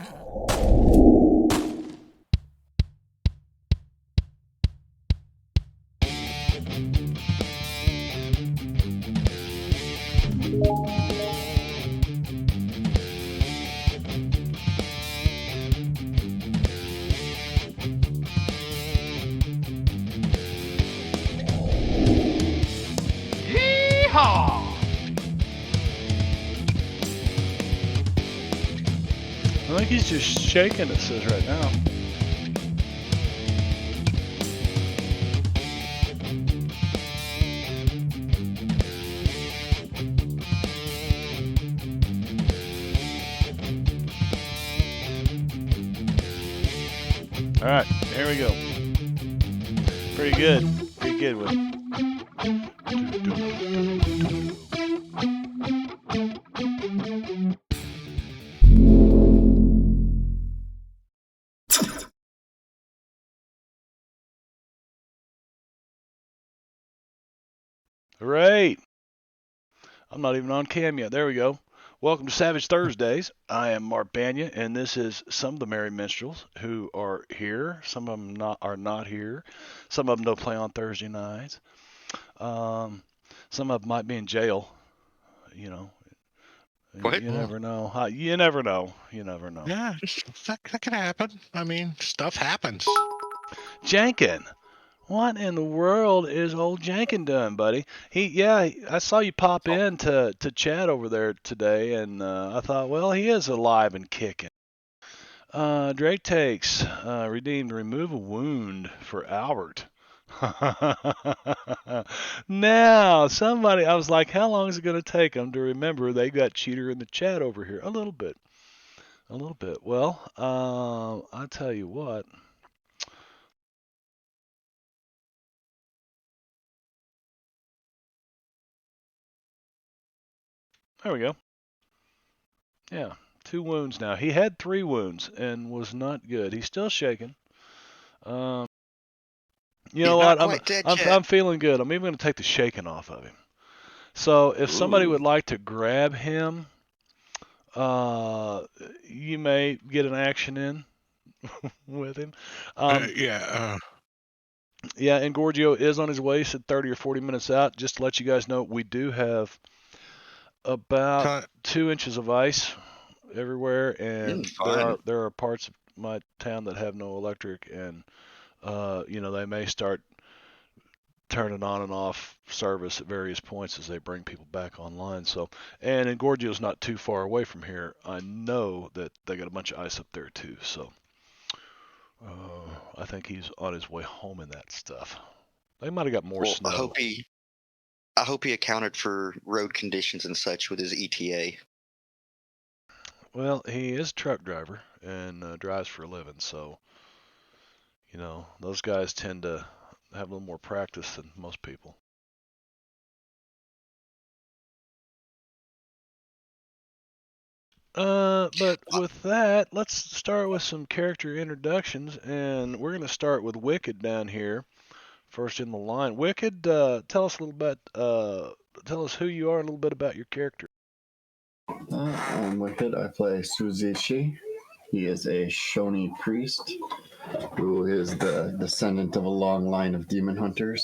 Yeehaw! I think he's just shaking, it says right now. All right, here we go. Pretty good. Pretty good with Right. I'm not even on cam yet. There we go. Welcome to Savage Thursdays. I am Marbanya, and this is some of the Merry Minstrels who are here. Some of them are not here. Some of them don't play on Thursday nights. Some of them might be in jail. You know, What? you never know. You never know. You never know. Yeah, that could happen. I mean, stuff happens. Jankin, what in the world is old Jankin doing, buddy? I saw you pop in to chat over there today, and I thought, well, he is alive and kicking. Drake takes redeemed remove a wound for Albert. Now, somebody, I was like, how long is it going to take them to remember they got cheater in the chat over here? A little bit. A little bit. Well, I tell you what. There we go. Yeah, 2 wounds now. He had 3 wounds and was not good. He's still shaking. You know He's not what? quite dead yet. I'm feeling good. I'm even going to take the shaking off of him. So if somebody would like to grab him, you may get an action in with him. Yeah. Yeah, and Gorgio is on his way. He said 30 or 40 minutes out. Just to let you guys know, we do have about 2 inches of ice everywhere, and there are parts of my town that have no electric, and they may start turning on and off service at various points as they bring people back online. So, and Gorgio's not too far away from here. I know that they got a bunch of ice up there too. So, I think he's on his way home in that stuff. They might have got more snow. I hope he accounted for road conditions and such with his ETA. Well, he is a truck driver and drives for a living, so those guys tend to have a little more practice than most people. But with that, let's start with some character introductions, and we're going to start with Wicked down here, first in the line. Wicked, tell us a little bit, tell us who you are and a little bit about your character. I'm Wicked. I play Suzishi. He is a Shoni priest who is the descendant of a long line of demon hunters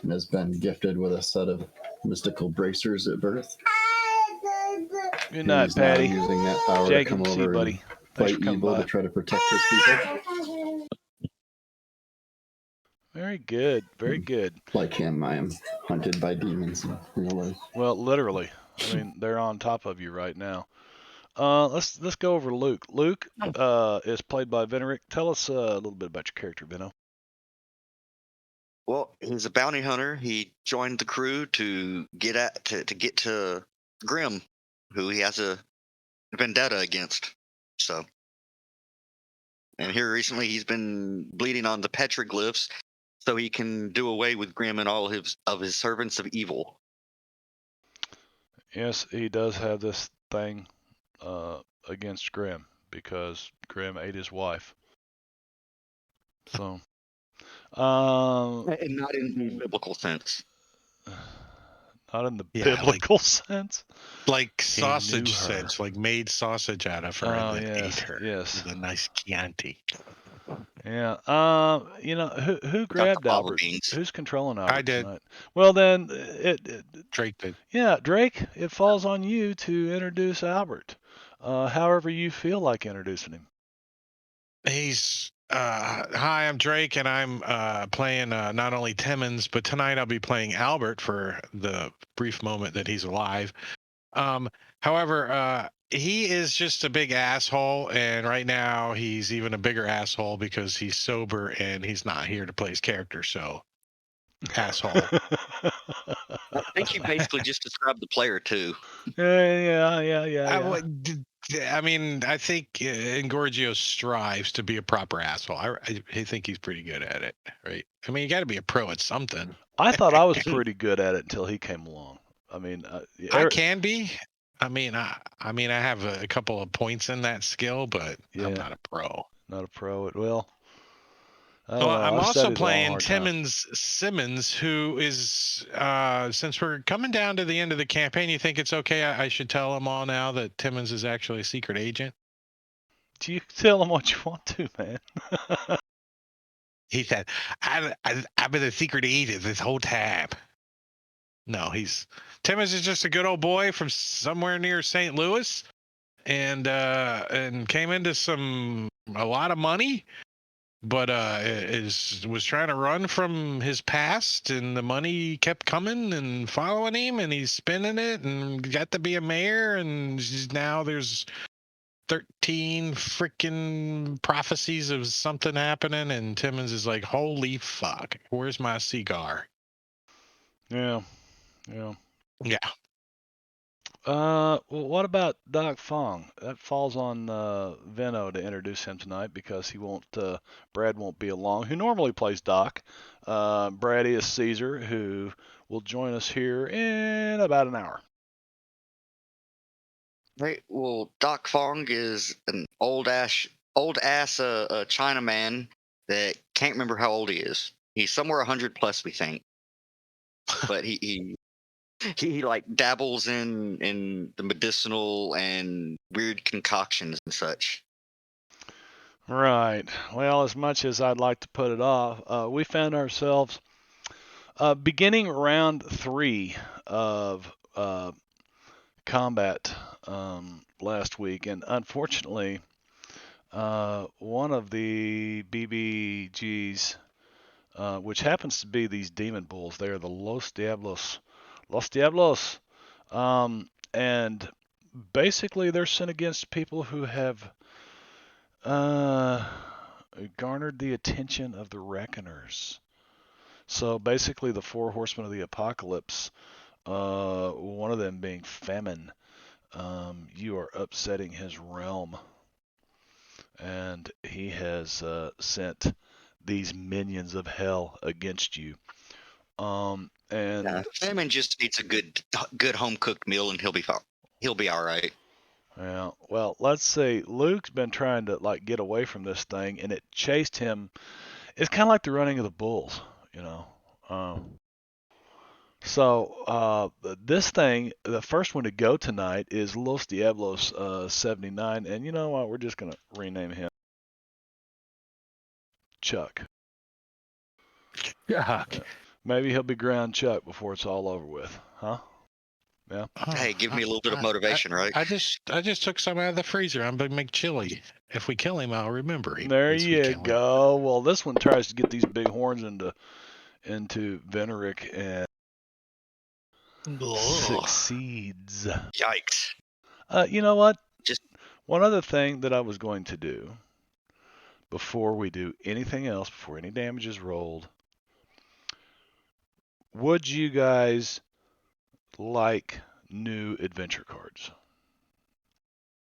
and has been gifted with a set of mystical bracers at birth. Good night, Patty. He's now using that power to come over buddy. and fight evil to try to protect his people. Very good. Very good. Like him, I am hunted by demons in real life. Well, literally. I mean, they're on top of you right now. Let's go over to Luke. Luke is played by Venerick. Tell us a little bit about your character, Vino. Well, he's a bounty hunter. He joined the crew to get to Grim, who he has a vendetta against. So, and here recently he's been bleeding on the petroglyphs, so he can do away with Grim and all of his servants of evil. Yes, he does have this thing against Grim because Grim ate his wife. So, and not in the biblical sense. Not in the Yeah, biblical sense. like He knew sausage her. sense, like made sausage out of her Oh, and then yes, ate her yes. with a nice Chianti. Yeah. Who Got the grabbed fava Albert? beans. Who's controlling I Albert did. tonight? Well, then, Drake did. yeah, Drake, it falls on you to introduce Albert. However you feel like introducing him. He's hi, I'm Drake, and I'm playing not only Timmons, but tonight I'll be playing Albert for the brief moment that he's alive. However, he is just a big asshole, and right now he's even a bigger asshole because he's sober and he's not here to play his character. So, asshole. I think you basically just described the player too. Yeah. I mean, I think Engorgio strives to be a proper asshole. I think he's pretty good at it, right? I mean, you got to be a pro at something. I thought I was pretty good at it until he came along. I mean, I can be. I mean, I have a couple of points in that skill, but Yeah. I'm not a pro. Not a pro. Well, I don't Well, know. I'm I've also studied a long, playing hard time. Timmons Simmons, who is, since we're coming down to the end of the campaign, you think it's okay? I should tell them all now that Timmons is actually a secret agent? You tell him what you want to, man. He said, I've been a secret agent this whole time. No, Timmons is just a good old boy from somewhere near St. Louis, and came into a lot of money, but was trying to run from his past, and the money kept coming and following him, and he's spending it, and got to be a mayor, and now there's 13 freaking prophecies of something happening, and Timmons is like, holy fuck, where's my cigar? Yeah. Yeah. Well, what about Doc Fong? That falls on Veno to introduce him tonight because Brad won't be along, who normally plays Doc. Brad is Caesar, who will join us here in about an hour. Right. Well, Doc Fong is an old ass Chinaman that can't remember how old he is. He's somewhere 100 plus, we think. But he like dabbles in the medicinal and weird concoctions and such. Right. Well, as much as I'd like to put it off, we found ourselves beginning round 3 of combat last week, and unfortunately, one of the BBGs, which happens to be these demon bulls, they are the Los Diablos. And basically they're sent against people who have garnered the attention of the Reckoners. So basically the 4 horsemen of the apocalypse, one of them being Famine, you are upsetting his realm. And he has sent these minions of hell against you. Famine just needs a good home cooked meal, and he'll be fine. He'll be all right. Yeah. Well, let's see. Luke's been trying to get away from this thing, and it chased him. It's kind of like the running of the bulls, you know. So this thing, the first one to go tonight is Los Diablos 79, and you know what? We're just gonna rename him Chuck. Chuck. Maybe he'll be ground Chuck before it's all over with, huh? Yeah. Hey, give me a little bit of motivation, right? I just took some out of the freezer. I'm gonna make chili. If we kill him, I'll remember him. There you go. Well, this one tries to get these big horns into Veneric and succeeds. Yikes. You know what? Just one other thing that I was going to do before we do anything else, before any damage is rolled, would you guys like new adventure cards?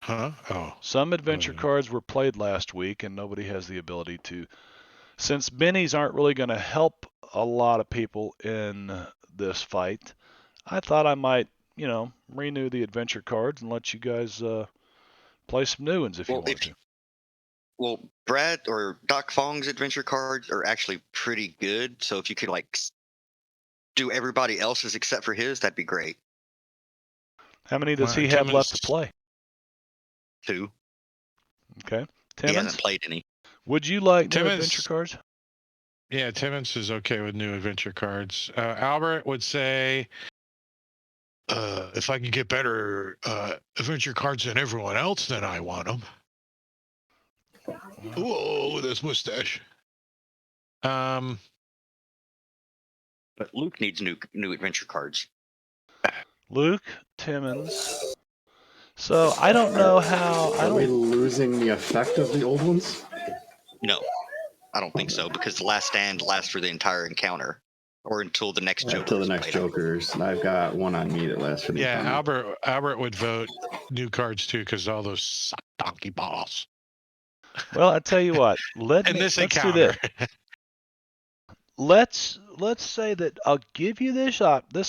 Huh? Oh. Some adventure cards were played last week, and nobody has the ability to. Since bennies aren't really going to help a lot of people in this fight, I thought I might, renew the adventure cards and let you guys play some new ones if you want to. Well, Brad or Doc Fong's adventure cards are actually pretty good. So if you could do everybody else's except for his, that'd be great. How many does he have Timmons- left to play? 2. Okay. He hasn't Timmons, played any. would you like new Timmons- adventure cards? Yeah, Timmons is okay with new adventure cards. Albert would say, if I can get better adventure cards than everyone else, then I want them. Whoa, with his mustache. But Luke needs new adventure cards. Luke, Timmons. So I don't know how. Are we losing the effect of the old ones? No, I don't think so, because the last stand lasts for the entire encounter, or until the next Joker. Until the next Jokers. And I've got one on me that lasts for the Yeah, encounter. Albert would vote new cards too, because all those suck donkey balls. Well, I tell you what. Let's do this. Let's say that I'll give you this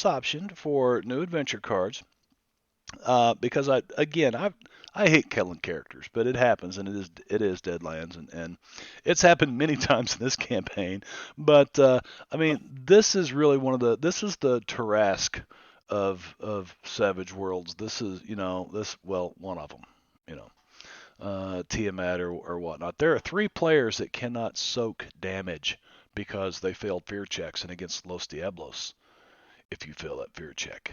option for new adventure cards, because I hate killing characters, but it happens, and it is Deadlands, and it's happened many times in this campaign. But I mean, this is really this is the Tarrasque of Savage Worlds. This is one of them. Tiamat or whatnot. There are 3 players that cannot soak damage because they failed fear checks, and against Los Diablos, if you fail that fear check,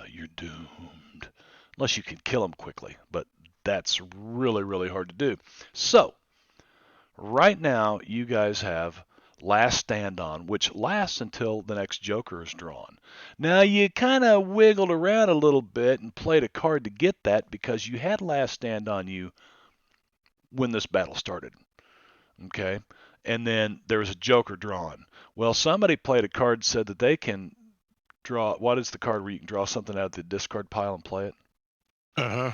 you're doomed. Unless you can kill them quickly, but that's really, really hard to do. So, right now, you guys have Last Stand on, which lasts until the next Joker is drawn. Now, you kind of wiggled around a little bit and played a card to get that because you had Last Stand on you when this battle started. Okay? And then there was a Joker drawn. Well, somebody played a card, said that they can draw. What is the card where you can draw something out of the discard pile and play it? Well,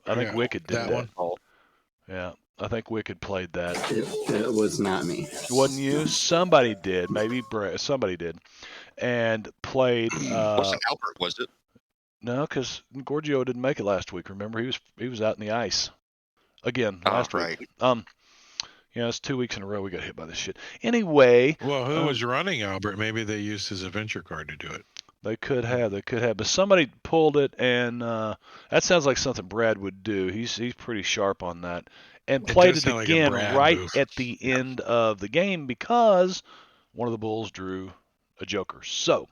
I think Wicked did that. one. Yeah, I think Wicked played that. It was not me. It wasn't you? Somebody did. Maybe somebody did. And played. Wasn't Albert, was it? No, because Gorgio didn't make it last week. Remember, he was out in the ice again last week. Yeah, it's 2 weeks in a row we got hit by this shit. Anyway. Well, who was running Albert? Maybe they used his adventure card to do it. They could have, but somebody pulled it, and that sounds like something Brad would do. He's pretty sharp on that, and played it again right at the end of the game because one of the bulls drew a Joker. So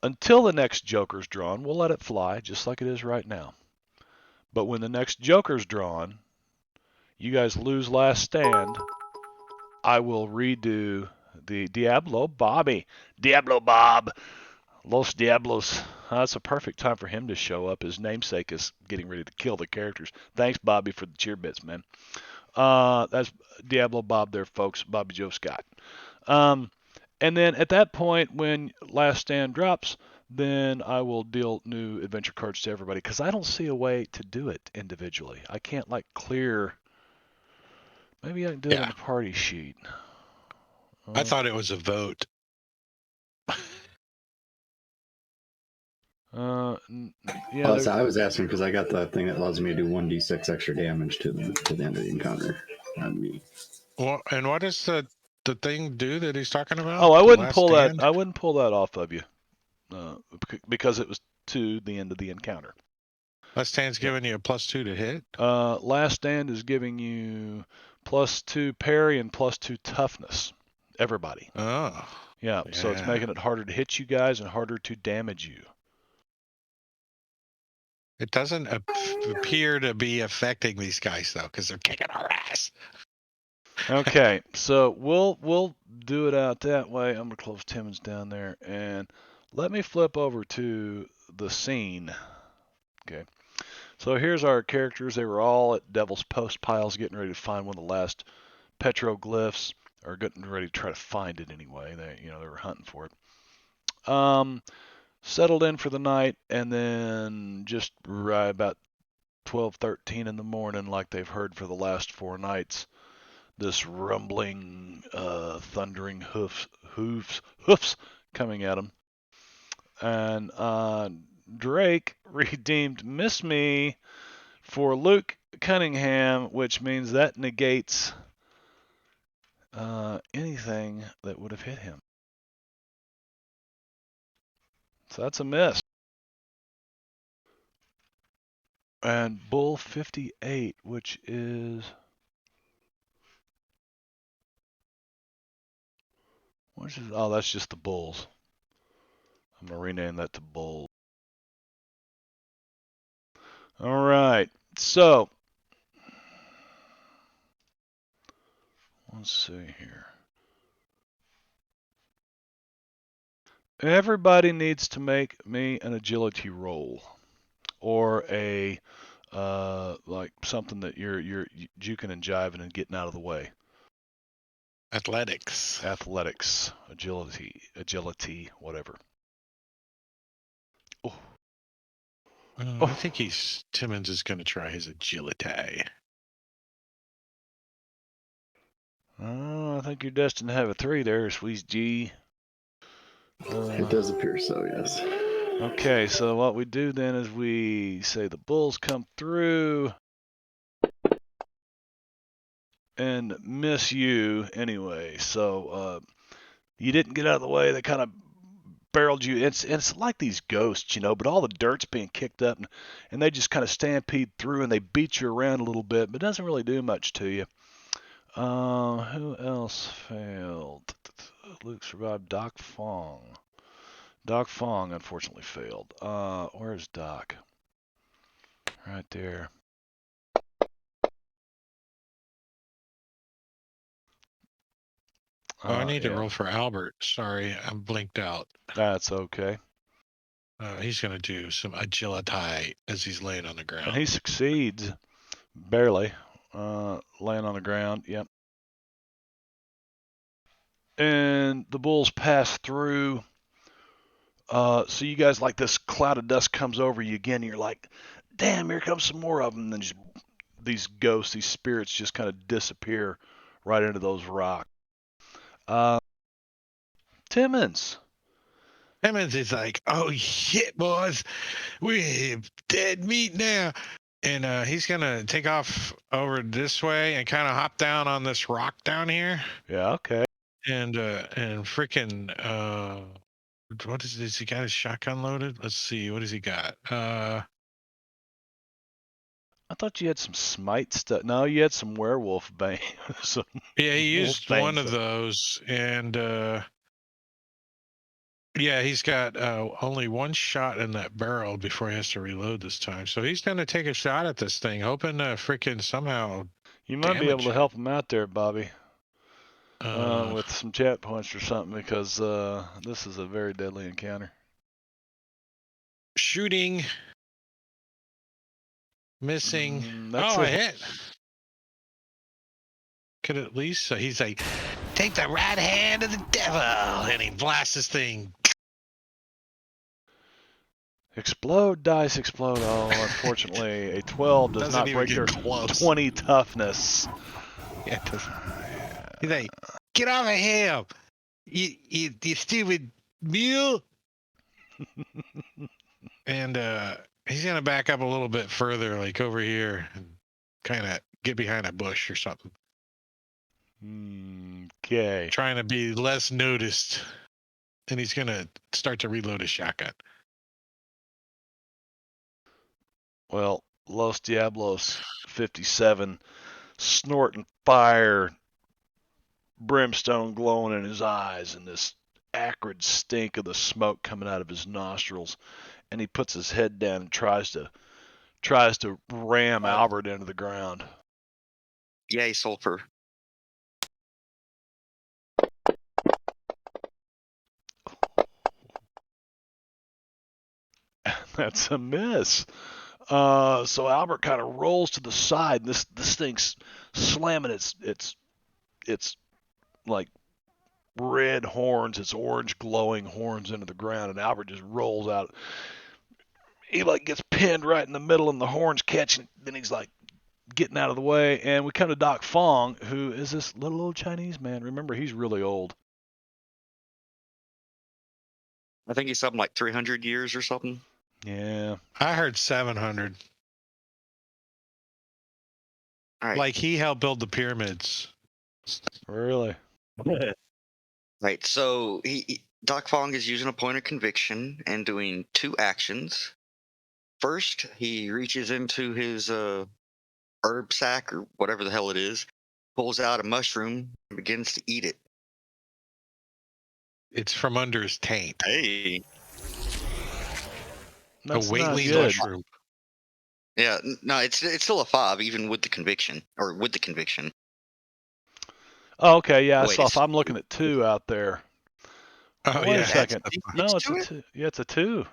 until the next Joker's drawn, we'll let it fly just like it is right now. But when the next Joker's drawn, you guys lose Last Stand, I will redo the Diablo Bob. Los Diablos. That's a perfect time for him to show up. His namesake is getting ready to kill the characters. Thanks, Bobby, for the cheer bits, man. That's Diablo Bob there, folks. Bobby Joe Scott. And then at that point, when Last Stand drops, then I will deal new adventure cards to everybody because I don't see a way to do it individually. I can't clear. Maybe I can do it on a party sheet. I thought it was a vote. I was asking because I got the thing that allows me to do 1d6 extra damage to the end of the encounter on me. Well, and what does the thing do that he's talking about? Oh, I wouldn't pull that. I wouldn't pull that off of you, because it was to the end of the encounter. Last Stand's giving you a +2 to hit. Last Stand is giving you +2 parry and +2 toughness. Everybody. Oh. Yeah. So it's making it harder to hit you guys and harder to damage you. It doesn't appear to be affecting these guys though, because they're kicking our ass. Okay, so we'll do it out that way. I'm gonna close Timmons down there, and let me flip over to the scene. Okay, so here's our characters. They were all at Devil's Postpiles, getting ready to find one of the last petroglyphs, or getting ready to try to find it anyway. They were hunting for it. Settled in for the night, and then just right about 12:13 in the morning, like they've heard for the last 4 nights, this rumbling, thundering hoofs coming at them. And Drake redeemed Miss Me for Luke Cunningham, which means that negates anything that would have hit him. So that's a miss. And Bull 58, which is... Oh, that's just the Bulls. I'm going to rename that to Bulls. All right. So, let's see here. Everybody needs to make me an agility roll, or a like something that you're juking and jiving and getting out of the way. Athletics, agility, whatever. Oh. I think Timmons is going to try his agility. Oh, I think you're destined to have a 3 there, Squeeze G. It does appear so, yes. Okay, so what we do then is we say the Bulls come through and miss you anyway. So you didn't get out of the way. They kind of barreled you. It's like these ghosts, but all the dirt's being kicked up, and they just kind of stampede through, and they beat you around a little bit, but it doesn't really do much to you. Who else failed? Luke survived. Doc Fong. Doc Fong unfortunately failed. Where's Doc? Right there. Oh, I need to roll for Albert. Sorry, I'm blinked out. That's okay. He's going to do some agility as he's laying on the ground. And he succeeds, barely, laying on the ground. Yep. And the Bulls pass through. So you guys, like, this cloud of dust comes over you again, and you're like, damn, here comes some more of them. And then just, these ghosts, these spirits just kind of disappear right into those rocks. Timmons is like, oh shit, boys, we're dead meat now. And he's going to take off over this way and kind of hop down on this rock down here. Yeah, okay. And freaking, what is this? He got his shotgun loaded? Let's see. What has he got? I thought you had some smite stuff. No, you had some werewolf bane. Yeah, he used one of those. And yeah, he's got only one shot in that barrel before he has to reload this time. So he's going to take a shot at this thing, hoping to freaking somehow. You might be able to help him out there, Bobby, with some chat points or something, because this is a very deadly encounter. Shooting. Missing. I hit. Could at least. So he's like, take the right hand of the devil. And he blasts this thing. Explode, dice, explode. Oh, unfortunately, a 12 does not break their 20 toughness. Yeah, it doesn't. He's like, get off of him, you stupid mule. And he's going to back up a little bit further, like over here, and kind of get behind a bush or something. Okay. Trying to be less noticed. And he's going to start to reload his shotgun. Well, Los Diablos 57, snorting fire, brimstone glowing in his eyes, and this acrid stink of the smoke coming out of his nostrils. And he puts his head down and tries to ram Albert into the ground. Yay, sulfur. That's a miss. So Albert kind of rolls to the side. And this thing's slamming its like red horns, its orange glowing horns into the ground, and Albert just rolls out. He like gets pinned right in the middle, and the horns catching. Then he's like getting out of the way, and we come to Doc Fong, who is this little old Chinese man. Remember, he's really old. I think he's something like 300 years or something. Yeah. I heard 700. All right. Like he helped build the pyramids. Really? Right. So Doc Fong is using a point of conviction and doing 2 actions. First, he reaches into his herb sack or whatever the hell it is, pulls out a mushroom, and begins to eat it. It's from under his taint. Hey. That's a not Whately good. mushroom. Yeah, no, it's still a 5, even with the conviction, or with the conviction. Oh, okay, yeah. Wait, So if I'm looking at 2 out there. Oh, Wait yeah. a second. D6 No, it's to a it? 2. Yeah, it's a 2.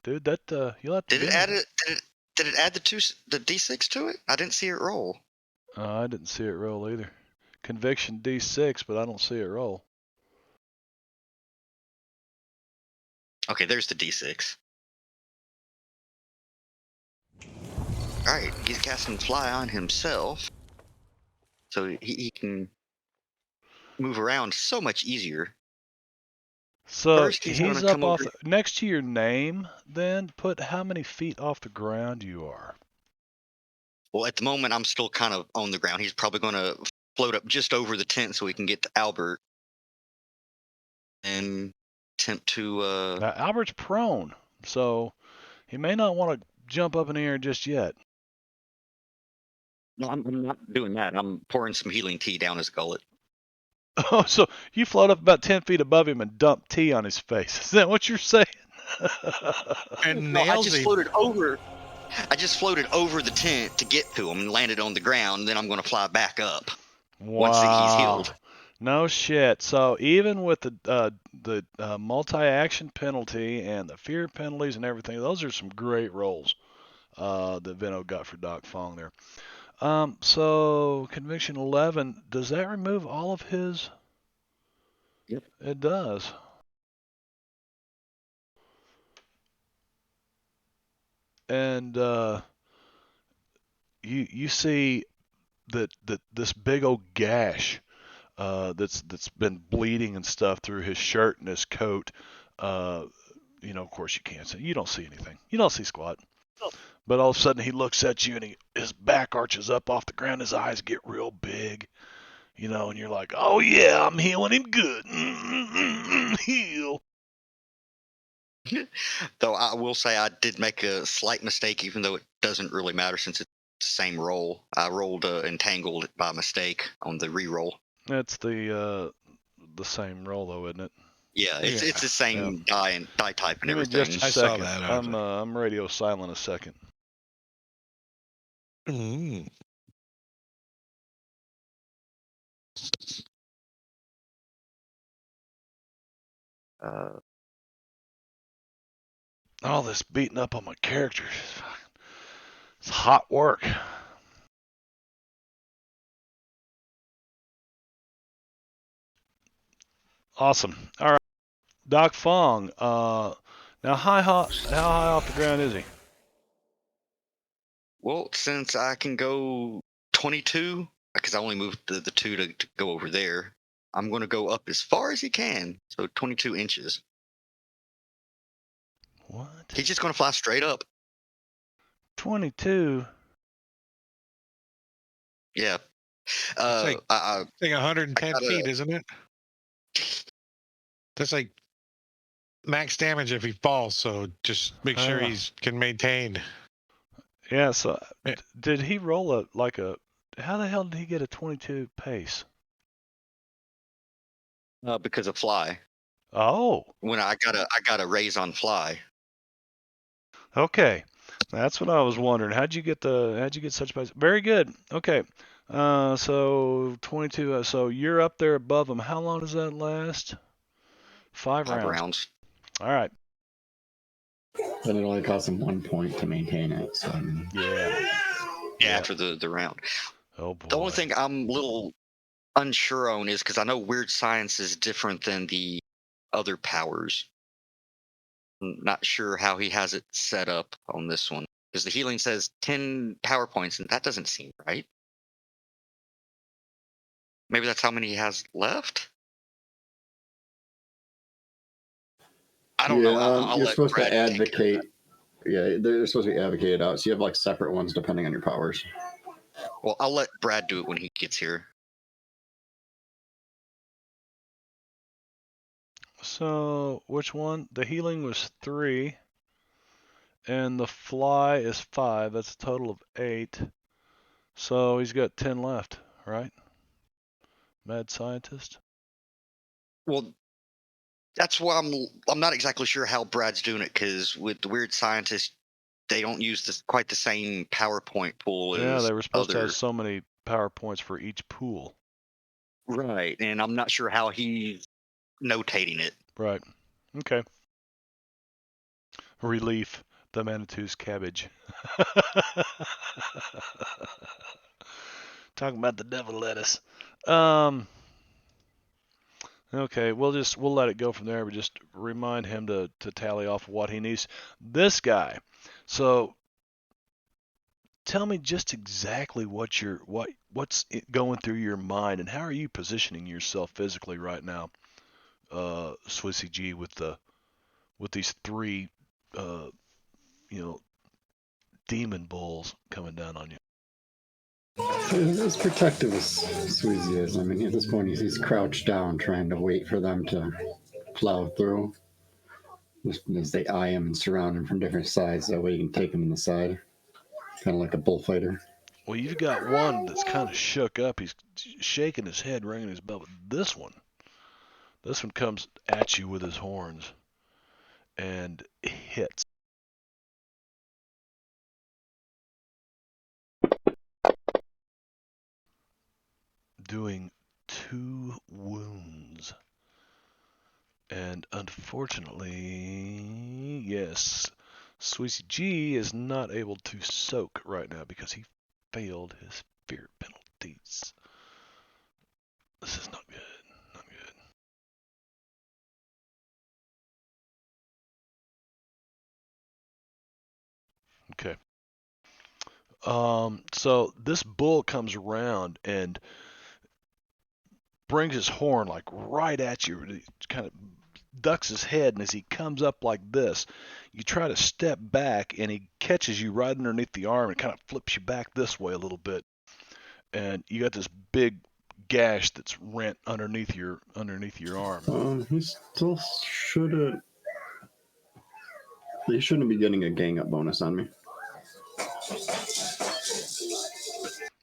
Dude, that you'll have to Did it give add me it? Did it add the D6 to it? I didn't see it roll. I didn't see it roll either. Conviction D6, but I don't see it roll. Okay, there's the D6. All right, he's casting Fly on himself, so he can move around so much easier. So First, he's he's gonna up come off over. next to your name. Then put how many feet off the ground you are. Well, at the moment, I'm still kind of on the ground. He's probably going to float up just over the tent so he can get to Albert and attempt to. Now Albert's prone, so he may not want to jump up in the air just yet. No, I'm not doing that. I'm pouring some healing tea down his gullet. Oh, so you float up about 10 feet above him and dump tea on his face. Is that what you're saying? And No, I nails just him. floated over. I just floated over the tent to get to him and landed on the ground. And then I'm going to fly back up once he's healed. No shit. So even with the multi-action penalty and the fear penalties and everything, those are some great rolls that Vino got for Doc Fong there. So conviction 11, does that remove all of his? Yep. It does. And you see that this big old gash that's been bleeding and stuff through his shirt and his coat. Of course you can't see. You don't see anything. You don't see squat. Oh. But all of a sudden he looks at you and his back arches up off the ground. His eyes get real big, and you're like, oh yeah, I'm healing him good. Heal. Though I will say I did make a slight mistake, even though it doesn't really matter since it's the same roll. I rolled entangled by mistake on the re-roll. That's the same roll though, isn't it? Yeah, it's the same die type and Give me everything. just a I saw second. that. I'm radio silent a second. Mm. All this beating up on my characters. It's hot work. Awesome. All right. Doc Fong. Now, how high off the ground is he? Well, since I can go 22, because I only moved the 2 to go over there, I'm going to go up as far as he can. So 22 inches. What? He's just going to fly straight up. 22? Yeah. It's like 110 feet, isn't it? That's like max damage if he falls. So just make sure he can maintain. Yeah. So did he roll how the hell did he get a 22 pace? Because of fly. Oh. When I got a raise on fly. Okay. That's what I was wondering. How'd you get such pace? Very good. Okay. So 22. So you're up there above him. How long does that last? 5 rounds. All right. Then it only costs him 1 point to maintain it. So yeah. After the round. Oh boy. The only thing I'm a little unsure on is because I know weird science is different than the other powers. I'm not sure how he has it set up on this one because the healing says 10 power points, and that doesn't seem right. Maybe that's how many he has left. I don't know. You're supposed to advocate. Yeah, they're supposed to be advocated out. So you have like separate ones depending on your powers. Well, I'll let Brad do it when he gets here. So, which one? The healing was 3, and the fly is 5. That's a total of 8. So he's got 10 left, right? Mad scientist. Well, that's why I'm not exactly sure how Brad's doing it, because with the weird scientist, they don't use quite the same PowerPoint pool Yeah, as they were supposed to other. have so many PowerPoints for each pool. Right, and I'm not sure how he's notating it. Right. Okay. Relief. The Manitou's cabbage. Talking about the devil lettuce. Okay, we'll let it go from there, but just remind him to tally off what he needs. This guy. So tell me just exactly what's going through your mind, and how are you positioning yourself physically right now, Swissy G, with these 3 demon bulls coming down on you. As protective as Sweezy is, I mean, at this point he's crouched down trying to wait for them to plow through. As they eye him and surround him from different sides, that way you can take him in the side. Kind of like a bullfighter. Well, you've got one that's kind of shook up. He's shaking his head, ringing his bell. But this one comes at you with his horns and hits. Doing 2 wounds. And unfortunately, yes, Sweezy G is not able to soak right now because he failed his fear penalties. This is not good. Not good. Okay. So this bull comes around and brings his horn like right at you. He kind of ducks his head, and as he comes up like this, you try to step back, and he catches you right underneath the arm and kind of flips you back this way a little bit. And you got this big gash that's rent underneath your arm. He still shouldn't. He shouldn't be getting a gang up bonus on me.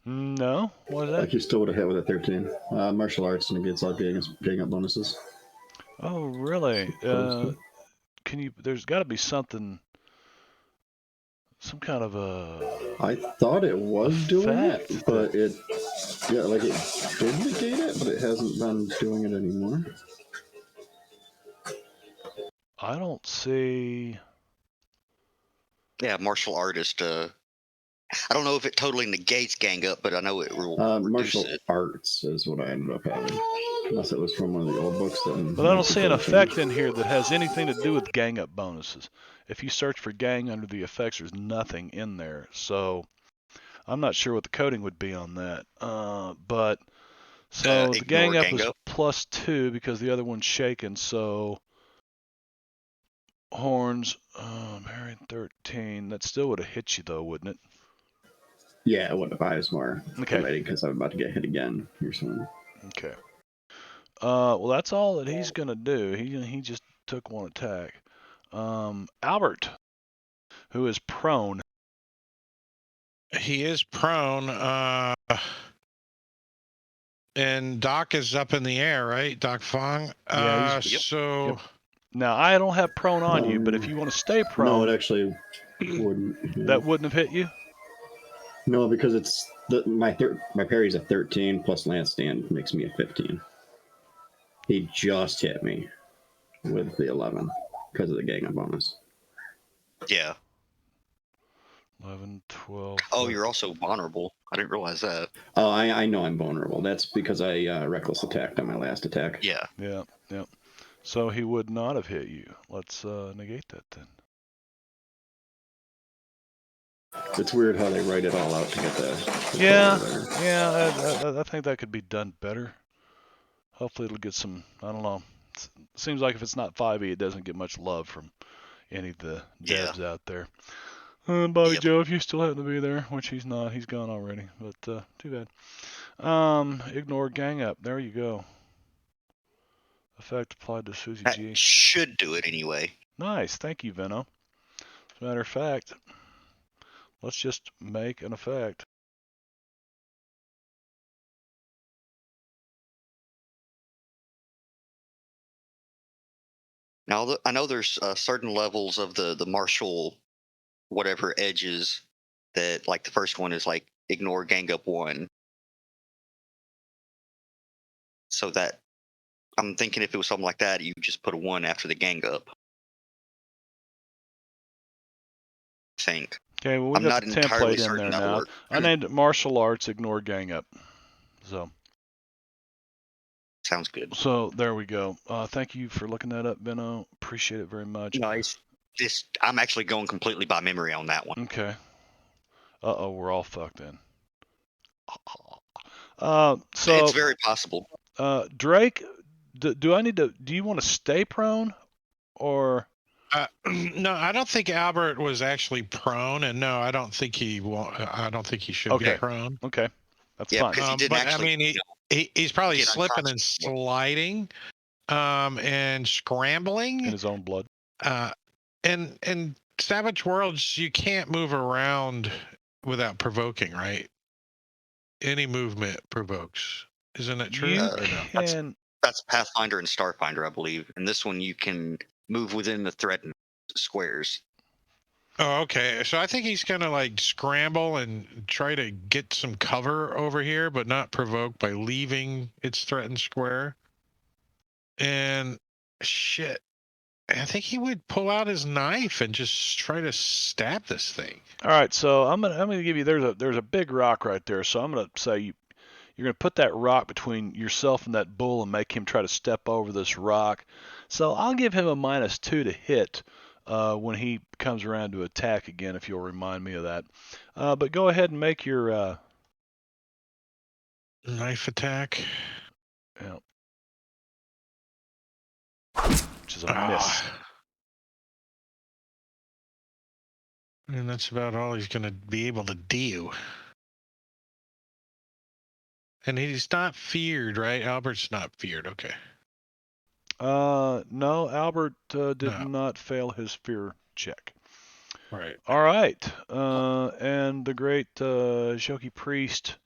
No, what is that? Like he still would have hit with a 13. Martial arts negates all gang up bonuses. Oh, really? Can you? There's got to be something. Some kind of a. I thought it was doing it, but it did negate it, but it hasn't been doing it anymore. I don't see. Yeah, martial artist. I don't know if it totally negates gang up, but I know it will reduce martial it. arts is what I ended up having, unless it was from one of the old books. But I don't see an effect in here that has anything to do with gang up bonuses. If you search for gang under the effects, there's nothing in there. So I'm not sure what the coding would be on that. But so the gang up is +2 because the other one's shaken. So horns, Marion 13. That still would have hit you though, wouldn't it? Yeah, it would have. I was more ready because I'm about to get hit again here soon. Okay. Well, that's all that he's gonna do. He just took 1 attack. Albert, who is prone. He is prone. And Doc is up in the air, right? Doc Fong. Yeah. So. Yep. Now I don't have prone on you, but if you want to stay prone, no, it actually wouldn't. Yeah. That wouldn't have hit you. No, because it's my parry's a 13 plus lance stand makes me a 15. He just hit me with the 11 because of the gang up bonus. Yeah. 11, 12. Oh, you're also vulnerable. I didn't realize that. Oh, I know I'm vulnerable. That's because I reckless attacked on my last attack. Yeah. Yeah. So he would not have hit you. Let's negate that then. It's weird how they write it all out to get the Yeah. I think that could be done better. Hopefully it'll get some. I don't know. Seems like if it's not 5e, it doesn't get much love from any of the devs out there. Bobby Joe, if you still happen to be there, which he's not, he's gone already, but too bad. Ignore gang up. There you go. Effect applied to Susie That G. should do it anyway. Nice. Thank you, Veno. As a matter of fact, let's just make an effect. Now, I know there's certain levels of the martial whatever edges that, like, the first one is like ignore gang up 1. So that I'm thinking if it was something like that, you just put a 1 after the gang up. I think. Okay, well, we I'm got not the entirely template in certain there that'll now. work. I named it Martial Arts Ignore Gang Up. Sounds good. So there we go. Thank you for looking that up, Veno. Appreciate it very much. Nice. I'm actually going completely by memory on that one. Okay. Uh-oh, we're all fucked then. So It's very possible. Drake, do you want to stay prone or? No, I don't think Albert was actually prone, and no, I don't think he should Okay. be prone. Okay, that's Yeah, fine. because he didn't But actually. I mean, he's probably get slipping and unconscious. sliding, and scrambling. In his own blood. In Savage Worlds, you can't move around without provoking, right? Any movement provokes. Isn't it true? You Or no? can. That's Pathfinder and Starfinder, I believe. And this one, you can move within the threatened squares. Oh, okay. So I think he's gonna like scramble and try to get some cover over here, but not provoke by leaving its threatened square. And shit, I think he would pull out his knife and just try to stab this thing. All right, so I'm gonna give you there's a big rock right there. So I'm gonna say you're gonna put that rock between yourself and that bull and make him try to step over this rock. So I'll give him a -2 to hit when he comes around to attack again, if you'll remind me of that. But go ahead and make your Knife attack. Yeah. Which is a miss. And that's about all he's going to be able to do. And he's not feared, right? Albert's not feared. Okay. No, Albert did not fail his fear check. Right. All right. And the great Shoki priest,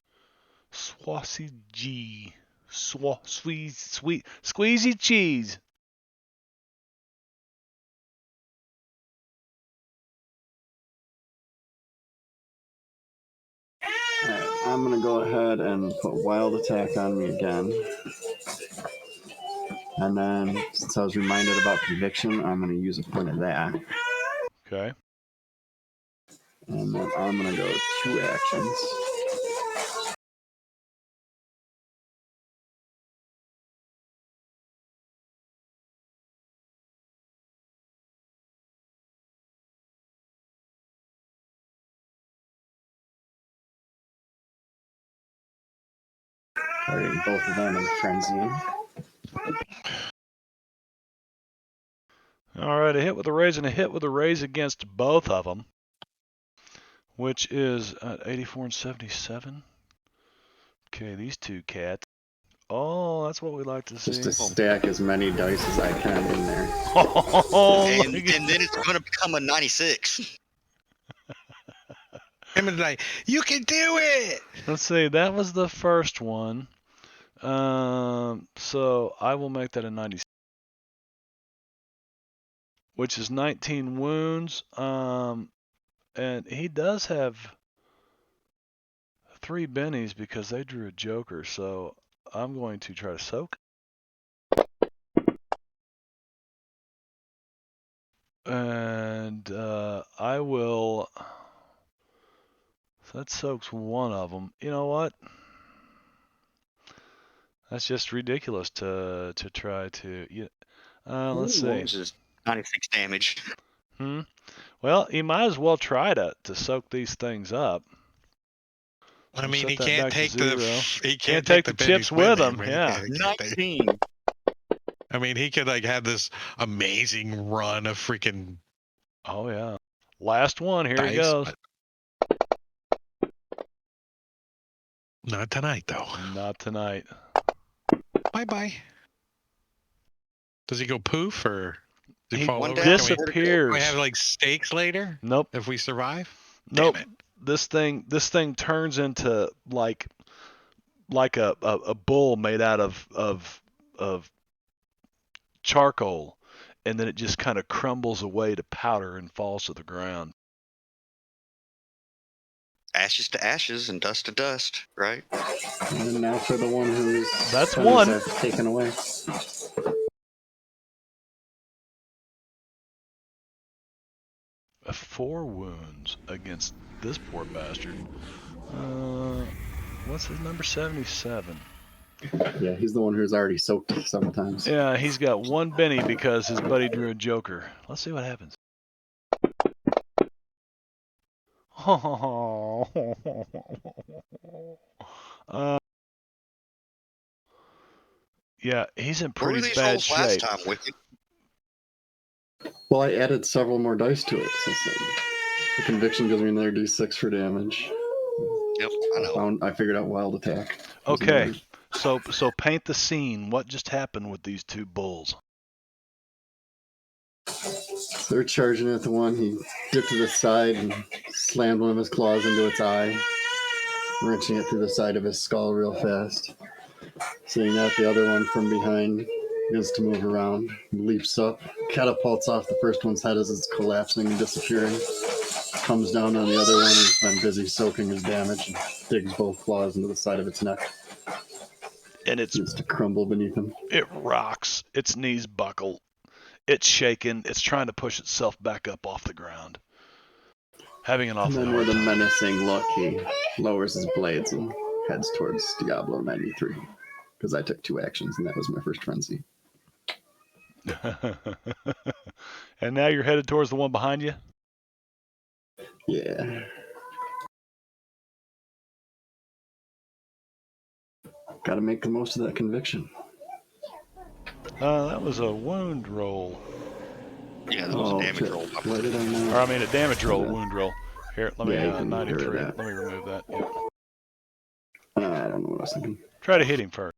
Swasiji. Sweet, squeezy cheese. Alright, I'm gonna go ahead and put wild attack on me again. And then, since I was reminded about conviction, I'm gonna use a point of that. Okay. And then I'm gonna go 2 actions. Targeting both of them in frenzy. All right, a hit with a raise and a hit with a raise against both of them, which is at 84 and 77. Okay, these two cats. Oh, that's what we like to see. Just to stack as many dice as I can in there. And then it's going to become a 96. Him and like, you can do it! Let's see, that was the first one. So I will make that a 96. Which is 19 wounds. And he does have 3 bennies because they drew a joker. So I'm going to try to soak. And I will. So that soaks one of them. You know what? That's just ridiculous to try to. Let's see. This is 96 damage. Well, you might as well try to soak these things up. I mean, he Set that can't back to take the zero. he Can't take the chips with him. man. Yeah. 19. I mean, he could like have this amazing run of freaking Oh yeah. Last one. Here dice, he goes. but not tonight, though. Not tonight. Bye bye. Does he go poof or does he He fall one over? down, Can disappears. we have like stakes later Nope. if we survive? Nope. Damn it. This thing turns into like a bull made out of charcoal, and then it just kind of crumbles away to powder and falls to the ground. Ashes to ashes and dust to dust, right? And now for the one who's That's one. I've taken away. Four wounds against this poor bastard. What's his number? 77. Yeah, he's the one who's already soaked several times. Yeah, he's got one Benny because his buddy drew a Joker. Let's see what happens. Yeah, he's in Where were pretty these bad holes last shape. time, Wicked? Well, I added several more dice to it. So the conviction gives me another d6 for damage. Yep, I know. I figured out wild attack. Okay, so paint the scene. What just happened with these two bulls? They're charging at the one. He dipped to the side and slammed one of his claws into its eye, wrenching it through the side of his skull real fast. Seeing that, the other one from behind begins to move around, leaps up, catapults off the first one's head as it's collapsing and disappearing. Comes down on the other one who's been busy soaking his damage and digs both claws into the side of its neck. And it's to crumble beneath him. It rocks. Its knees buckle. It's shaking. It's trying to push itself back up off the ground. Having an awful And then with a menacing look, he lowers his blades and heads towards Diablo 93. Because I took 2 actions, and that was my first frenzy. And now you're headed towards the one behind you? Yeah. Gotta make the most of that conviction. That was a wound roll. Yeah, that was a damage roll. Why did I know? Or I mean a damage roll, a wound roll. Here, let me, Yeah, you can 93. get rid of that. Let me remove that. Yeah. I don't know what I was thinking. Try to hit him first.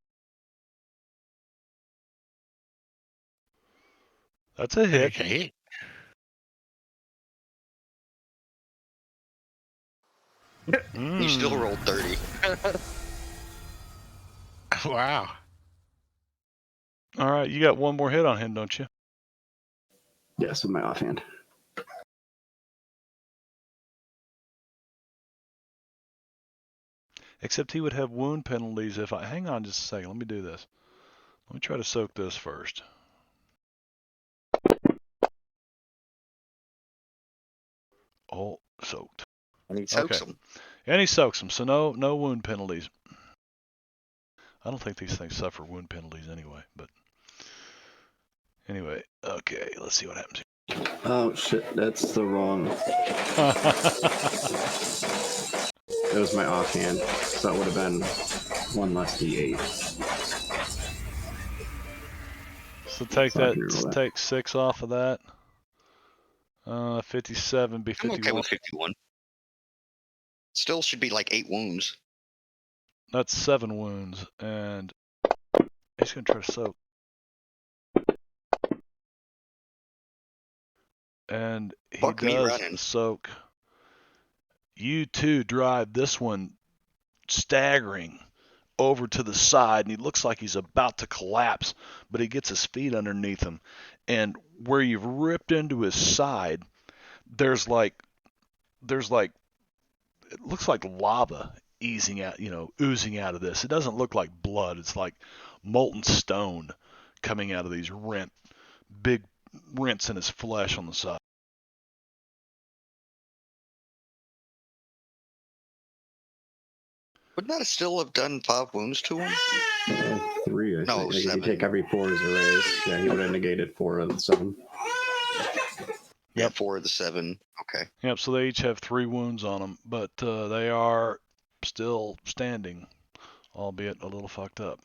That's a hit. Okay. You still rolled 30. Wow. All right, you got one more hit on him, don't you? Yes, with my offhand. Except he would have wound penalties if I... Hang on just a second. Let me do this. Let me try to soak this first. Oh, soaked. And he soaks Okay. them. And he soaks them, so no wound penalties. I don't think these things suffer wound penalties anyway, but... Anyway, okay, let's see what happens here. Oh, shit, that's the wrong... It was my offhand, so it would have been 1 less d8. So take So I that, can roll that. take 6 off of that. 57 be I'm 51. okay with 51. Still should be like 8 wounds. That's 7 wounds, and he's gonna try to soak. And he Fuck me does running. soak. You two drive this one staggering over to the side, and he looks like he's about to collapse, but he gets his feet underneath him. And where you've ripped into his side, there's like it looks like lava oozing out of this. It doesn't look like blood. It's like molten stone coming out of these big rents in his flesh on the side. Wouldn't that still have done 5 wounds to him? 3, I No, think. Like, if you 7. take every 4 as a raise, yeah, he would have negated 4 of the 7. Yeah, Yep. 4 of the 7. Okay. Yep, so they each have 3 wounds on them, but they are still standing, albeit a little fucked up.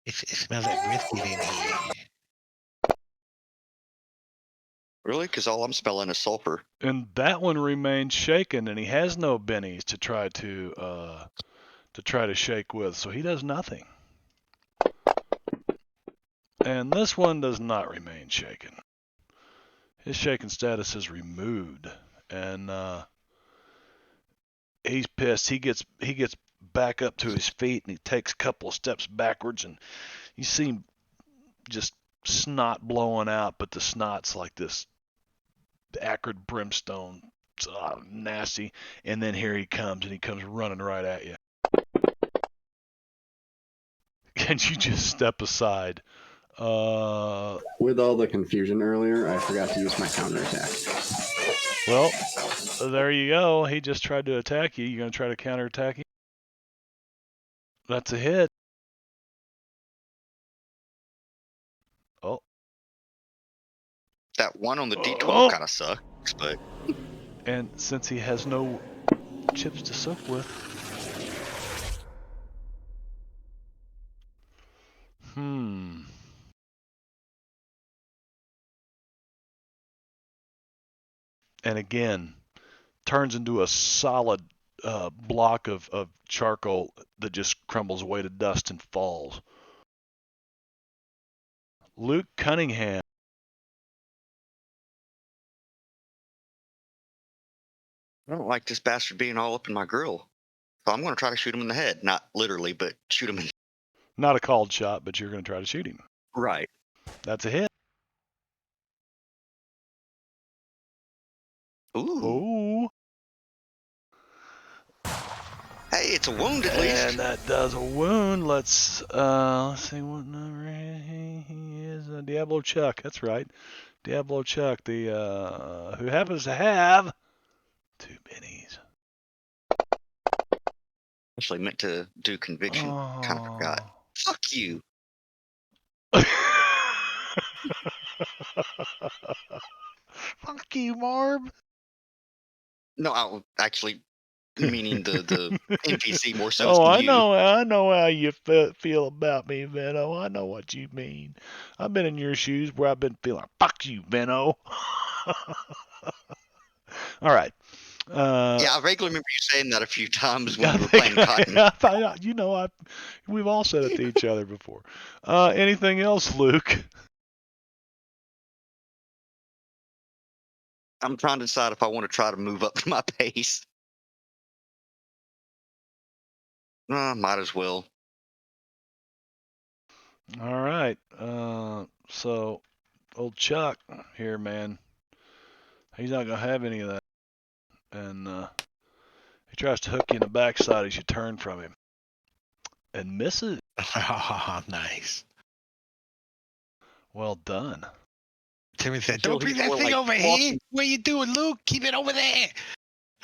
It smells like whiskey in here. Really? Because all I'm smelling is sulfur. And that one remains shaken, and he has no bennies to try to shake with, so he does nothing. And this one does not remain shaken. His shaken status is removed, and he's pissed. He gets back up to his feet, and he takes a couple of steps backwards, and you see him just snot blowing out, but the snot's like this acrid brimstone, nasty. And then here he comes, and he comes running right at you. And you just step aside. With all the confusion earlier, I forgot to use my counterattack. Well, there you go. He just tried to attack you. You gonna try to counterattack him? That's a hit. Oh. That one on the D12 kind of sucks, but. And since he has no chips to soak with. And again, turns into a solid block of charcoal that just crumbles away to dust and falls. Luke Cunningham. I don't like this bastard being all up in my grill. So I'm going to try to shoot him in the head. Not literally, but shoot him in. Not a called shot, but you're going to try to shoot him. Right. That's a hit. Ooh. Hey, it's a wound at least. And that does a wound. Let's see what number he is. Diablo Chuck. That's right. Diablo Chuck, the who happens to have 2 bennies. Actually meant to do conviction. Kind of forgot. Fuck you. Fuck you, Marb. No, I actually meaning the NPC more so. Oh, than you. I know how you feel about me, Venno. I know what you mean. I've been in your shoes where I've been feeling, fuck you, Venno. All right. Yeah, I vaguely remember you saying that a few times when we were playing Cotton. We've all said it to each other before. Anything else, Luke? I'm trying to decide if I want to try to move up to my pace. Might as well. All right. So, old Chuck here, man, he's not going to have any of that. And he tries to hook you in the backside as you turn from him. And misses. Nice. Well done. Timmy said, "Don't bring that thing over here. What are you doing, Luke? Keep it over there.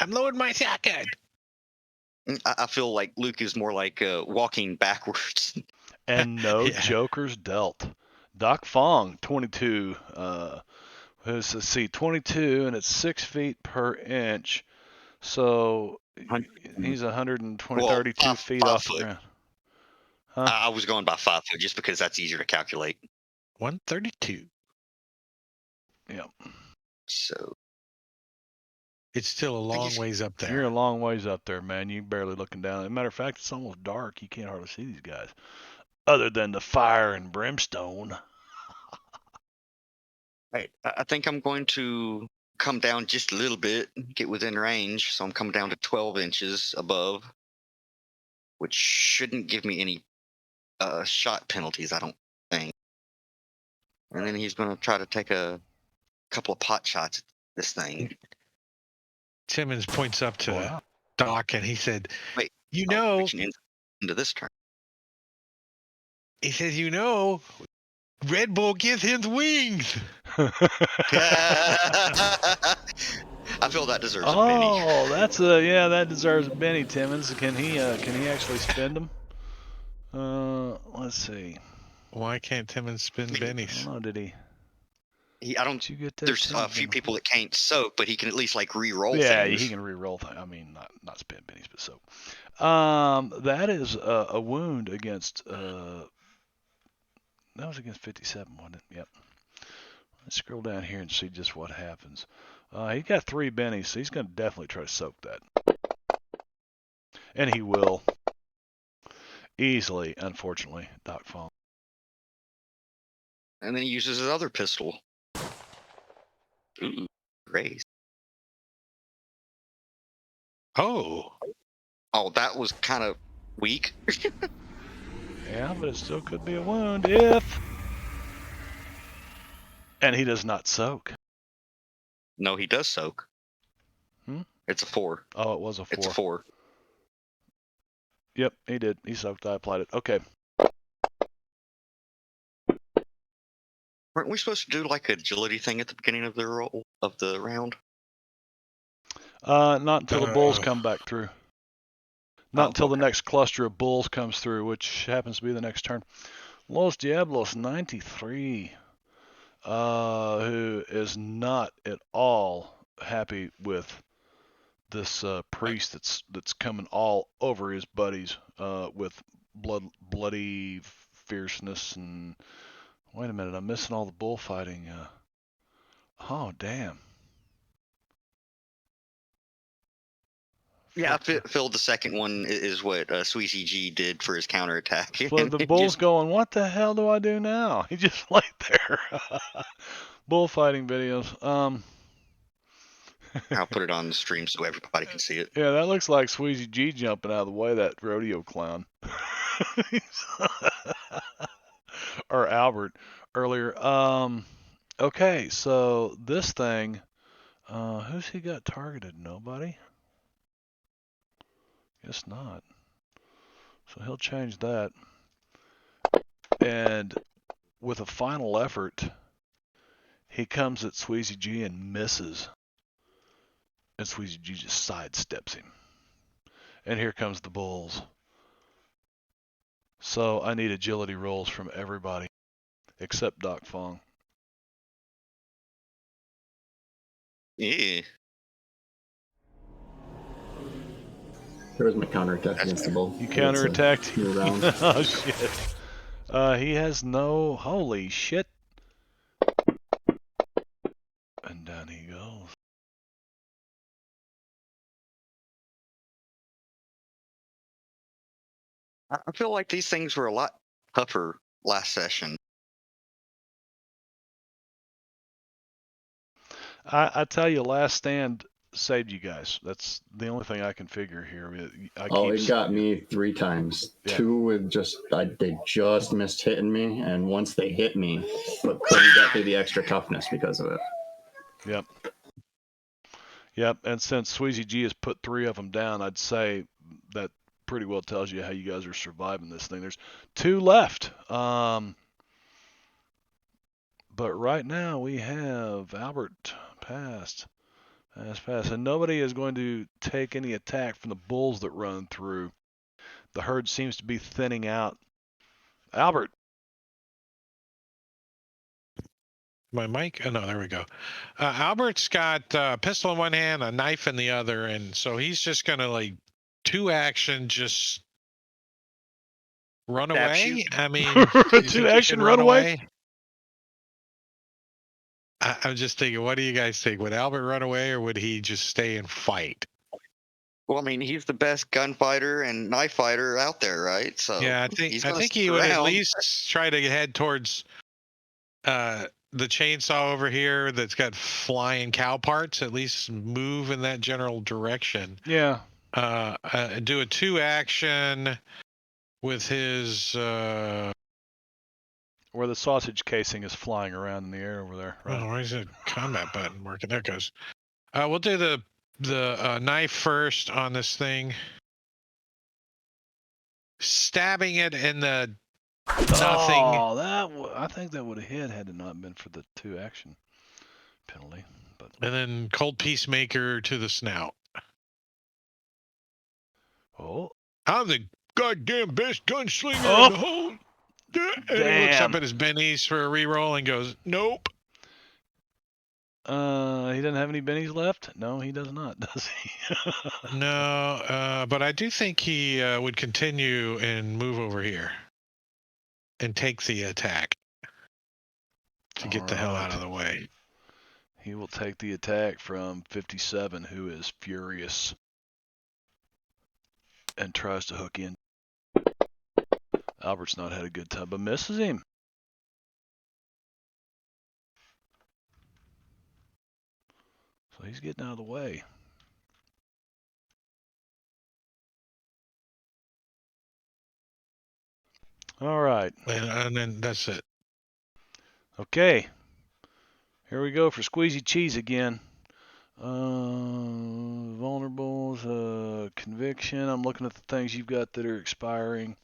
I'm loading my shotgun." I feel like Luke is more like walking backwards. And no jokers dealt. Doc Fong, 22. Let's see, 22, and it's 6 feet per inch. So he's 32 feet off the ground. Huh? I was going by 5 foot just because that's easier to calculate. 132. Yep. So it's still a long ways up there. You're a long ways up there, man. You're barely looking down. As a matter of fact, it's almost dark. You can't hardly see these guys, other than the fire and brimstone. Right. I think I'm going to come down just a little bit, get within range. So I'm coming down to 12 inches above, which shouldn't give me any shot penalties, I don't think. And then he's going to try to take a couple of pot shots at this thing. Timmons points up to Doc and he said, "Wait, into this turn." He says, Red Bull gives him wings." I feel that deserves a Benny. Oh, that deserves a Benny, Timmons. Can he actually spend them? Let's see. Why can't Timmons spend bennies? I don't know, did he? You get that? There's a few people that can't soak, but he can at least like re-roll things. Yeah, he can re-roll things. I mean, not spend bennies, but soak. That is a wound against. That was against 57, wasn't it? Yep. Let's scroll down here and see just what happens. He got 3 bennies, so he's going to definitely try to soak that. And he will. Easily, unfortunately, Doc Fong. And then he uses his other pistol. Ooh, raise. Oh. Oh, that was kind of weak. Yeah, but it still could be a wound if... And he does not soak. No, he does soak. Hmm? It's a 4. Oh, it was a 4. It's a 4. Yep, he did. He soaked. I applied it. Okay. Weren't we supposed to do like an agility thing at the beginning of the round? Not until the bulls come back through. Not until the okay. next cluster of bulls comes through, which happens to be the next turn. Los Diablos 93, who is not at all happy with this priest that's coming all over his buddies with bloody fierceness and... Wait a minute, I'm missing all the bullfighting. Oh, damn. Yeah, Phil, the second one is what Sweezy G did for his counterattack. Well, the bull's going, what the hell do I do now? He just laid there. Bullfighting videos. I'll put it on the stream so everybody can see it. Yeah, that looks like Sweezy G jumping out of the way, that rodeo clown. Or Albert earlier. Okay, so this thing, who's he got targeted? Nobody? Guess not. So he'll change that. And with a final effort, he comes at Sweezy G and misses. And Sweezy G just sidesteps him. And here comes the bulls. So I need agility rolls from everybody except Doc Fong. Yeah. There was my counterattack against the bull. You counterattacked? New round. Oh, shit. He has no... Holy shit. And down he goes. I feel like these things were a lot tougher last session. I tell you, Last Stand saved you guys. That's the only thing I can figure here. It got me 3 times. Yeah. 2 with they just missed hitting me, and once they hit me, but couldn't get through the extra toughness because of it. Yep. Yep. And since Sweezy G has put 3 of them down, I'd say that pretty well tells you how you guys are surviving this thing. There's 2 left. But right now we have Albert passed. And nobody is going to take any attack from the bulls that run through. The herd seems to be thinning out. Albert. My mic? Oh, no, there we go. Albert's got a pistol in one hand, a knife in the other, and so he's just going to, like, 2 action, just run away? I mean... 2 action, run away? I'm just thinking, what do you guys think? Would Albert run away, or would he just stay and fight? Well, I mean, he's the best gunfighter and knife fighter out there, right? So yeah, I think he would at least try to head towards the chainsaw over here that's got flying cow parts. At least move in that general direction. Yeah. Do a 2 action with his. Where the sausage casing is flying around in the air over there. Right? Oh, where's the combat button working? There it goes. We'll do the knife first on this thing. Stabbing it in the nothing. Oh, I think that would have hit had it not been for the 2 action penalty. But and then Cold Peacemaker to the snout. Oh. I'm the goddamn best gunslinger Oh. in the whole... And he looks up at his bennies for a reroll and goes, nope. He doesn't have any bennies left? No, he does not, does he? No, but I do think he would continue and move over here and take the attack to get the hell out of the way. He will take the attack from 57, who is furious and tries to hook in. Albert's not had a good time, but misses him. he's getting out of the way. All right. And then that's it. Okay. Here we go for Squeezy Cheese again. Vulnerables, conviction. I'm looking at the things you've got that are expiring.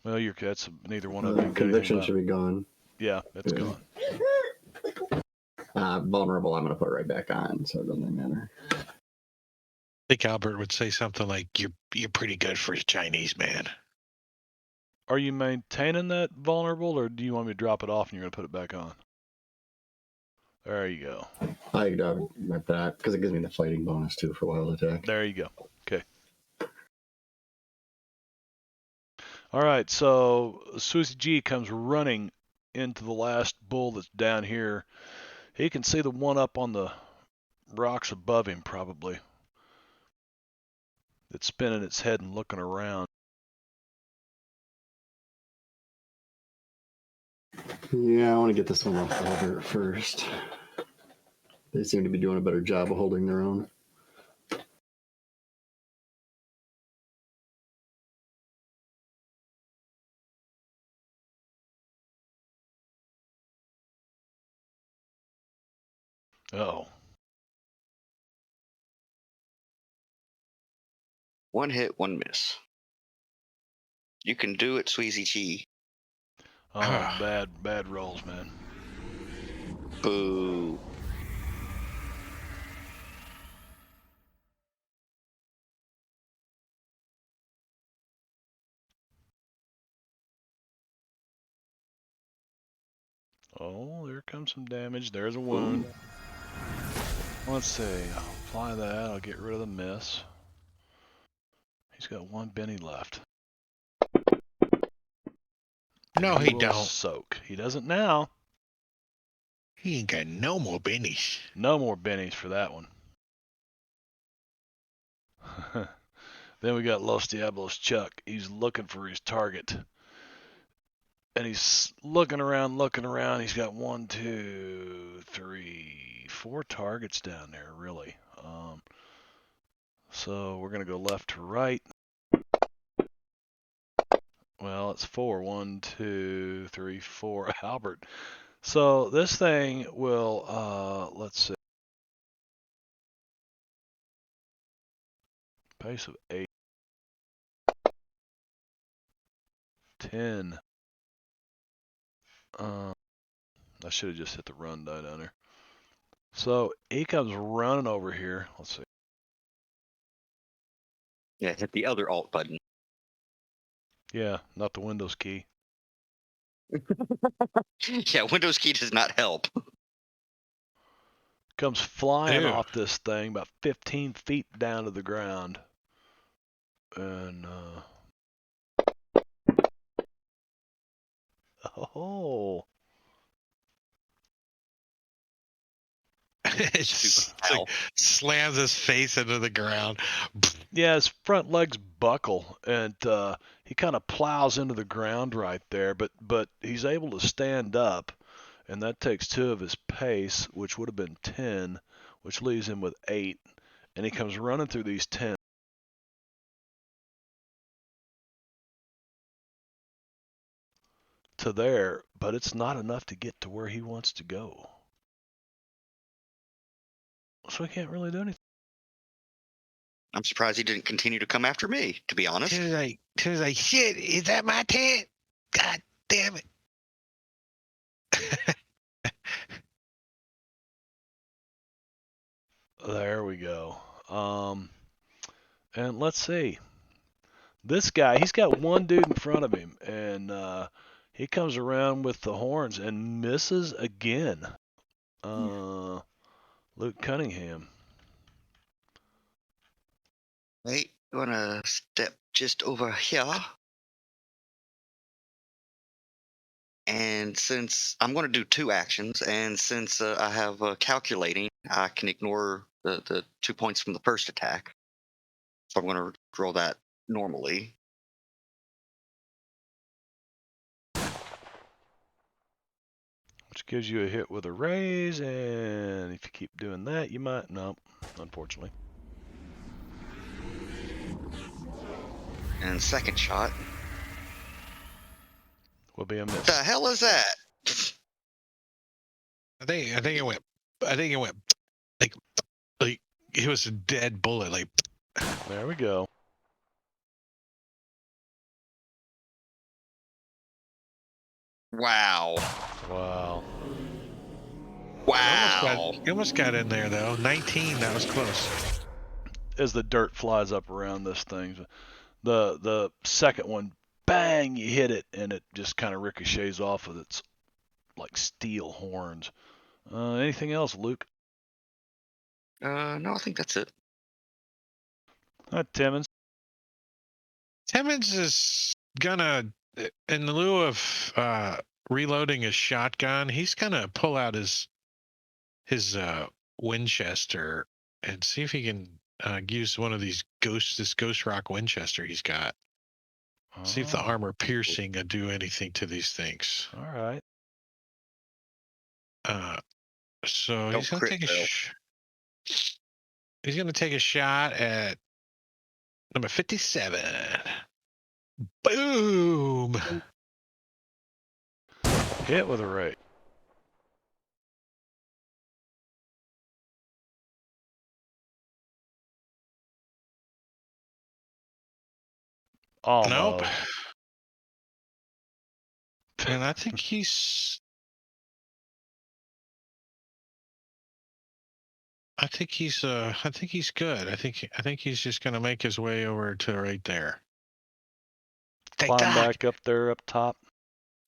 Well, that's neither one of them. Conviction should be gone. Yeah, it's gone. Vulnerable, I'm going to put right back on, so it doesn't really matter. I think Albert would say something like, "You're pretty good for a Chinese man." Are you maintaining that vulnerable, or do you want me to drop it off and you're going to put it back on? There you go. I like that because it gives me the fighting bonus too for wild attack. There you go. Okay. All right, so Susie G comes running into the last bull that's down here. He can see the one up on the rocks above him, probably. It's spinning its head and looking around. Yeah, I want to get this one off the water first. They seem to be doing a better job of holding their own. Uh-oh. One hit, one miss. You can do it, Sweezy Chi. Oh, bad rolls, man. Boo. Oh, there comes some damage. There's a wound. Let's see. I'll apply that. I'll get rid of the miss. He's got one Benny left. No, he will don't. Soak. He doesn't now. He ain't got no more bennies. No more Bennies for that one. Then we got Los Diablos Chuck. He's looking for his target. And he's looking around. He's got 1, 2, 3, 4 targets down there, really. So we're going to go left to right. Well, it's 4. 1, 2, 3, 4. Albert. So this thing will, let's see. Pace of 8. 10. I should have just hit the run die down there. So he comes running over here. Let's see. Yeah, hit the other alt button. Yeah, not the Windows key. Yeah, Windows key does not help. Comes flying Ew. off this thing about 15 feet down to the ground. And, oh. It's like slams his face into the ground. Yeah, his front legs buckle, and he kind of plows into the ground right there, but he's able to stand up, and that takes 2 of his pace, which would have been 10, which leaves him with 8, and he comes running through these 10. To there, but it's not enough to get to where he wants to go. So he can't really do anything. I'm surprised he didn't continue to come after me, to be honest. She was like, shit, is that my tent? God damn it. There we go. And let's see. This guy, he's got one dude in front of him, and he comes around with the horns and misses again. Luke Cunningham. Wait, you want to step just over here? And since I'm going to do 2 actions, and since I have calculating, I can ignore the 2 points from the first attack. So I'm going to roll that normally. Which Gives you a hit with a raise, and if you keep doing that, you might. No, unfortunately. And second shot. Will be a What miss. the hell is that? I think it went like it was a dead bullet. Like There we go. Wow. Wow. Wow. you almost got in there though. 19. That was close. As the dirt flies up around this thing, the second one, bang! You hit it, and it just kind of ricochets off of its like steel horns. Anything else, Luke? No, I think that's it. Timmons. Timmons is gonna, in lieu of reloading his shotgun, he's gonna pull out his Winchester and see if he can use one of these ghost rock Winchester he's got. See if the armor piercing can do anything to these things. All right. So Don't he's gonna crit take a fail. he's gonna take a shot at number 57. Boom! Hit with a rate. Almost. Nope. And I think he's good. I think he's just gonna make his way over to right there. Hey, Climb Doc, back up there, up top.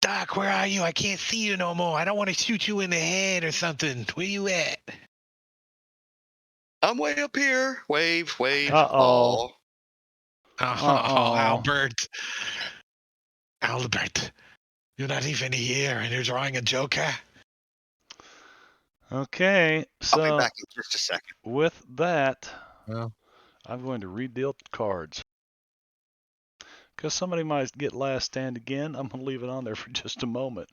Doc, where are you? I can't see you no more. I don't want to shoot you in the head or something. Where you at? I'm way up here. Wave, wave. Uh-oh. Oh, Albert. Albert, you're not even here and you're drawing a joker? Okay, I'll be so back in just a second. with that, Well. I'm going to redeal cards. Because somebody might get last stand again, I'm going to leave it on there for just a moment.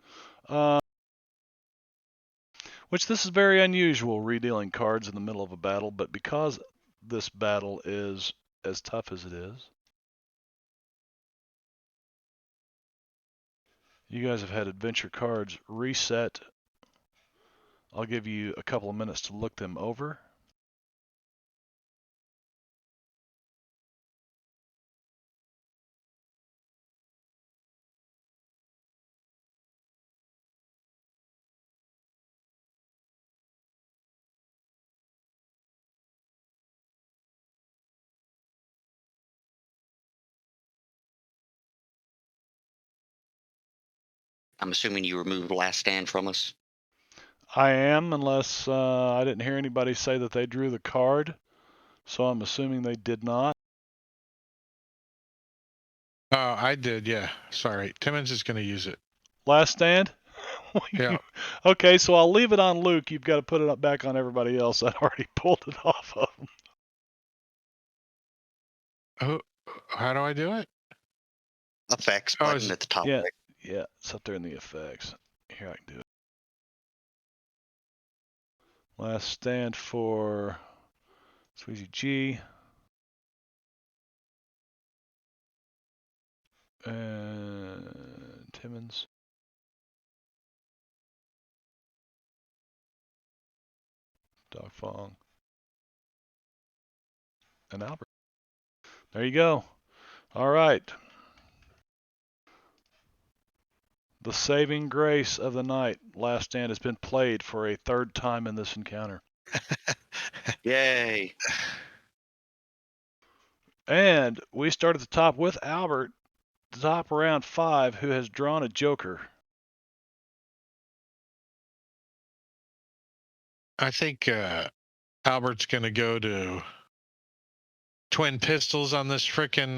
Which this is very unusual, redealing cards in the middle of a battle, but because this battle is as tough as it is, you guys have had adventure cards reset. I'll give you a couple of minutes to look them over. I'm assuming you removed last stand from us. I am, unless I didn't hear anybody say that they drew the card, so I'm assuming they did not. Oh, I did, yeah. Sorry. Timmons is going to use it. Last stand? Yeah. Okay, so I'll leave it on Luke. You've got to put it back on everybody else. I'd already pulled it off of them. How do I do it? Effects button at the top. Yeah, Right. yeah, it's up there in the effects. Here, I can do it. Last stand for Squeezy G. And Timmons. Dog Fong. And Albert. There you go. All right. The saving grace of the night, Last Stand, has been played for a third time in this encounter. Yay. And we start at the top with Albert, the top round 5, who has drawn a joker. I think Albert's going to go to twin pistols on this frickin'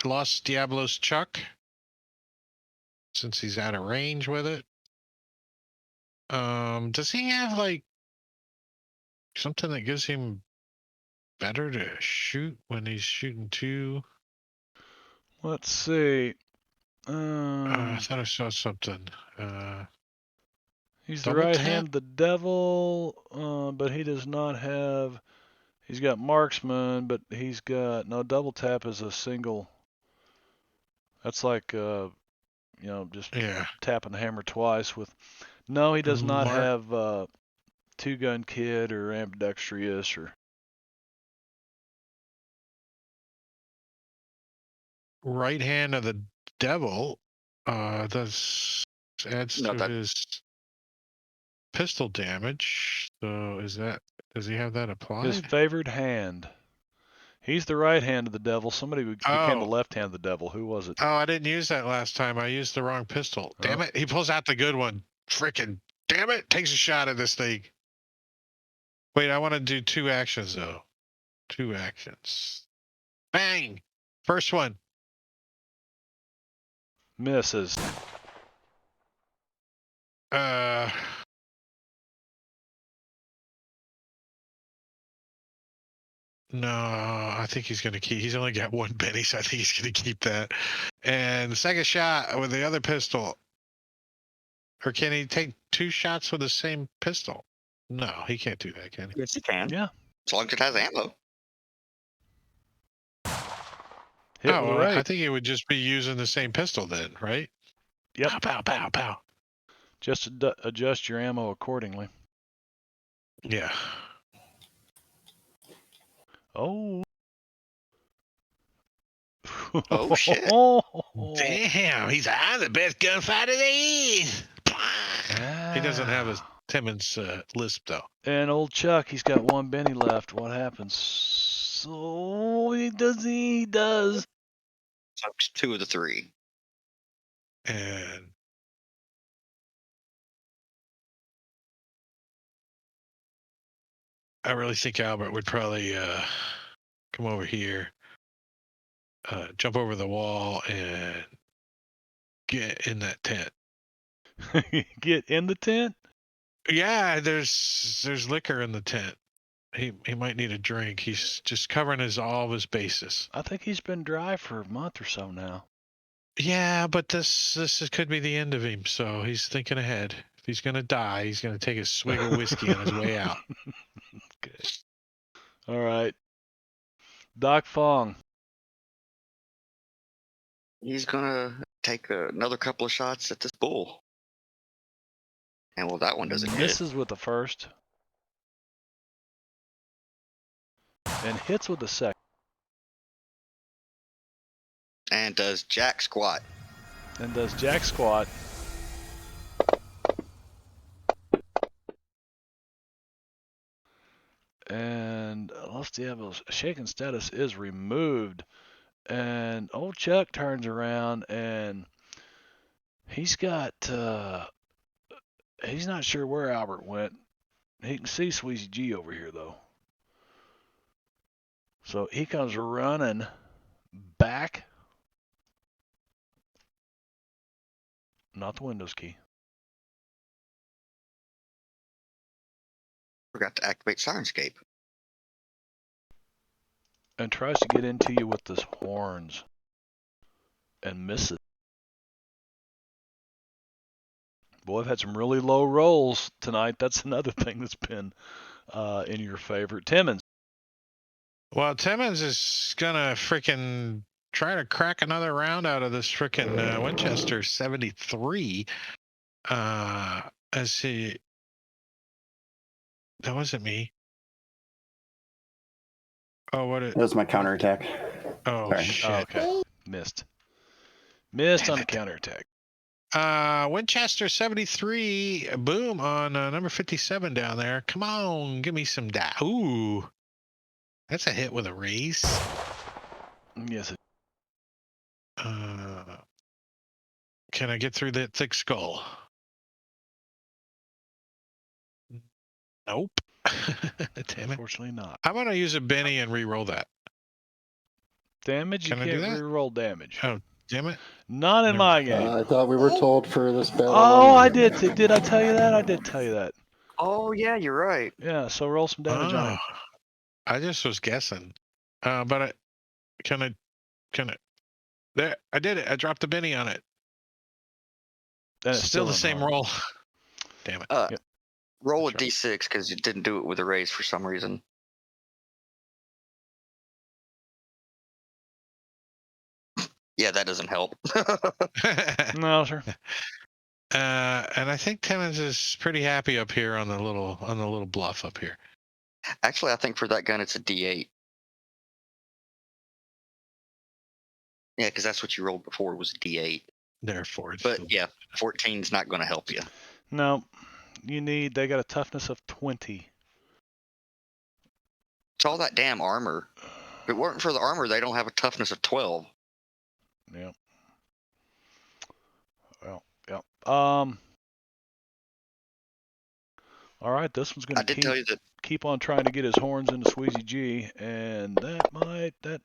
Los Diablos Chuck, since he's out of range with it. Does he have like something that gives him better to shoot when he's shooting two? Let's see. I thought I saw something. He's the Double right tap? hand of the devil, but he does not have. He's got marksman, but he's got no double tap is a single. That's like just tapping the hammer twice with. No, he does not have two-gun kid or ambidextrous or. Right hand of the devil adds No, to his pistol damage. So does he have that applied? His favored hand. He's the right hand of the devil. Somebody became the left hand of the devil. Who was it? Oh, I didn't use that last time. I used the wrong pistol. Damn it. He pulls out the good one. Freaking damn it. Takes a shot at this thing. Wait, I want to do 2 actions, though. 2 actions. Bang! First one. Misses. No, I think he's going to keep. He's only got 1 penny, so I think he's going to keep that. And the second shot with the other pistol. Or can he take 2 shots with the same pistol? No, he can't do that, can he? Yes, you can. Yeah. As long as it has ammo. Hit with the right. I think it would just be using the same pistol then, right? Yep. Pow, pow, pow, pow. Just adjust your ammo accordingly. Yeah. Oh. Oh, shit. Damn, he's the best gunfighter there is. He doesn't have a Timmons lisp, though. And old Chuck, he's got 1 Benny left. What happens? So he does. Chuck's 2 of the 3. And I really think Albert would probably come over here, jump over the wall, and get in that tent. Get in the tent? Yeah, there's liquor in the tent. He might need a drink. He's just covering all of his bases. I think he's been dry for a month or so now. Yeah, but this could be the end of him. So he's thinking ahead. If he's gonna die, he's gonna take a swig of whiskey on his way out. Good. All right, Doc Fong. He's gonna take another couple of shots at this bull. And well, that one doesn't hit. Misses with the first. And hits with the second. And does jack squat. And does jack squat. And let's see, shaken status is removed. And old Chuck turns around and he's got, he's not sure where Albert went. He can see Sweezy G over here, though. So he comes running back. Not the Windows key. Forgot to activate Sirenscape. And tries to get into you with his horns. And misses. Boy, I've had some really low rolls tonight. That's another thing that's been in your favor. Timmons. Well, Timmons is gonna freaking try to crack another round out of this freaking Winchester 73. As he, that wasn't me. Oh, what it? That was my counterattack. Oh, Sorry. shit. Oh, okay. Missed on the counterattack. Winchester 73, boom on number 57 down there. Come on, give me some die. Ooh, that's a hit with a raise. Yes. Can I get through that thick skull? Nope. Damn it. Unfortunately not. I'm gonna use a Benny and re-roll that. Damage? You Can I do can't that? re-roll damage. Oh, damn it. Not in my game. I thought we were told for this battle. Oh, I did. Did I tell you that? I did tell you that. Oh, yeah, you're right. Yeah, so roll some damage on him. I just was guessing. But can I, there, I did it. I dropped the Benny on it. Then it's Still the in same harm. roll. Damn it. Yep. Roll a That's d6 because you didn't do it with a raise for some reason. Yeah, that doesn't help. No, sir. And I think Timmons is pretty happy up here on the little bluff up here. Actually, I think for that gun, it's a d8. Yeah, because that's what you rolled before was a d8. Therefore, it's But yeah, 14's not going to help you. No, they got a toughness of 20. It's all that damn armor. If it weren't for the armor, they don't have a toughness of 12. Yep. Well, yep. All right, this one's I going did to tell you that. keep on trying to get his horns into Sweezy G, and that it It's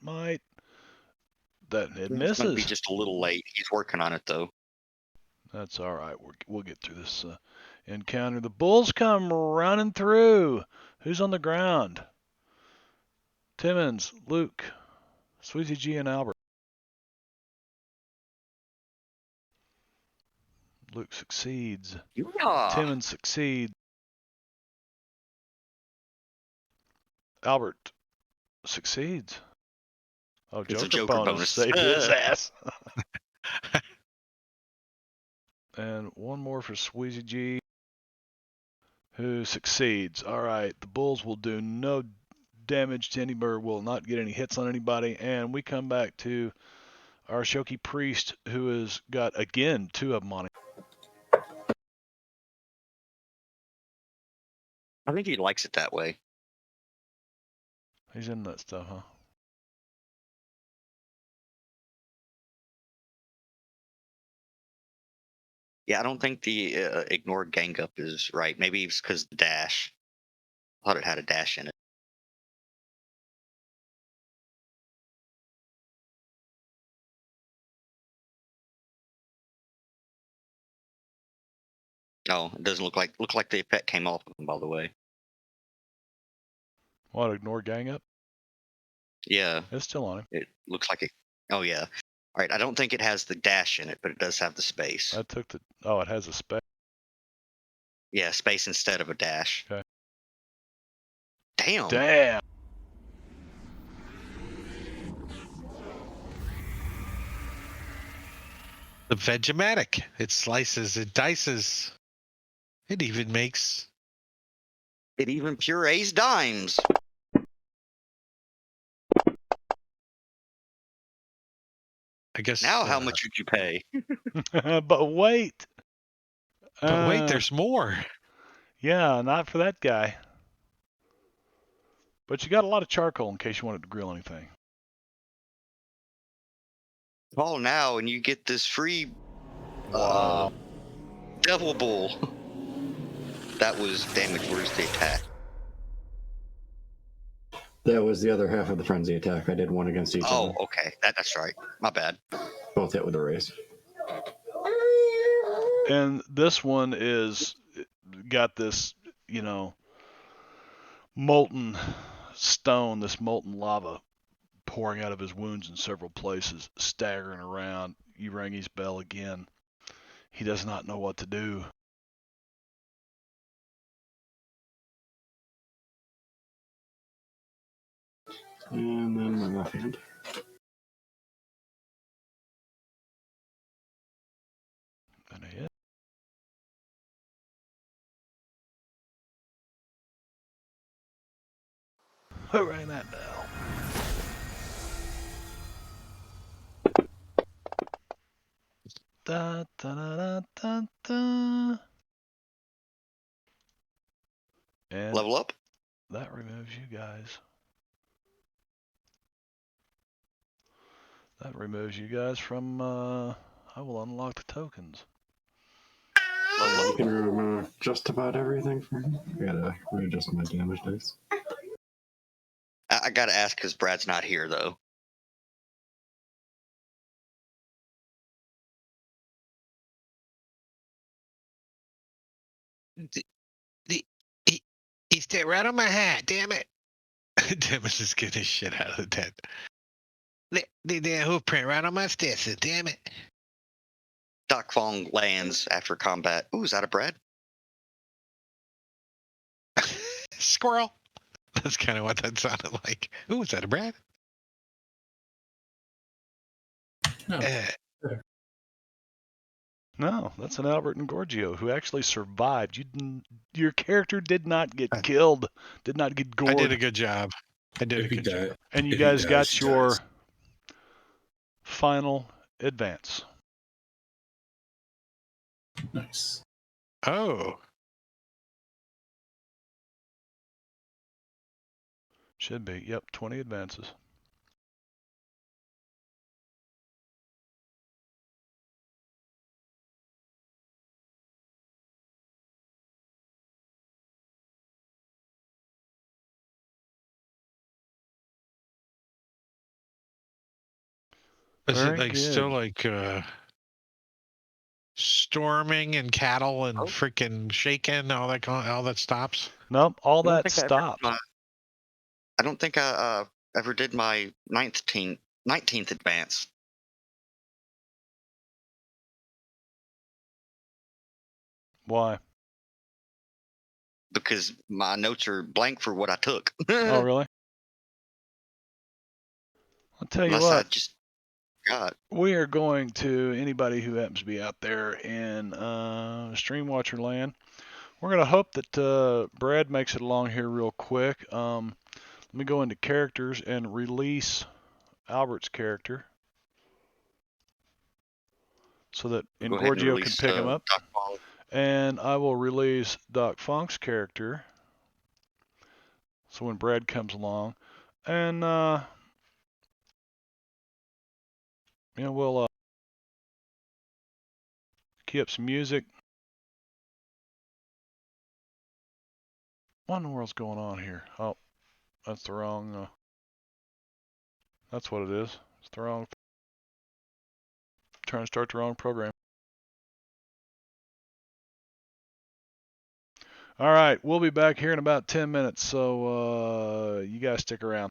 going to be misses. just a little late. He's working on it though. That's all right. We'll get through this encounter. The bulls come running through. Who's on the ground? Timmons, Luke, Sweezy G, and Albert. Luke succeeds. Yeehaw! Timmons succeeds. Albert succeeds. Oh, It's a Joker, Joker bonus bonus. saved his ass. And one more for Sweezy G, who succeeds. All right, the bulls will do no damage to anybody, will not get any hits on anybody, and we come back to our Shoki priest, who has got again 2 of them on him. I think he likes it that way. He's in that stuff, huh? Yeah, I don't think the ignored gang up is right. Maybe it's because the dash. I thought it had a dash in it. Oh, it doesn't look like the effect came off of him, by the way. What, ignore gang up? Yeah, It's still on him. it looks like it. Oh yeah. All right, I don't think it has the dash in it, but it does have the space. I took the. Oh, it has a spec. Yeah, space instead of a dash. Okay. Damn. Damn. the Vegematic. It slices, it dices. It even makes. It even purees dimes. I guess. Now, how much would you pay? But wait. But wait, there's more. Yeah, not for that guy. But you got a lot of charcoal in case you wanted to grill anything. Call now and you get this free Wow. devil bull. That was damage. Where's the attack? That was the other half of the frenzy attack. I did one against each Oh, other. okay. That's right. My bad. Both hit with a raise. And this one is got this, molten stone, this molten lava pouring out of his wounds in several places, staggering around. You ring his bell again. He does not know what to do. And then my left hand. And a hit. Who rang that bell? Da, da, da, da, da. And Level up? that removes you guys. That removes you guys from, I will unlock the tokens. You can remove just about everything for me. I gotta readjust my damage dice. I gotta ask because Brad's not here, though. He stayed right on my hat, damn it. Demis is getting his shit out of the tent. The damn hoof print right on my stetson, damn it. Doc Fong lands after combat. Ooh, is that a Brad? Squirrel. That's kind of what that sounded like. Ooh, is that a Brad? No. No, that's an Albert and Gorgio who actually survived. Your character did not get killed, did not get gored. I did a good job. I did a good job. And you guys got your final advance. Nice. Oh. Should be. Yep, 20 advances. Is Very it like good. still like storming and cattle and freaking shaking, all that stops? Nope, all that stopped. I don't think I ever did my 19th advance. Why? Because my notes are blank for what I took. Oh, really? I'll tell you Unless I what. just got. We are going to, anybody who happens to be out there in Stream Watcher land, we're going to hope that Brad makes it along here real quick. Let me go into characters and release Albert's character so that Gorgio can pick him up. And I will release Doc Funk's character so when Brad comes along. And, we'll key up some music. What in the world's going on here? Oh, that's the wrong, that's what it is. It's the wrong, trying to start the wrong program. All right, we'll be back here in about 10 minutes, so you guys stick around.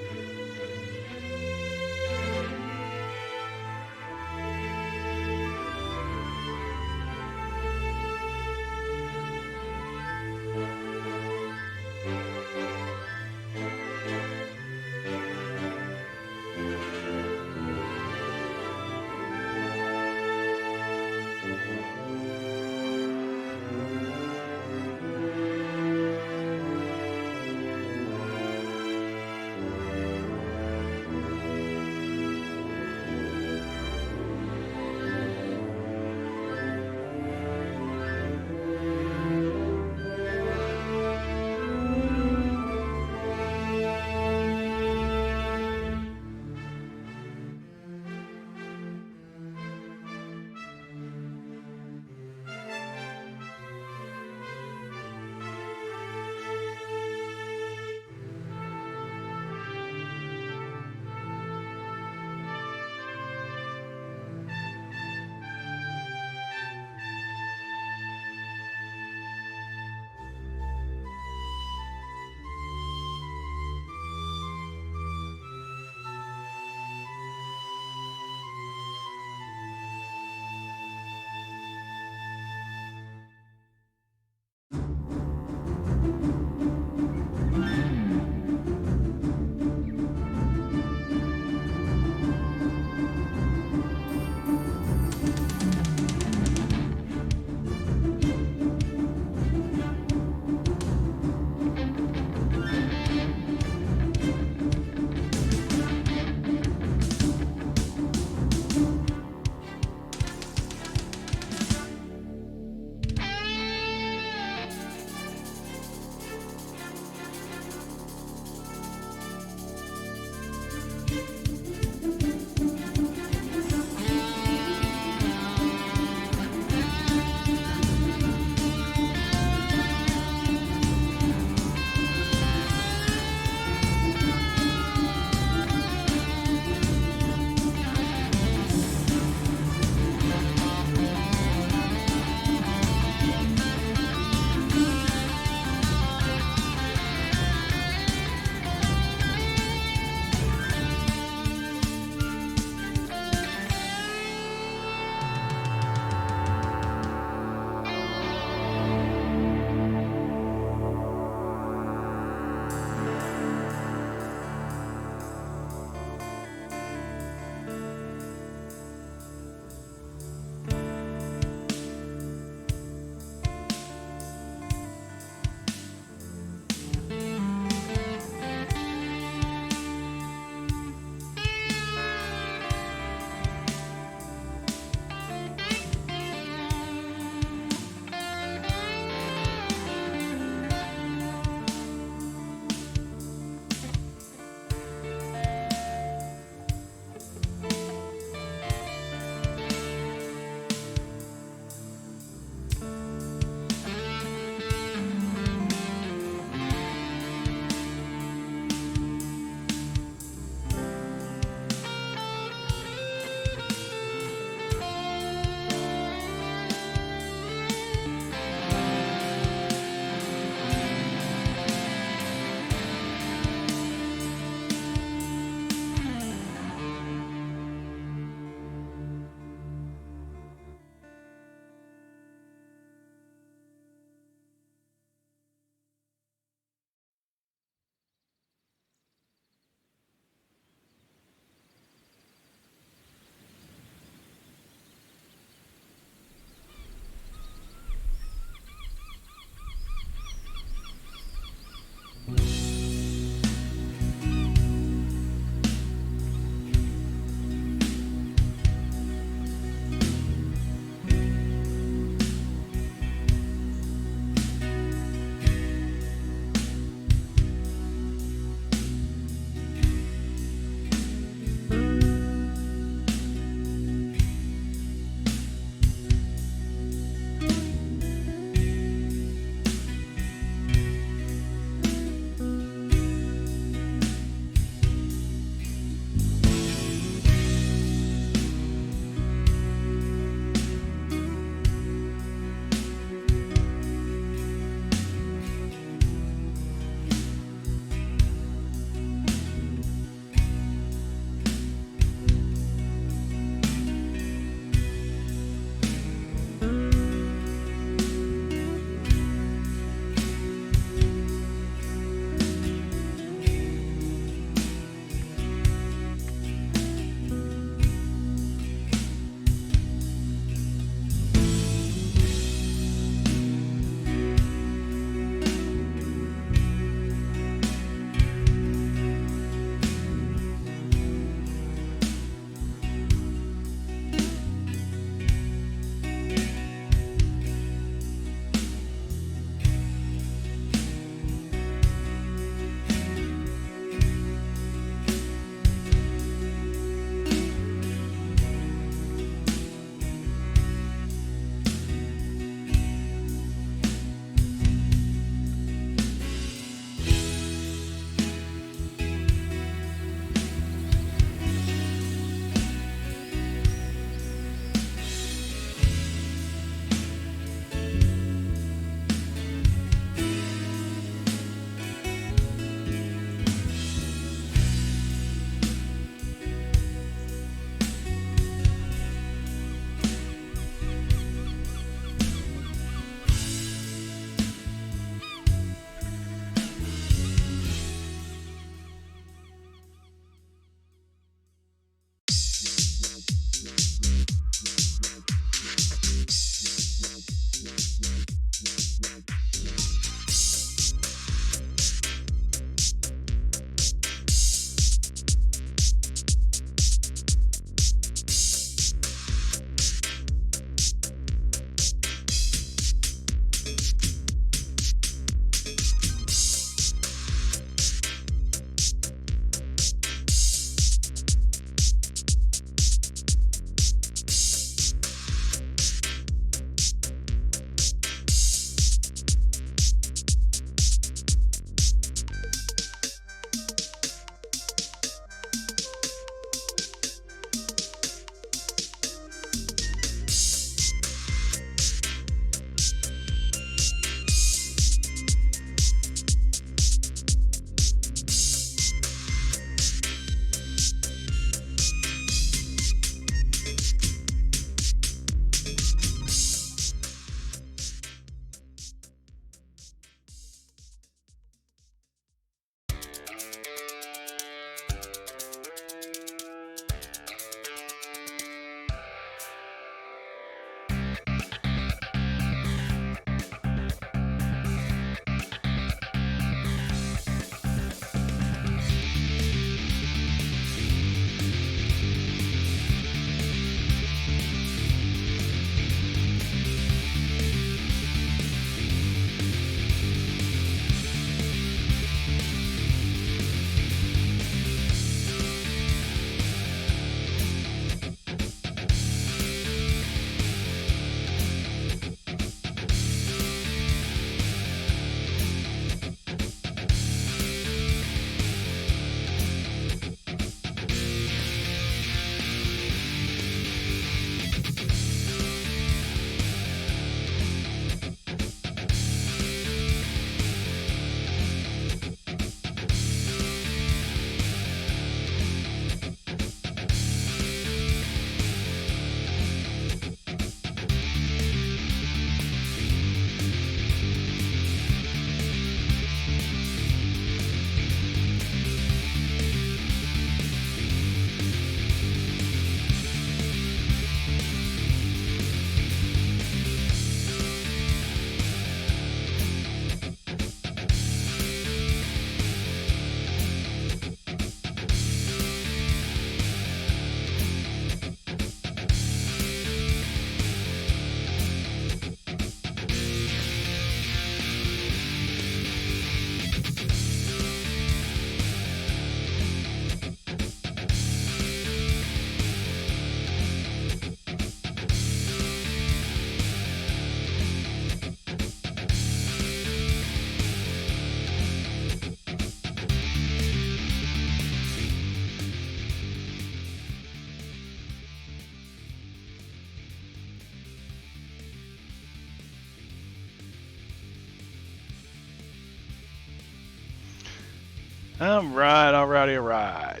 All right.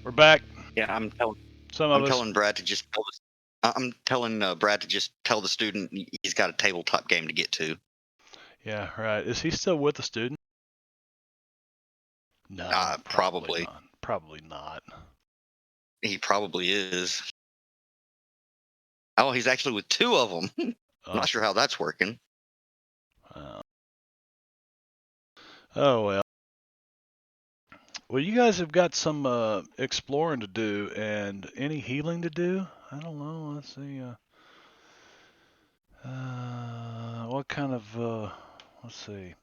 We're back. Yeah, Some of us. telling Brad to just I'm telling Brad to just tell the student he's got a tabletop game to get to. Yeah, right. Is he still with the student? No, Probably. not. Probably not. He probably is. Oh, he's actually with two of them. Oh, Not sure how that's working. oh well. Well, you guys have got some exploring to do and any healing to do. I don't know. Let's see. What kind of? Let's see.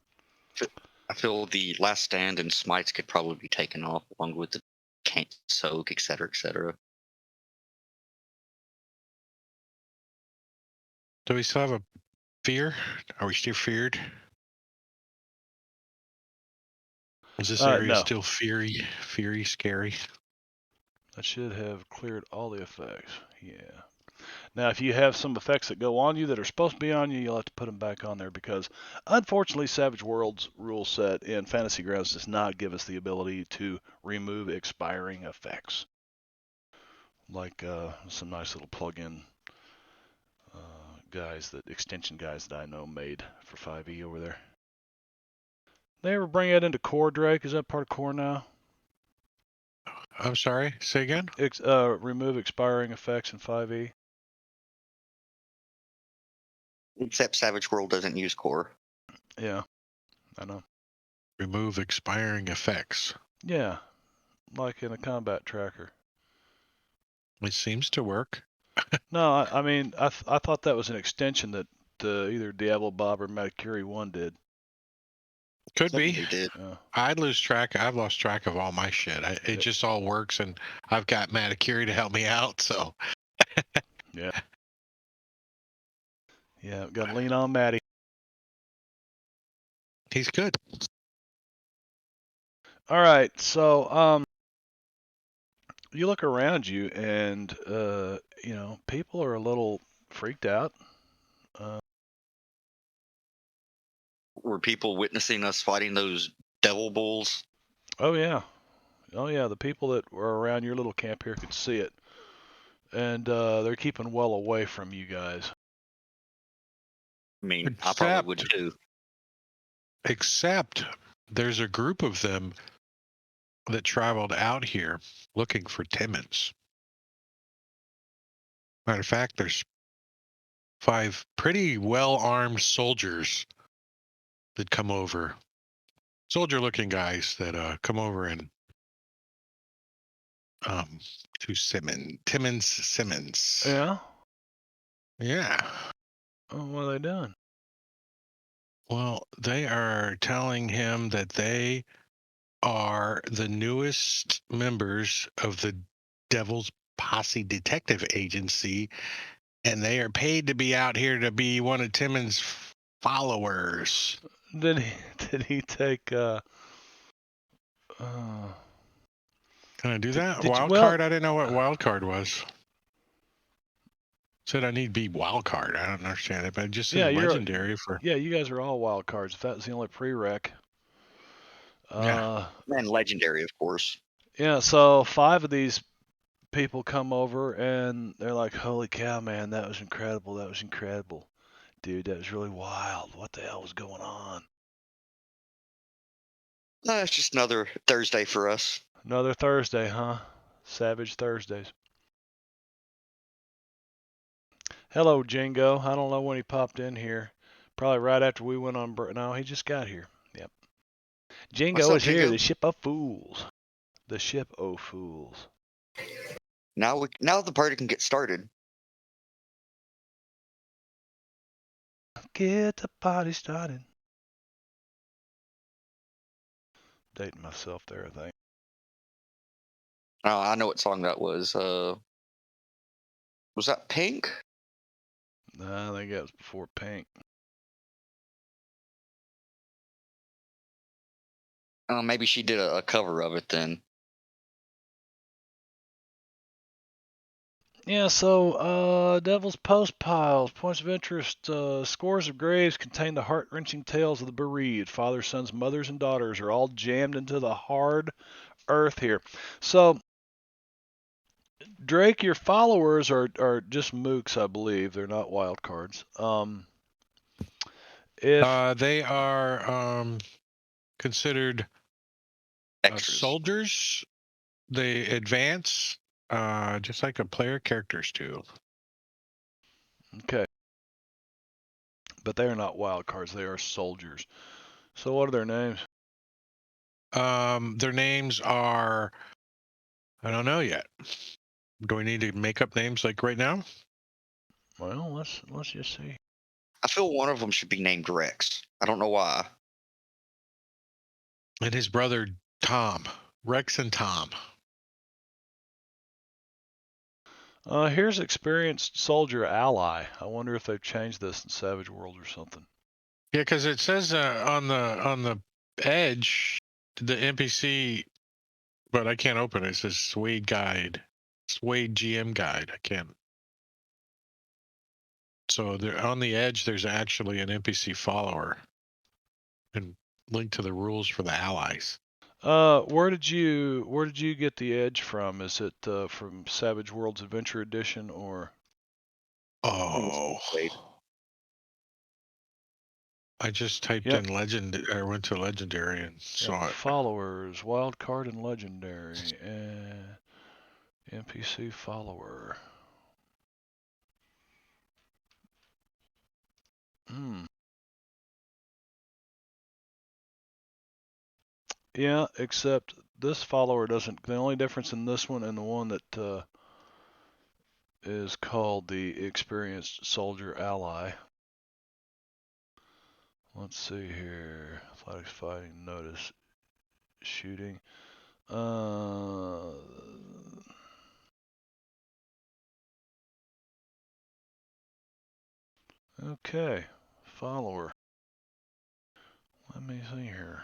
I feel the last stand and smites could probably be taken off along with the can't soak, etc., etc. Do we still have a fear? Are we still feared? Is this area No. still fiery, scary? That should have cleared all the effects. Yeah. Now, if you have some effects that go on you that are supposed to be on you, you'll have to put them back on there because, unfortunately, Savage Worlds rule set in Fantasy Grounds does not give us the ability to remove expiring effects. Like some nice little plug-in extension guys that I know made for 5e over there. They ever bring that into Core, Drake? Is that part of Core now? I'm sorry, say again? Remove expiring effects in 5e. Except Savage World doesn't use core. Yeah, I know. Remove expiring effects. Yeah, like in a combat tracker. It seems to work. No, I mean, I thought that was an extension that either Diablo Bob or Metacuri 1 did. Could be. He did. I've lost track of all my shit. It just all works, and I've got Matakiri to help me out, so. Yeah. Yeah, got to lean on Matty. He's good. All right, so you look around you, and people are a little freaked out. Were people witnessing us fighting those devil bulls? Oh yeah, the people that were around your little camp here could see it, and they're keeping well away from you guys. I mean, I probably would too. Except there's a group of them that traveled out here looking for Timmons. Matter of fact, there's 5 pretty well-armed soldiers that come over. Soldier-looking guys that come over and to Timmons. Yeah. Yeah. Oh, what are they doing? Well, they are telling him that they are the newest members of the Devil's Posse Detective Agency, and they are paid to be out here to be one of Timmons' followers. Did he take Can I do that? did you- Wild well- card? I didn't know what wild card was. Said I need to be wild card. I don't understand it, but it just said legendary for. Yeah, you guys are all wild cards. If that was the only prereq. Yeah. And legendary, of course. Yeah, so 5 of these people come over and they're like, "Holy cow, man, that was incredible. That was incredible. Dude, that was really wild. What the hell was going on?" It's just another Thursday for us. Another Thursday, huh? Savage Thursdays. Hello, Jingo. I don't know when he popped in here. Probably right after we went on. No, he just got here. Yep. Jingo is here. The ship of fools. The ship of fools. Now the party can get started. Get the party started. Dating myself there, I think. Oh, I know what song that was. Was that Pink? I think that was before Pink. Maybe she did a cover of it then. Yeah, so Devil's Postpiles, points of interest, scores of graves contain the heart-wrenching tales of the bereaved. Fathers, sons, mothers, and daughters are all jammed into the hard earth here. So, Drake, your followers are just mooks, I believe. They're not wild cards. If They are considered Extras. soldiers. They advance just like a player characters do. Okay, but they are not wild cards. They are soldiers. So what are their names? Their names are, I don't know yet. Do we need to make up names like right now? Well, let's just see. I feel one of them should be named Rex. I don't know why. And his brother Tom, Rex and Tom. Here's experienced soldier ally. I wonder if they've changed this in Savage World or something. Yeah, because it says on the edge, the NPC, but I can't open it. It says Suede Guide, Suede GM Guide. I can't. So there on the edge, there's actually an NPC follower, and link to the rules for the allies. Where did you get the edge from? Is it from Savage Worlds Adventure Edition or? Oh, Wait. I just typed Yep. in legend, or went to legendary and saw it. Followers, wild card, and legendary, and NPC follower. Yeah, except this follower doesn't. The only difference in this one and the one that is called the experienced soldier ally. Let's see here. Athletics, fighting, notice, shooting. Okay, follower. Let me see here.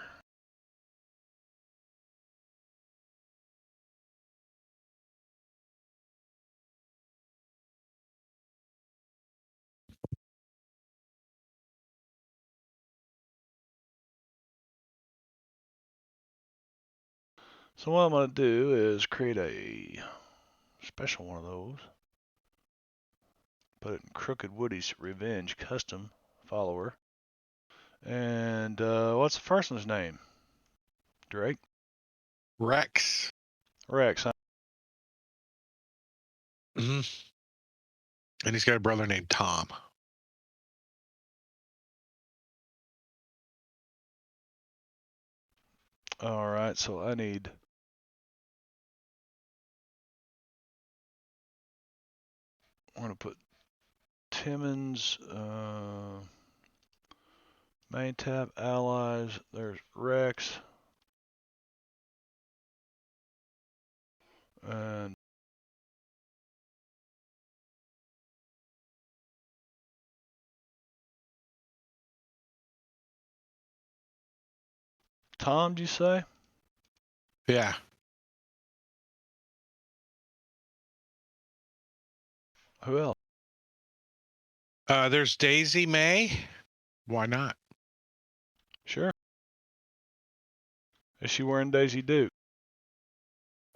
So what I'm going to do is create a special one of those. Put it in Crooked Woody's Revenge Custom follower. And what's the first one's name? Drake? Rex. Rex, huh? Mm-hmm. And he's got a brother named Tom. All right, so I need. I'm going to put Timmons, main tab, allies. There's Rex. And Tom, do you say? Yeah. Who else? There's Daisy May. Why not? Sure. Is she wearing Daisy Duke?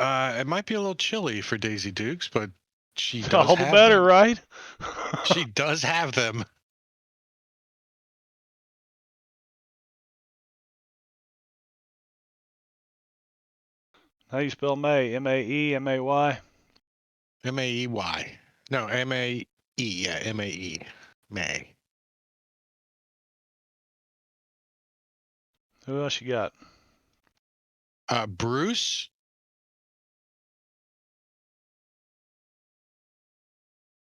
It might be a little chilly for Daisy Dukes, but she does All the have better, them. right? She does have them. How you spell May? M-A-E, M-A-Y? M-A-E-Y. No, M-A-E. Yeah, M-A-E. May. Who else you got? Bruce.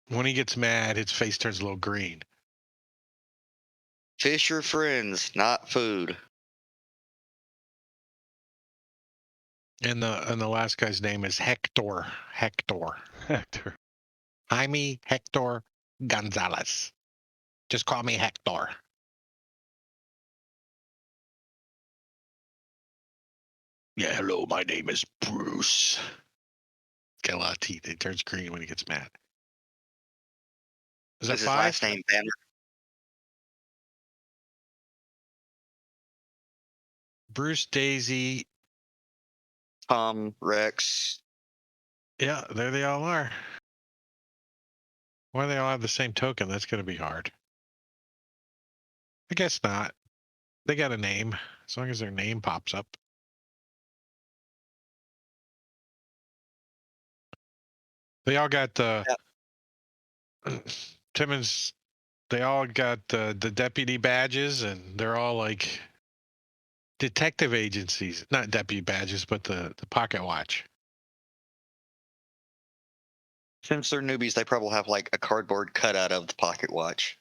When he gets mad, his face turns a little green. Fish are friends, not food. And the last guy's name is Hector. Hector. Hector. Jaime Hector Gonzalez. Just call me Hector. Yeah, hello, my name is Bruce. Got a lot of teeth. He turns green when he gets mad. Is that Is his 5? last name Banner? Bruce, Daisy. Tom, Rex. Yeah, there they all are. Why do they all have the same token? That's going to be hard. I guess not. They got a name, as long as their name pops up. They all got Timmons. They all got the deputy badges, and they're all like detective agencies. Not deputy badges, but the pocket watch. Since they're newbies, they probably have like a cardboard cutout of the pocket watch.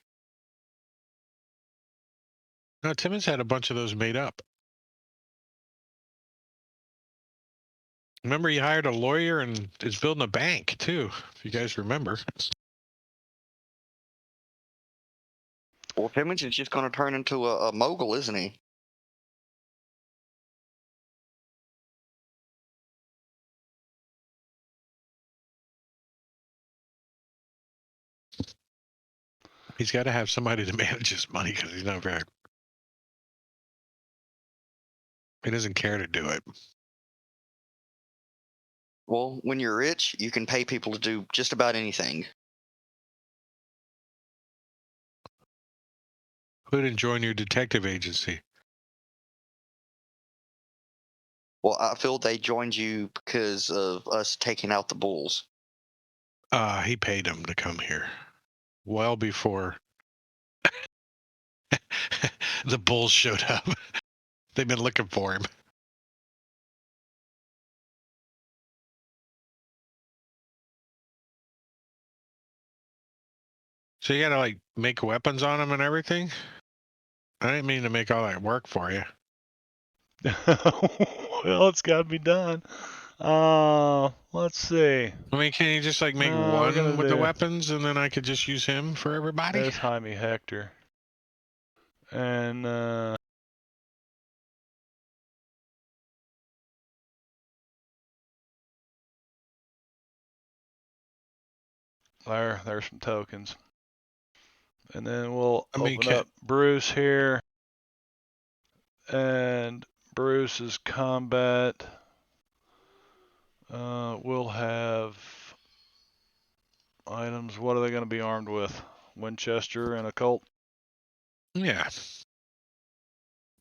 No, Timmons had a bunch of those made up. Remember, he hired a lawyer and is building a bank too. If you guys remember. Well, Timmons is just going to turn into a mogul, isn't he? He's got to have somebody to manage his money because he's not very. He doesn't care to do it. Well, when you're rich, you can pay people to do just about anything. Who didn't join your detective agency? Well, I feel they joined you because of us taking out the bulls. He paid him to come here. Well before the bulls showed up. They've been looking for him. So you gotta like make weapons on him and everything? I didn't mean to make all that work for you. Well, it's got to be done. Let's see. I mean, can you just like make No, we're gonna one with the do- weapons and then I could just use him for everybody? There's Jaime Hector. And there's some tokens. And then we'll open up Bruce here. And Bruce's combat. We'll have items. What are they going to be armed with? Winchester and a Colt? Yeah.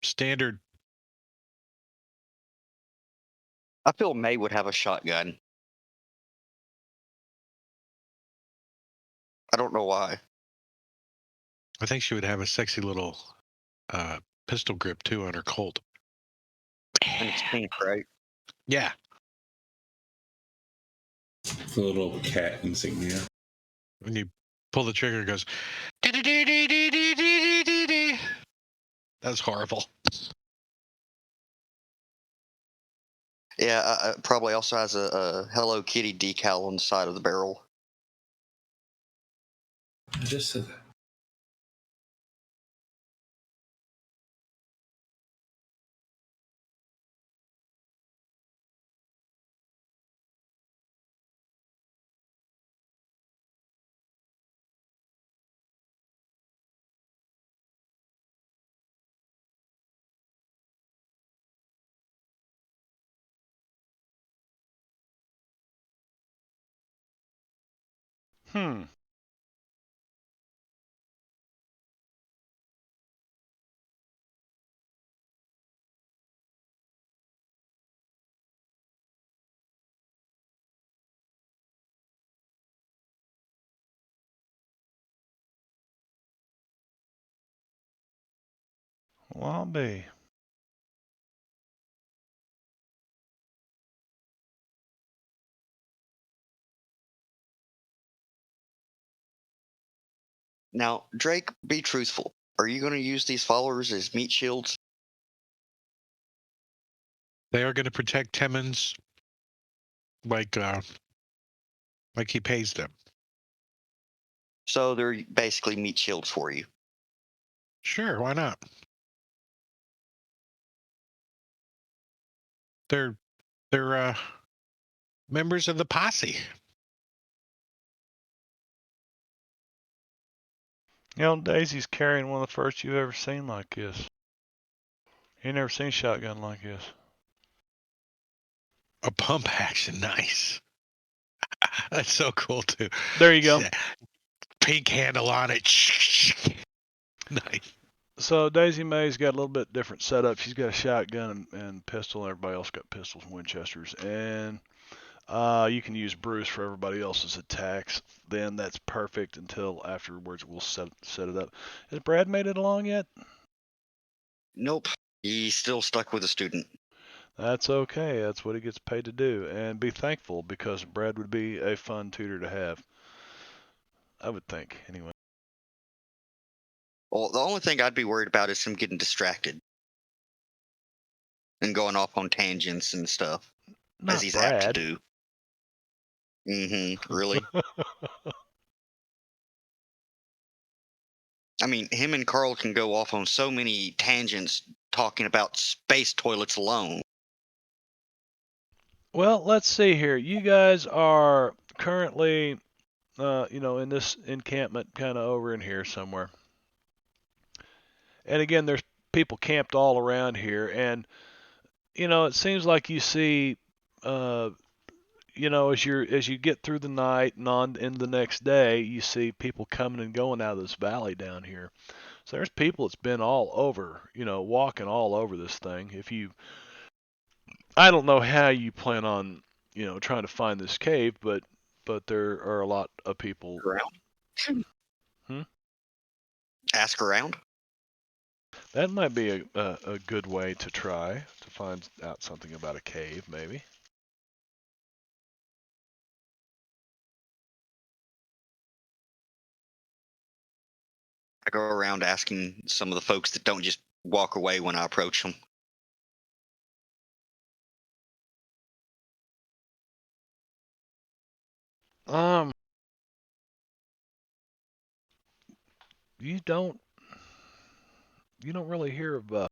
Standard. I feel May would have a shotgun. I don't know why. I think she would have a sexy little pistol grip too on her Colt. And it's pink, right? Yeah. The little cat insignia. When you pull the trigger, it goes. That's horrible. Yeah, probably also has a Hello Kitty decal on the side of the barrel. I just said that. Hmm. Wombie. Now, Drake, be truthful. Are you going to use these followers as meat shields? They are going to protect Timmons like he pays them. So they're basically meat shields for you. Sure, why not? They're members of the posse. You know, Daisy's carrying one of the first you've ever seen like this. You never seen shotgun like this. A pump action, nice. That's so cool too. There you go. Pink handle on it. Nice. So Daisy May's got a little bit different setup. She's got a shotgun and pistol. Everybody else got pistols and Winchesters. And you can use Bruce for everybody else's attacks. Then that's perfect until afterwards we'll set it up. Has Brad made it along yet? Nope. He's still stuck with a student. That's okay. That's what he gets paid to do. And be thankful, because Brad would be a fun tutor to have. I would think, anyway. Well, the only thing I'd be worried about is him getting distracted and going off on tangents and stuff, Not as he's Brad. apt to do. Really? I mean, him and Carl can go off on so many tangents talking about space toilets alone. Well, let's see here. You guys are currently, in this encampment kind of over in here somewhere. And again, there's people camped all around here. And, it seems like you see, as you get through the night and on in the next day, you see people coming and going out of this valley down here. So there's people that's been all over, walking all over this thing. I don't know how you plan on, trying to find this cave, but there are a lot of people. Around? Ask around? That might be a good way to try to find out something about a cave, maybe. I go around asking some of the folks that don't just walk away when I approach them. You don't really hear of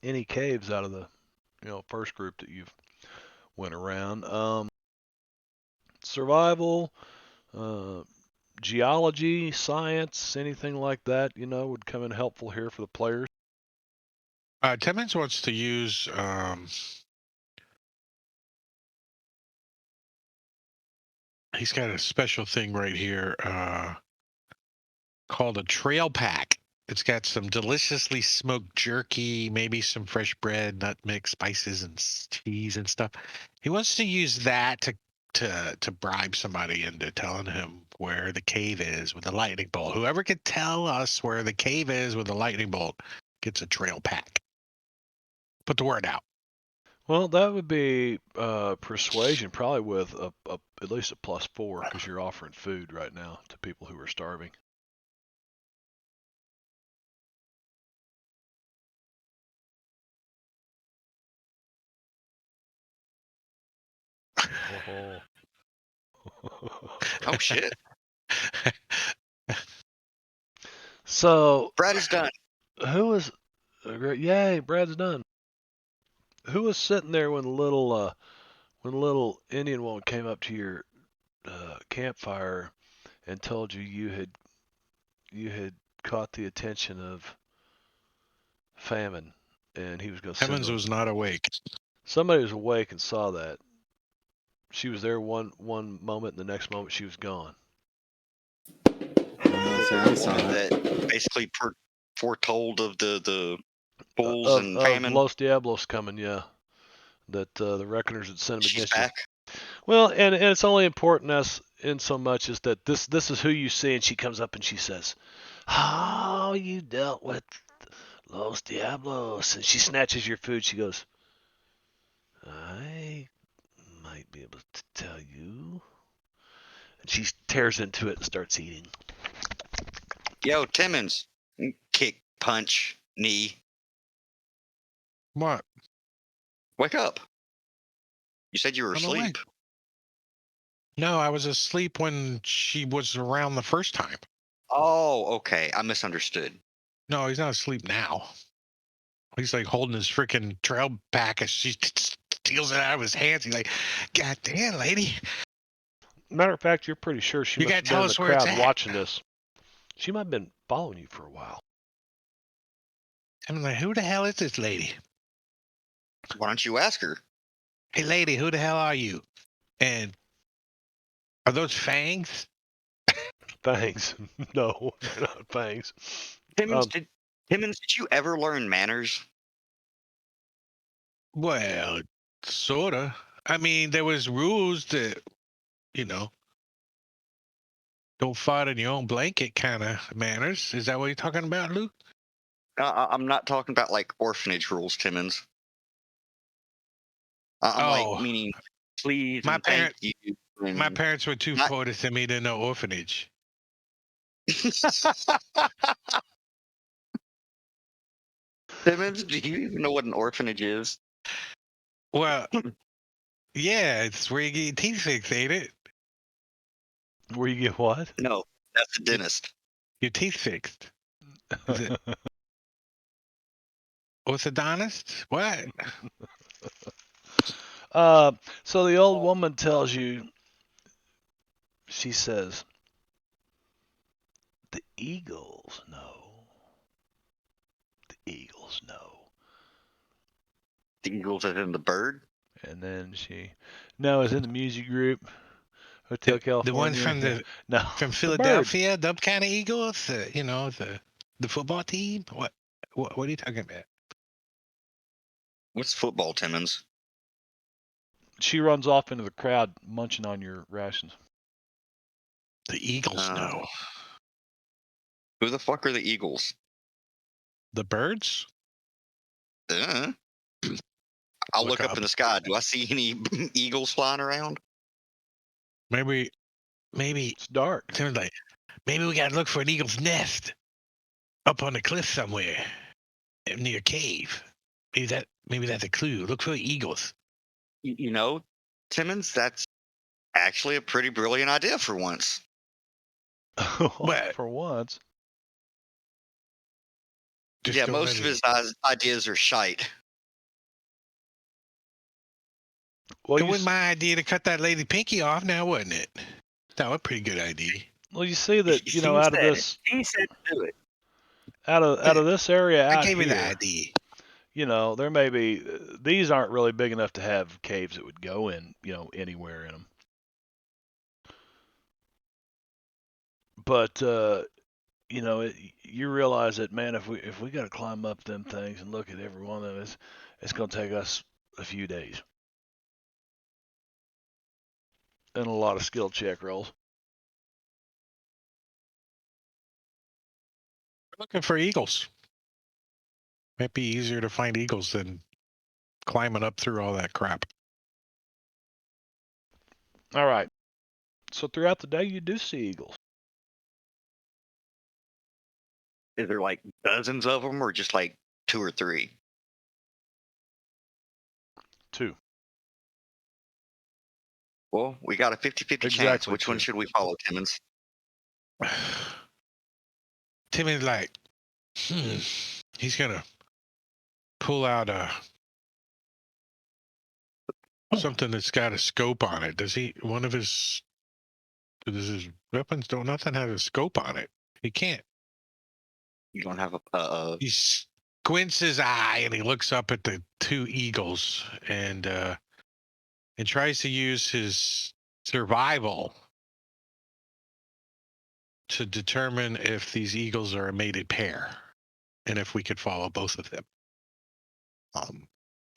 any caves out of the first group that you've went around. Survival, geology, science, anything like that, would come in helpful here for the players. Timmons wants to use he's got a special thing right here called a trail pack. It's got some deliciously smoked jerky, maybe some fresh bread, nutmeg, spices, and cheese and stuff. He wants to use that to bribe somebody into telling him where the cave is with a lightning bolt. Whoever can tell us where the cave is with a lightning bolt gets a trail pack. Put the word out. Well, that would be persuasion, probably with at least a +4, because you're offering food right now to people who are starving. Oh, shit. So Brad is done. Who was? Yay, Brad's done. Who was sitting there when the little Indian woman came up to your campfire and told you you had caught the attention of Famine, and he was going to send Timmons them? was not awake. Somebody was awake and saw that. She was there one moment, and the next moment she was gone. I saw that basically foretold of the bulls and famine. Los Diablos coming, yeah. That the Reckoners had sent him She's against back. you. Well, and it's only important as in so much as that this is who you see, and she comes up and she says, "Oh, you dealt with Los Diablos," and she snatches your food. She goes, "I might be able to tell you," and she tears into it and starts eating. Yo, Timmons, kick, punch, knee. What? Wake up. You said you were I'm asleep. awake. No, I was asleep when she was around the first time. Oh, okay. I misunderstood. No, he's not asleep now. He's like holding his freaking trail pack as she steals it out of his hands. He's like, "God damn, lady." Matter of fact, you're pretty sure she You must gotta have been tell in the us where it's crowd at. watching this. She might have been following you for a while. I'm like, who the hell is this lady? Why don't you ask her? Hey, lady, who the hell are you? And are those fangs? Fangs. No, they're not fangs. Timmons, did you ever learn manners? Well, sorta. I mean, there was rules that, you know, don't fart in your own blanket kind of manners. Is that what you're talking about, Luke? I'm not talking about like orphanage rules, Timmons. I'm like Oh, meaning please my and thank parent, you. my And parents were too not, poor to send me to no orphanage. Timmons, do you even know what an orphanage is? Well, yeah, it's where you get your teeth fixed, ain't it? Where you get what? No, that's the dentist. Your teeth fixed. Is it orthodontist? What? So the old woman tells you, she says, the eagles know. The eagles know. The eagles are in the bird. And then no, it's in the music group, Hotel The ones California. from Yeah. No, from the bird. Philadelphia, the kind of Eagles, you know, the football team. What are you talking about? What's football, Timmons? She runs off into the crowd, munching on your rations. The Eagles know. Who the fuck are the eagles? The birds? Uh, I'll look up up. in the sky. Do I see any eagles flying around? Maybe It's dark. Tim's like, maybe we gotta look for an eagle's nest up on the cliff somewhere near a cave. Maybe that's a clue. Look for eagles. You know, Timmons, that's actually a pretty brilliant idea for once. What? For once. Just Yeah, don't most let of it- his ideas are shite. Well, It you wasn't my idea to cut that lady pinky off now, wasn't it? That was a pretty good idea. well, you see that He out of said this, He said to do it. out of this area I out gave her the here, idea. there may be these aren't really big enough to have caves that would go in, anywhere in them. But you realize that, man, if we got to climb up them things and look at every one of them, it's going to take us a few days and a lot of skill check rolls. Looking for eagles. Might be easier to find eagles than climbing up through all that crap. All right. So throughout the day, you do see eagles. Is there like dozens of them or just like 2 or 3? 2. Well, we got a 50-50 chance. Exactly Which one 2. should we follow, Timmons? Timmy's like, he's gonna pull out something that's got a scope on it. Does his weapons don't nothing have a scope on it? He can't. You don't have a He squints his eye and he looks up at the 2 eagles and tries to use his survival to determine if these eagles are a mated pair and if we could follow both of them.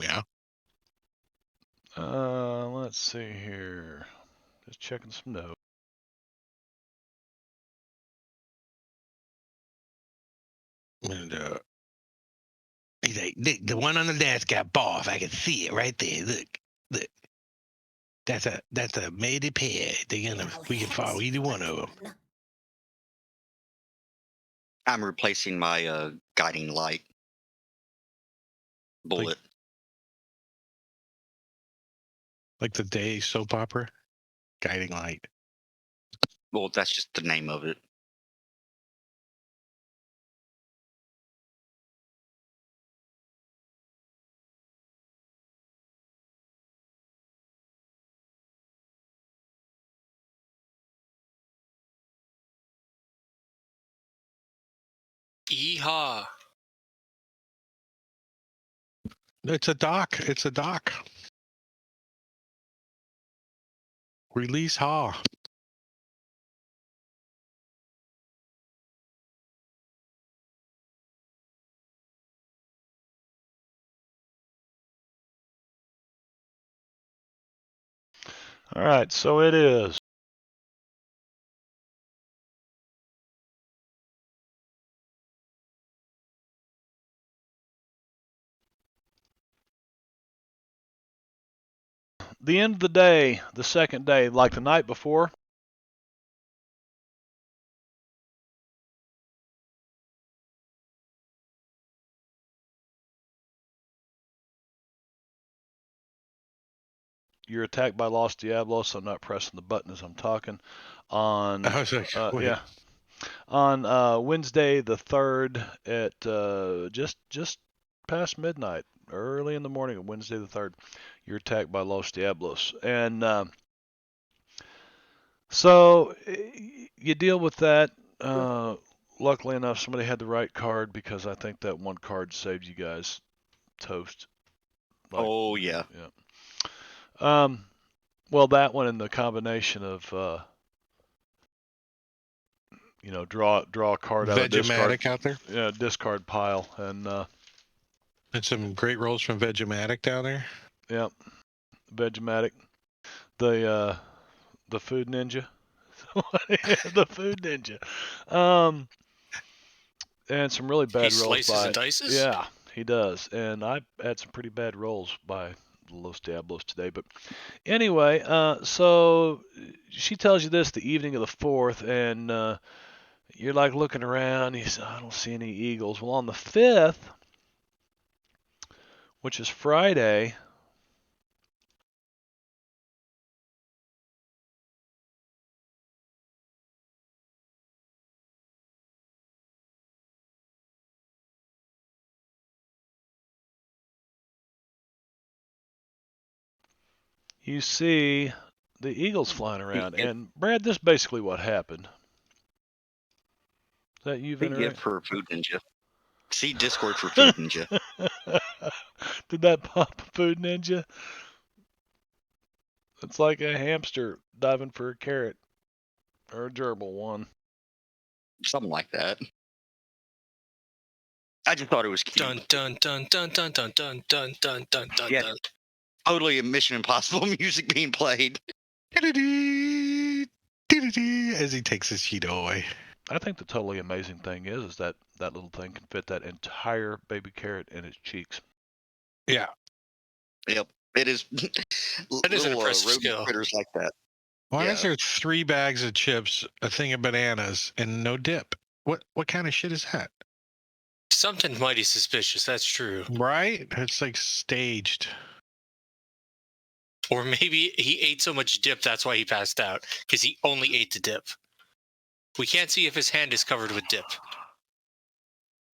Yeah. Let's see here. Just checking some notes. And he's like, the one on the desk got off. I can see it right there. Look. That's a mated pair. We can follow either one of them. I'm replacing my guiding light bullet. Like the day soap opera, Guiding Light. Well, that's just the name of it. Yeehaw. It's a doc. It's a doc. Release Ha. All right, so it is. The end of the day, the second day, like the night before. You're attacked by Los Diablos. I'm not pressing the button as I'm talking. On I was like, wait. yeah, on Wednesday the 3rd at just past midnight, early in the morning of Wednesday the 3rd, you're attacked by Los Diablos, and so you deal with that. Luckily enough, somebody had the right card because I think that one card saved you guys toast. Like, Oh yeah. Well, that one and the combination of draw a card out of discard. Vegematic out there. Yeah, discard pile and some great rolls from Vegematic down there. yeah, Vegematic, the food ninja, the food ninja, and some really bad He rolls slices by and dices? Yeah, he does, and I had some pretty bad rolls by Los Diablos today. But anyway, so she tells you this the evening of the 4th, and you're like looking around. You say, I don't see any eagles. Well, on the 5th, which is Friday, you see the eagles flying around. And Brad, this is basically what happened. Is that you, Big Venerate? gift for Food Ninja. See Discord for Food Ninja. Did that pop Food Ninja? It's like a hamster diving for a carrot or a gerbil one. Something like that. I just thought it was cute. Dun dun dun dun dun dun dun dun dun dun dun Yeah. dun. Totally a Mission Impossible music being played. As he takes his Cheeto away. I think the totally amazing thing is that that little thing can fit that entire baby carrot in its cheeks. Yeah. Yep. It is. That is an impressive rodent skill. critters like that. Why Yeah. is there 3 bags of chips, a thing of bananas, and no dip? What kind of shit is that? Something mighty suspicious, that's true. Right? It's like staged. Or maybe he ate so much dip that's why he passed out, because he only ate the dip. We can't see if his hand is covered with dip.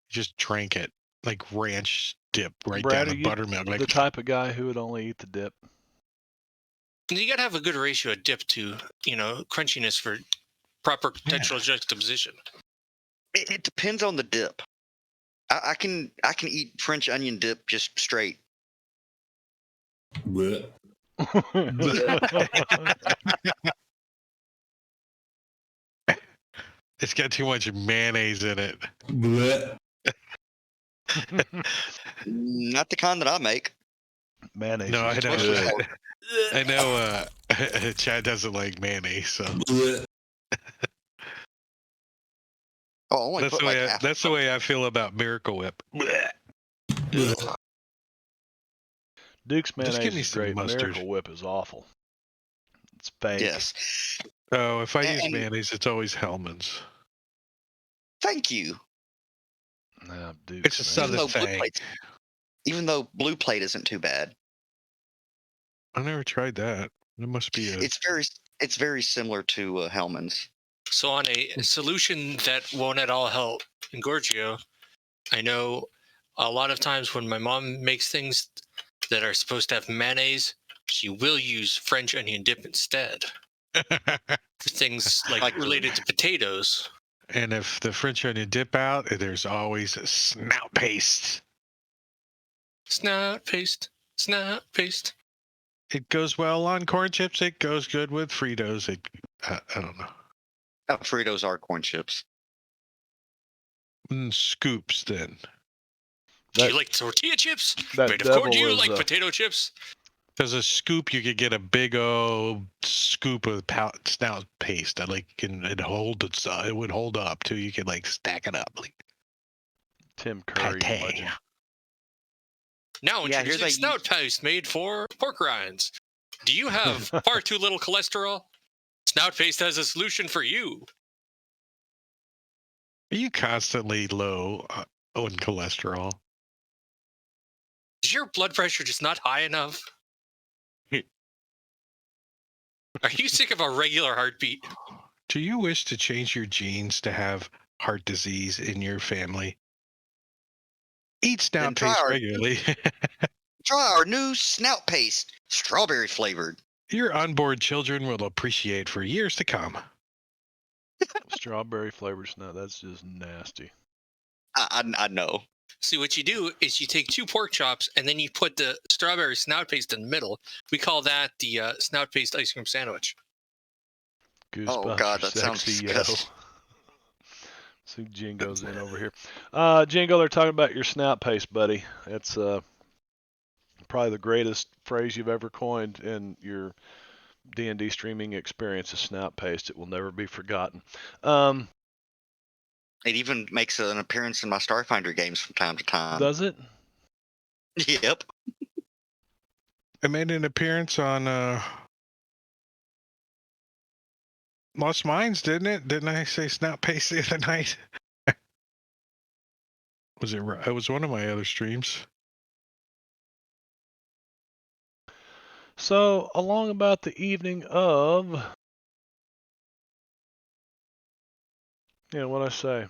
Just drank it like ranch dip right Brad, down are the you buttermilk. Like, the type of guy who would only eat the dip? You gotta have a good ratio of dip to, crunchiness for proper textural juxtaposition. It depends on the dip. I can eat French onion dip just straight. Blech. it's got too much mayonnaise in it. Blech. Not the kind that I make. Mayonnaise. No, I is know. good. I know. Chad doesn't like mayonnaise, so Blech. Oh, I only that's put the like way. half That's the way I feel about Miracle Whip. Blech. Duke's Just give mayonnaise me is some great. mustard. Miracle Whip is awful. It's fake. Yes. Oh, if I use And- mayonnaise, it's always Hellman's. Thank you. No, Duke's It's a mayonnaise. southern Blue thing. Plate, even though Blue Plate isn't too bad, I never tried that. It must be a. it's very similar to Hellman's. So on a solution that won't at all help Engorgio, I know a lot of times when my mom makes things that are supposed to have mayonnaise, she will use French onion dip instead. For things like Like- related to potatoes. And if the French onion dip out, there's always a snout paste. Snout paste. Snout paste. It goes well on corn chips. It goes good with Fritos. I don't know. Fritos are corn chips. Scoops then. Do you like tortilla chips? That Made of corn. Do devil you is, like potato chips? Because a scoop, you could get a big old scoop of snout paste. It would hold up too. You could like stack it up like Tim Curry pate. legend. Now Yeah, introducing snout paste made for pork rinds. Do you have far too little cholesterol? Snout paste has a solution for you. Are you constantly low on cholesterol? Is your blood pressure just not high enough? Are you sick of a regular heartbeat? Do you wish to change your genes to have heart disease in your family? Eat snout paste regularly. Try our new snout paste, strawberry flavored. Your unborn children will appreciate for years to come. Strawberry flavored snout. That's just nasty. I know. See, what you do is you take 2 pork chops and then you put the strawberry snout paste in the middle. We call that the snout paste ice cream sandwich. Goosebumps. Oh God, that sounds sexy, disgusting. See, Jingo's in over here. Jingo, they're talking about your snout paste, buddy. It's probably the greatest phrase you've ever coined in your D&D streaming experience is snout paste. It will never be forgotten. It even makes an appearance in my Starfinder games from time to time. Does it? Yep. It made an appearance on Lost Mines, didn't it? Didn't I say snout paste the other night? Was it? It was one of my other streams. So, along about the evening of, what I say?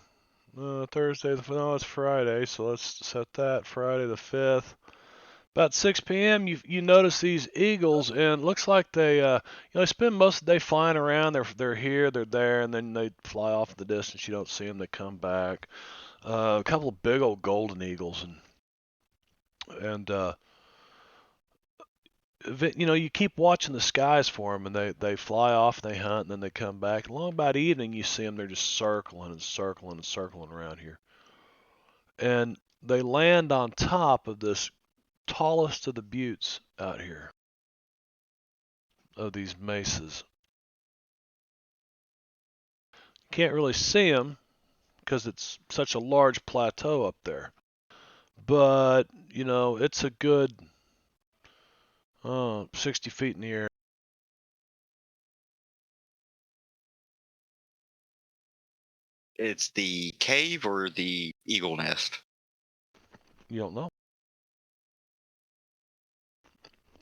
Thursday, it's Friday, so let's set that. Friday the 5th. About 6 p.m., you notice these eagles, and it looks like they spend most of the day flying around. They're here, they're there, and then they fly off in the distance. You don't see them, they come back. A couple of big old golden eagles, and you keep watching the skies for them, and they fly off, and they hunt, and then they come back. Along about evening, you see them, they're just circling and circling and circling around here. And they land on top of this tallest of the buttes out here, of these mesas. Can't really see them because it's such a large plateau up there. But, it's a good 60 feet in the air. It's the cave or the eagle nest? You don't know.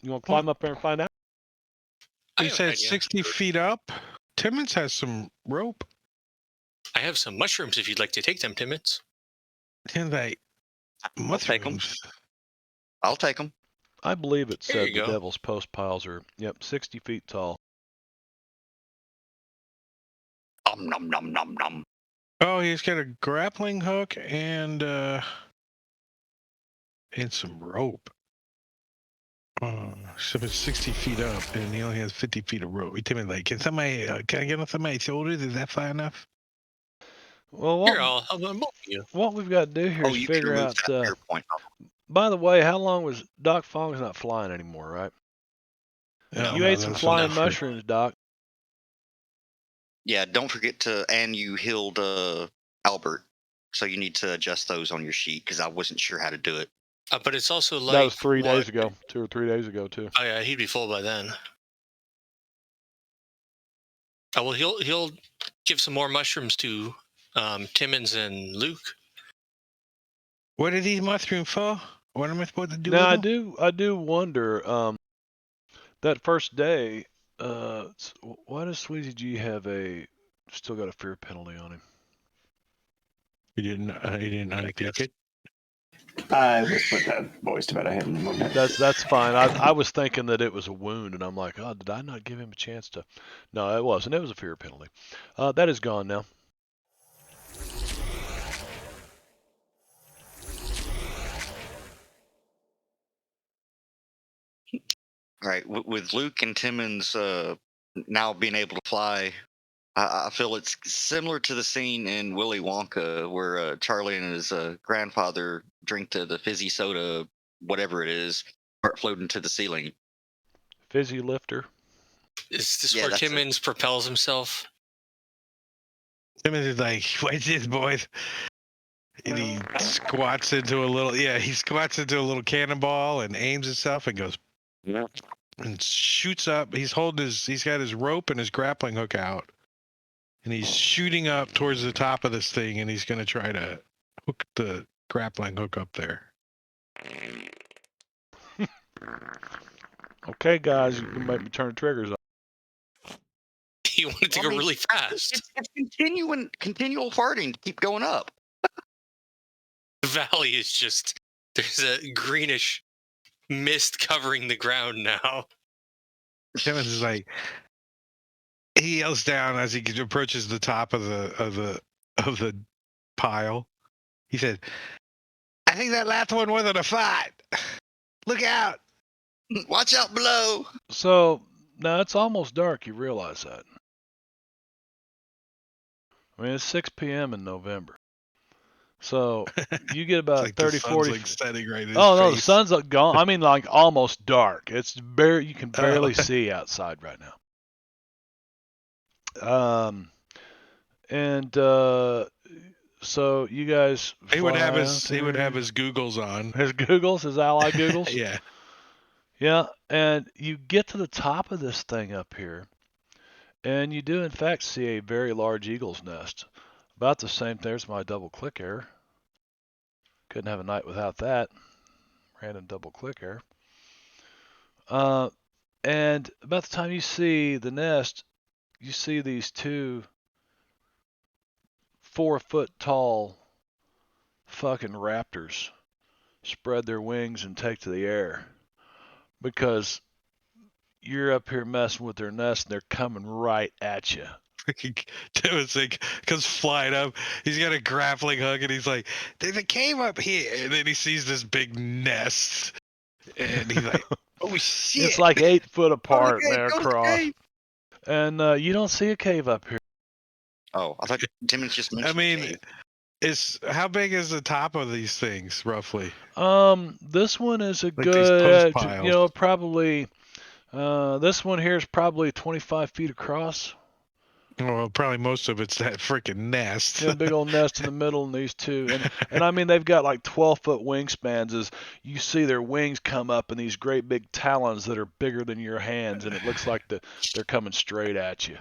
You want to climb up there and find out? You said 60 feet up? Timmons has some rope. I have some mushrooms if you'd like to take them, Timmons. I'll take them. I'll take them. I believe it There said you the go. Devil's Postpiles are, 60 feet tall. Nom nom nom nom. Oh, he's got a grappling hook and some rope. So it's 60 feet up, and he only has 50 feet of rope. Timmy, like, can I get on somebody's shoulders? Is that far enough? Well, Here, I'll help both of you. what we've got to do here is you can figure remove out. that fear point. By the way, how long was Doc Fong's not flying anymore, right? No, You ate some flying mushrooms, Doc. Yeah, don't forget to, and you healed Albert, so you need to adjust those on your sheet because I wasn't sure how to do it. But it's also like That was 3 days ago, 2 or 3 days ago, too. Oh yeah, he'd be full by then. Oh well, he'll give some more mushrooms to Timmons and Luke. What are these mushrooms for? What am I supposed to do? Now with them? I do wonder. That first day, why does Sweezy G have still got a fear penalty on him? He didn't unpick it. I was put that voice to bed. I hadn't moved it. That's fine. I was thinking that it was a wound, and I'm like, oh, did I not give him a chance to? No, it wasn't. It was a fear penalty. That is gone now. All right, with Luke and Timmons now being able to fly, I feel it's similar to the scene in Willy Wonka where Charlie and his grandfather drink the fizzy soda, whatever it is, start floating to the ceiling. Fizzy lifter. Is this Yeah, where that's it. Timmons propels himself? Timmons is like, "What's this, boys?" And he squats into a little cannonball and aims himself and goes and shoots up. He's got his rope and his grappling hook out, and he's shooting up towards the top of this thing, and he's going to try to hook the grappling hook up there. Okay, guys, you can make me turn the triggers off. He wanted to go really fast. It's continual farting to keep going up. The valley is just, there's a greenish mist covering the ground now. Timmons is like, he yells down as he approaches the top of the pile. He said, "I think that last one wasn't a fight. Look out! Watch out below." So now it's almost dark. You realize that? I mean, it's 6 p.m. in November. So you get about Like 30, the sun's 40. like setting right in his Oh no, the face. sun's gone. I mean, like almost dark. It's you can barely see outside right now. So you guys. He would have fly his googles on. His googles, his ally googles. Yeah. Yeah, and you get to the top of this thing up here, and you do in fact see a very large eagle's nest. About the same. There's my double click error. Couldn't have a night without that. Random double click error. And about the time you see the nest, you see these two 4-foot tall fucking raptors spread their wings and take to the air because you're up here messing with their nest and they're coming right at you. Timmons comes flying up. He's got a grappling hook and he's like, "There's a cave up here." And then he sees this big nest. And he's like, "Oh shit." It's like 8 foot apart Okay, there go to the across. cave. And you don't see a cave up here. Oh, I thought Timmons just mentioned. I mean, cave. how big is the top of these things roughly? This one is a Like good, these post piles. probably. This one here is probably 25 feet across. Well, probably most of it's that freaking nest. Yeah, big old nest in the middle, and these two, and I mean they've got like 12-foot wingspans. As you see their wings come up in these great big talons that are bigger than your hands, and it looks like they're coming straight at you.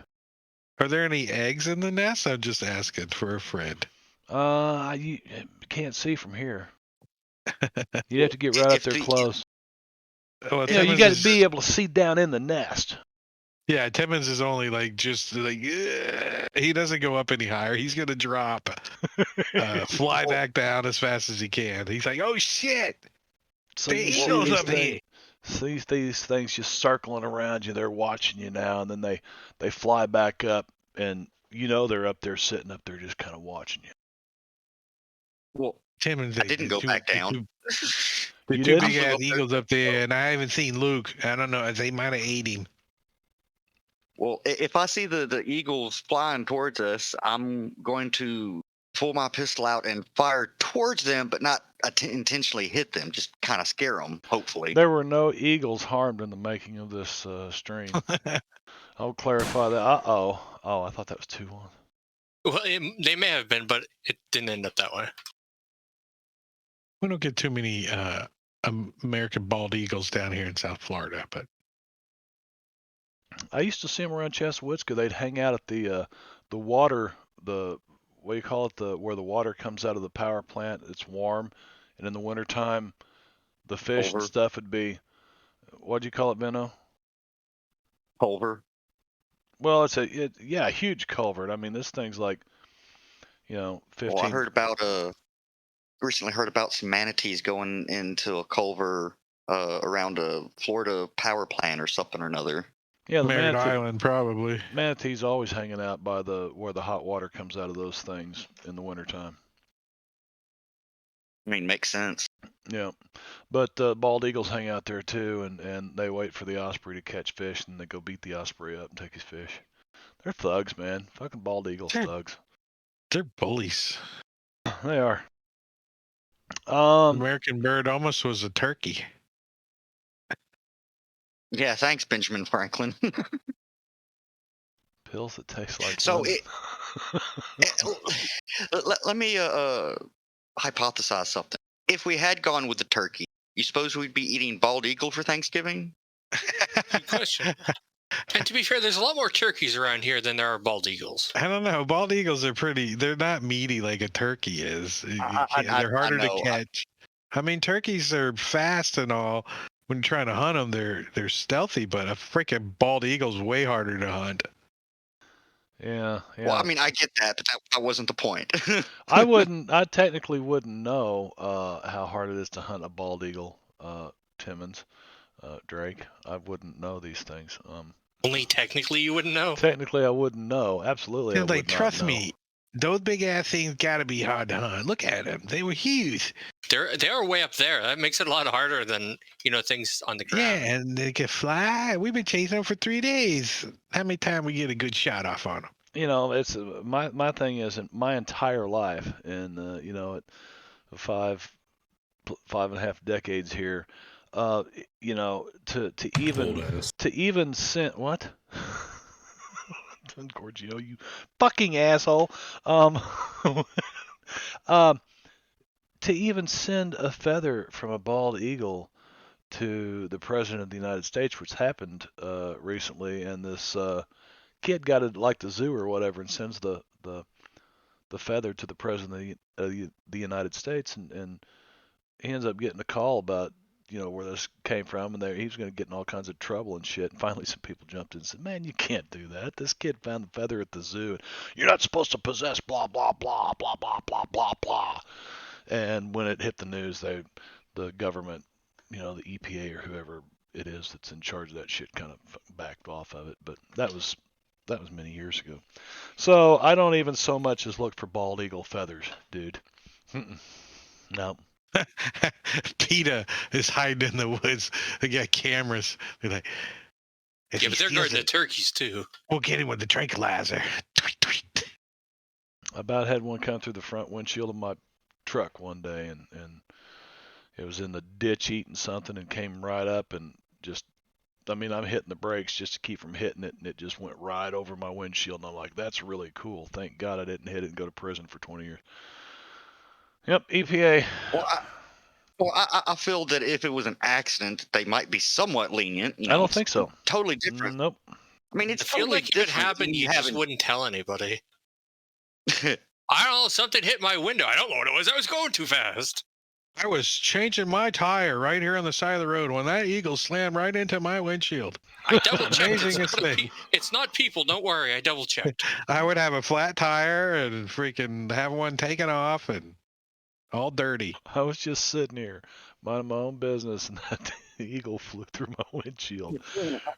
Are there any eggs in the nest? I'm just asking for a friend. You can't see from here. You have to get right up there close. Well, You got to be able to see down in the nest. Yeah, Timmons is only like just like he doesn't go up any higher. He's gonna drop, fly back down as fast as he can. He's like, "Oh shit, So the eagles up here!" See these things just circling around you. They're watching you now, and then they fly back up, and they're up there sitting up there just kind of watching you. Well, Timmons, I didn't go back down. The You two did? big ass eagles up there, and I haven't seen Luke. I don't know. They might have ate him. Well, if I see the eagles flying towards us, I'm going to pull my pistol out and fire towards them, but not intentionally hit them. Just kind of scare them, hopefully. There were no eagles harmed in the making of this stream. I'll clarify that. Oh, I thought that was 2-1. Well, they may have been, but it didn't end up that way. We don't get too many American bald eagles down here in South Florida, but I used to see them around Cheswitzka. They'd hang out at the water, what do you call it, where the water comes out of the power plant. It's warm, and in the wintertime, the fish and stuff would be, what do you call it, Benno? Culver. Well, it's a huge culvert. I mean, this thing's like, 15. Well, I recently heard about some manatees going into a culvert around a Florida power plant or something or another. Yeah, the Merritt Island probably. Manatees always hanging out by where the hot water comes out of those things in the wintertime. I mean, makes sense. Yeah, but bald eagles hang out there too, and they wait for the osprey to catch fish, and they go beat the osprey up and take his fish. They're thugs, man. Fucking bald eagles, thugs. They're bullies. They are. American bird almost was a turkey. Yeah, thanks, Benjamin Franklin. Pills that taste like So lemon. let me hypothesize something. If we had gone with the turkey, you suppose we'd be eating bald eagle for Thanksgiving? Good question. And to be fair, there's a lot more turkeys around here than there are bald eagles. I don't know. Bald eagles are they're not meaty like a turkey is. They're harder to catch. I mean, turkeys are fast and all. When you're trying to hunt them, they're stealthy, but a freaking bald eagle's way harder to hunt. Yeah. Well, I mean, I get that, but that wasn't the point. I technically wouldn't know how hard it is to hunt a bald eagle, Timmons, Drake. I wouldn't know these things. Only technically you wouldn't know. Technically, I wouldn't know. Absolutely, I would not trust know. me, those big ass things gotta be hard to hunt. Look at them; they were huge. They are way up there. That makes it a lot harder than things on the ground. Yeah, and they can fly. We've been chasing them for 3 days. How many times we get a good shot off on them? It's my thing is in my entire life, and at 5.5 decades here, to even send what? Gorgio, you fucking asshole. To even send a feather from a bald eagle to the president of the United States, which happened recently, and this kid got it like the zoo or whatever, and sends the feather to the president of the United States, and he ends up getting a call about where this came from, and he was going to get in all kinds of trouble and shit. And finally, some people jumped in and said, "Man, you can't do that. This kid found the feather at the zoo, and you're not supposed to possess blah blah blah blah blah blah blah blah." And when it hit the news, the government, the EPA or whoever it is that's in charge of that shit, kind of backed off of it. But that was many years ago. So I don't even so much as look for bald eagle feathers, dude. No. PETA is hiding in the woods. They got cameras. They're like, yeah, but they're guarding the turkeys too. We'll get him with the tranquilizer. Tweet, tweet. I about had one come through the front windshield of my truck one day, and it was in the ditch eating something and came right up and just, I'm hitting the brakes just to keep from hitting it, and it just went right over my windshield, and I'm like, that's really cool. Thank God I didn't hit it and go to prison for 20 years. Yep, EPA. Well, I feel that if it was an accident, they might be somewhat lenient. I don't think so. Totally different. Nope. I mean, it's I feel totally like if it different. happened, you just wouldn't tell anybody. I don't know, something hit my window. I don't know what it was. I was going too fast. I was changing my tire right here on the side of the road when that eagle slammed right into my windshield. I double checked. It's not people. Don't worry. I double checked. I would have a flat tire and freaking have one taken off and all dirty. I was just sitting here minding my own business, and that eagle flew through my windshield.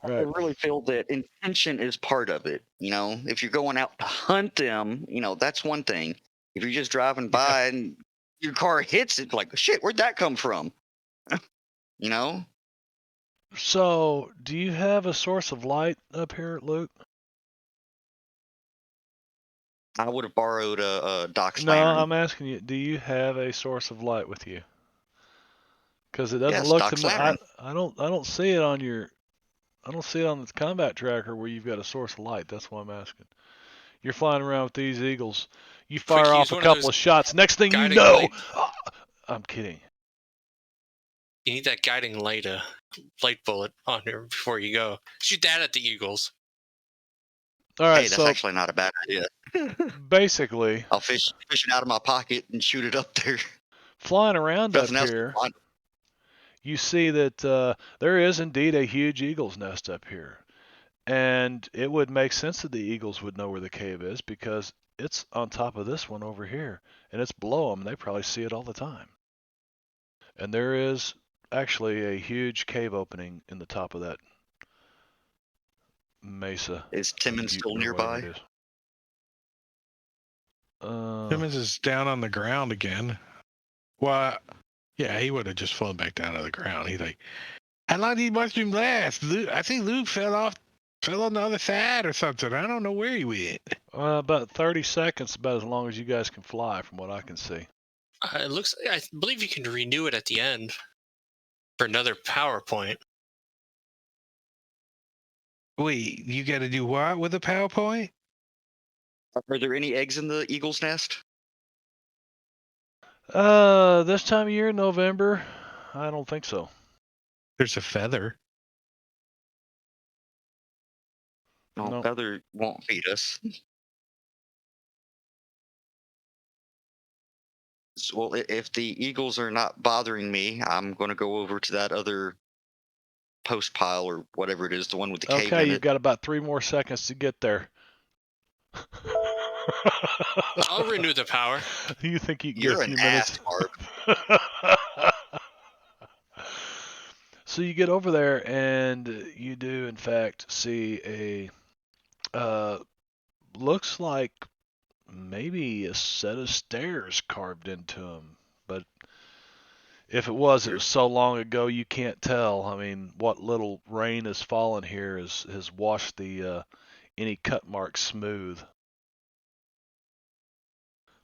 I really feel that intention is part of it. If you're going out to hunt them, that's one thing. If you're just driving by and your car hits it, like, shit, where'd that come from? So, do you have a source of light up here, Luke? I would have borrowed a Doc's No, lantern. I'm asking you, do you have a source of light with you? Because it doesn't Yes, look Doc's to me. lantern. I don't see it on your. I don't see it on the combat tracker where you've got a source of light. That's why I'm asking. You're flying around with these eagles. You fire off a couple of shots. Next thing you know, I'm kidding. You need that guiding light bullet on here before you go. Shoot that at the eagles. All right, hey, that's actually not a bad idea. Basically, I'll fish it out of my pocket and shoot it up there. Flying around up here, you see that there is indeed a huge eagle's nest up here. And it would make sense that the eagles would know where the cave is because it's on top of this one over here. And it's below them. They probably see it all the time. And there is actually a huge cave opening in the top of that mesa. Is Timmons still nearby? Timmons is down on the ground again. Well, yeah, he would have just flown back down to the ground. He's like, how long did mushroom last? I think Luke fell on the other side or something. I don't know where he went. About 30 seconds, about as long as you guys can fly, from what I can see. It looks. I believe you can renew it at the end for another PowerPoint. Wait, you got to do what with a PowerPoint? Are there any eggs in the eagle's nest? This time of year, November, I don't think so. There's a feather. No, Nope. feather won't feed us. Well, if the eagles are not bothering me, I'm going to go over to that other post pile or whatever it is, the one with the cave Okay, in you've it. got about 3 more seconds to get there. I'll renew the power. You think you can You're get a an few minutes? ass, So you get over there, and you do, in fact, see a looks like maybe a set of stairs carved into them. But if it was so long ago you can't tell. I mean, what little rain has fallen here has washed the any cut marks smooth.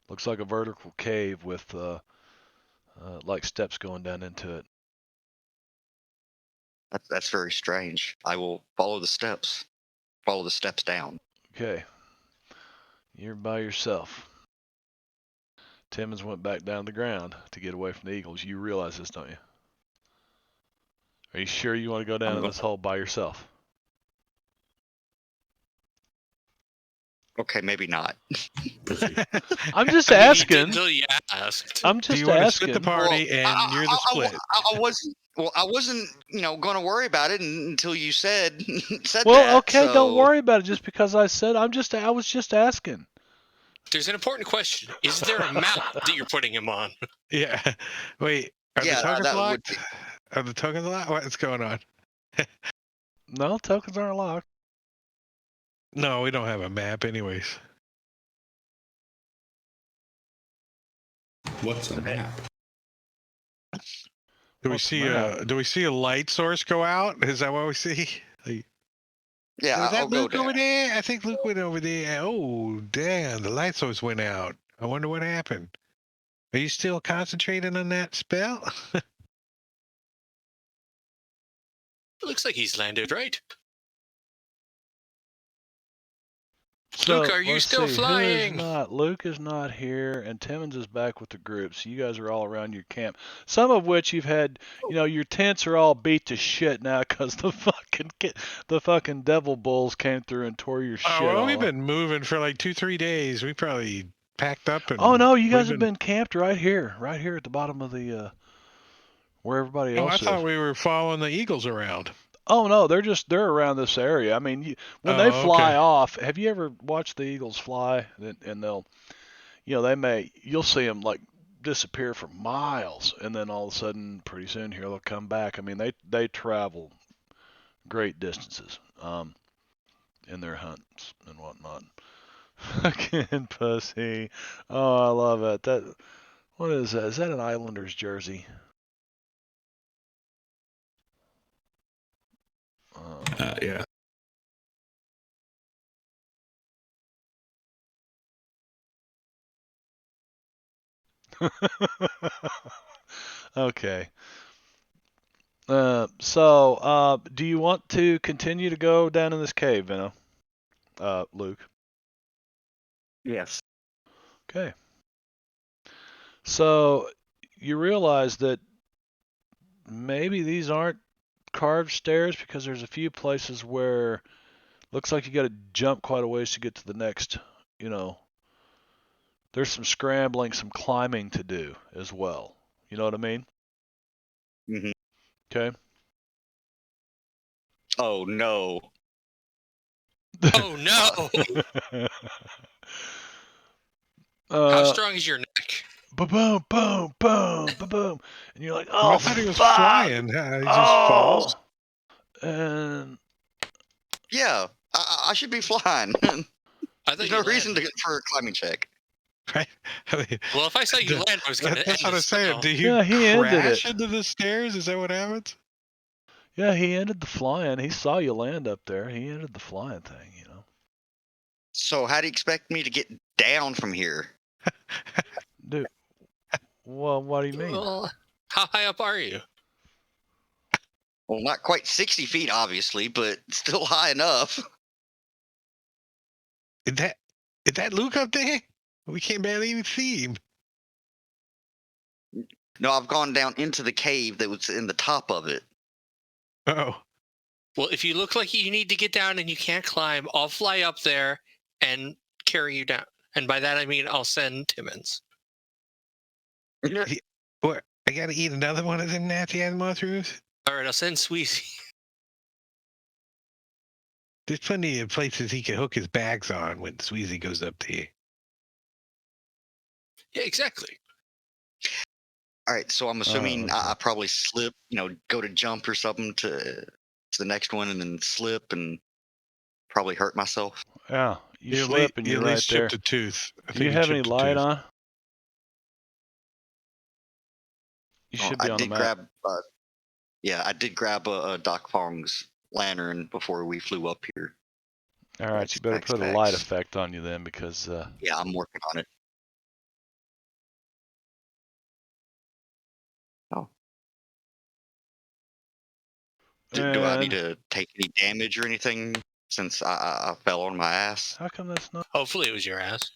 Looks like a vertical cave with like steps going down into it. That's very strange. I will follow the steps. Follow the steps down. Okay. You're by yourself. Timmons went back down to the ground to get away from the eagles. You realize this, don't you? Are you sure you want to go down in this hole by yourself? Okay, maybe not. I'm just I mean, asking. you did until you asked. I'm Do just you want to asking. split the party and you're the split? I wasn't, going to worry about it until you said that. Well, okay, so... don't worry about it. Just because I said, I was just asking. There's an important question. Is there a map that you're putting him on? Yeah. Wait, are the tokens that locked? Are the tokens locked? What's going on? No, tokens aren't locked. No, we don't have a map anyways. What's a map? Do we What's see the do we see a light source go out? Is that what we see? Like, Yeah, was that I'll go Luke there. over there? I think Luke went over there. Oh, damn, the light source went out. I wonder what happened. Are you still concentrating on that spell? It looks like he's landed right. So, Luke, are you let's still see, flying? Luke is not here, and Timmons is back with the group. So you guys are all around your camp. Some of which you've had, your tents are all beat to shit now because the fucking devil bulls came through and tore your shit. Oh, well, all we've up. been moving for like 2-3 days. We probably packed up and. Oh no, you guys have been camped right here at the bottom of the where everybody else I is. thought we were following the eagles around. Oh no, they're around this area. I mean, when they fly off, have you ever watched the eagles fly? And they'll, you'll see them like disappear for miles, and then all of a sudden, pretty soon here they'll come back. I mean, they travel great distances in their hunts and whatnot. Fucking pussy. Oh, I love it. What is that? Is that an Islanders jersey? Yeah. Okay. So, do you want to continue to go down in this cave, Vino? Luke? Yes. Okay. So, you realize that maybe these aren't carved stairs because there's a few places where looks like you got to jump quite a ways to get to the next, there's some scrambling, some climbing to do as well. You know what I mean? Mm-hmm. Okay. Oh no. Oh no! How strong is your neck? Boom, boom, boom, boom, and you're like, oh, I thought he was fuck! flying. He just falls. And Yeah, I should be flying. I thought There's you no reason landed. for a climbing check. Right? I mean, Well, if I saw you land, I was going to that's end what the I'm saying. spell. Do you Yeah, he ended crash it. into the stairs? Is that what happens? Yeah, he ended the flying. He saw you land up there. He ended the flying thing, you know. So how do you expect me to get down from here? Dude, well, what do you mean? Well, how high up are you? Well, not quite 60 feet, obviously, but still high enough. Is that Luke up there? We can't barely even see him. No, I've gone down into the cave that was in the top of it. Oh, Well, if you look like you need to get down and you can't climb, I'll fly up there and carry you down. And by that I mean I'll send Timmons. what? I gotta eat another one of them nasty ass mushrooms. All right, I'll send Sweezy. There's plenty of places he can hook his bags on when Sweezy goes up there. Yeah, exactly. All right, so I'm assuming okay. I probably slip, go to jump or something to the next one and then slip and probably hurt myself. Yeah, you You slip and you're at right least there. chipped a tooth. I Do think you have any chipped a light tooth. on? You should be I on the did map. I did grab a Doc Fong's lantern before we flew up here. All right, you better put a light effect on you then, because Yeah, I'm working on it. Oh. Do I need to take any damage or anything since I fell on my ass? How come that's not? Hopefully it was your ass.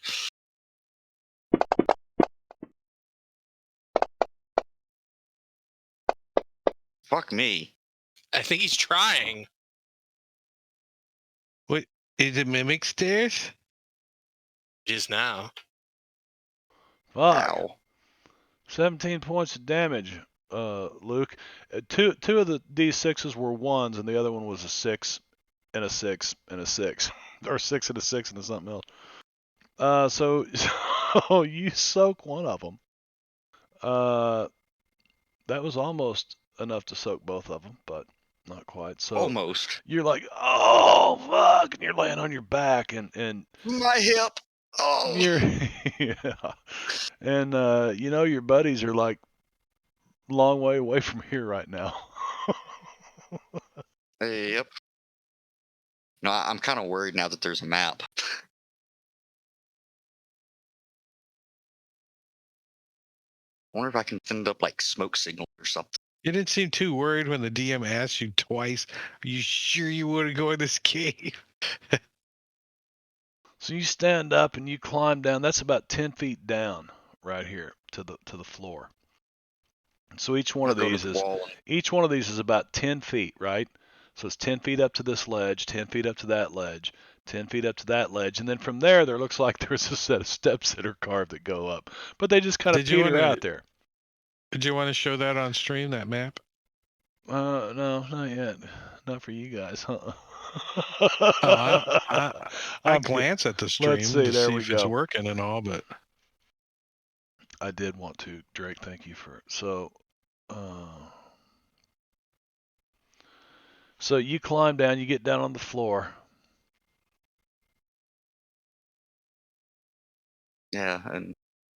Fuck me. I think he's trying. Wait, is it mimic stairs? It is now. Fuck. Ow. 17 points of damage, Luke. Two of the D6s were ones, and the other one was a 6 and a 6 and a 6, or 6 and a 6 and something else. So you soak one of them. That was almost enough to soak both of them, but not quite. So Almost. you're like, oh fuck, and you're laying on your back, and My hip. Oh. you're yeah, and your buddies are like long way away from here right now. Yep. No, I'm kind of worried now that there's a map. I wonder if I can send up like smoke signal or something. You didn't seem too worried when the DM asked you twice. Are you sure you want to go in this cave? So you stand up and you climb down. That's about 10 feet down right here to the floor. So each one of these is about 10 feet, right? So it's 10 feet up to this ledge, 10 feet up to that ledge, 10 feet up to that ledge, and then from there looks like there's a set of steps that are carved that go up, but they just kind of peter out there. Did you want to show that on stream, that map? No, not yet. Not for you guys, huh? I glance at the stream to see if it's working and all, but I did want to, Drake. Thank you for so. So you climb down, you get down on the floor. Yeah, and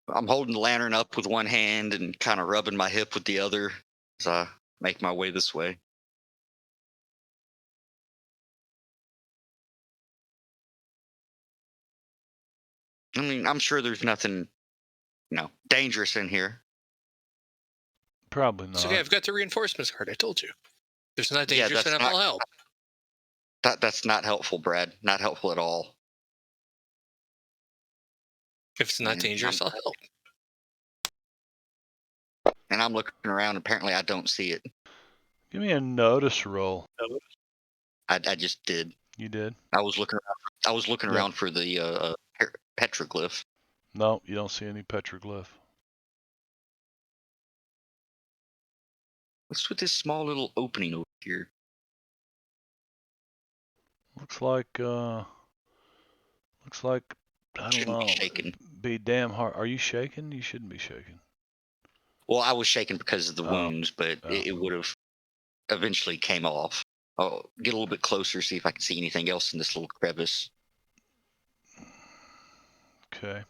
I'm holding the lantern up with one hand and kind of rubbing my hip with the other as I make my way this way. I mean, I'm sure there's nothing, dangerous in here. Probably not. It's okay, I've got the reinforcements card. I told you. There's not dangerous enough. I'll help. That's not helpful, Brad. Not helpful at all. If it's not dangerous, I'll help. And I'm looking around. Apparently, I don't see it. Give me a notice roll. I just did. You did? I was looking around. I was looking around for the petroglyph. No, you don't see any petroglyph. What's with this small little opening over here? Looks like I don't know. Shaking. Be damn hard. Are you shaking? You shouldn't be shaking. Well, I was shaking because of the wounds, but it would have eventually came off. I'll get a little bit closer, see if I can see anything else in this little crevice. Okay.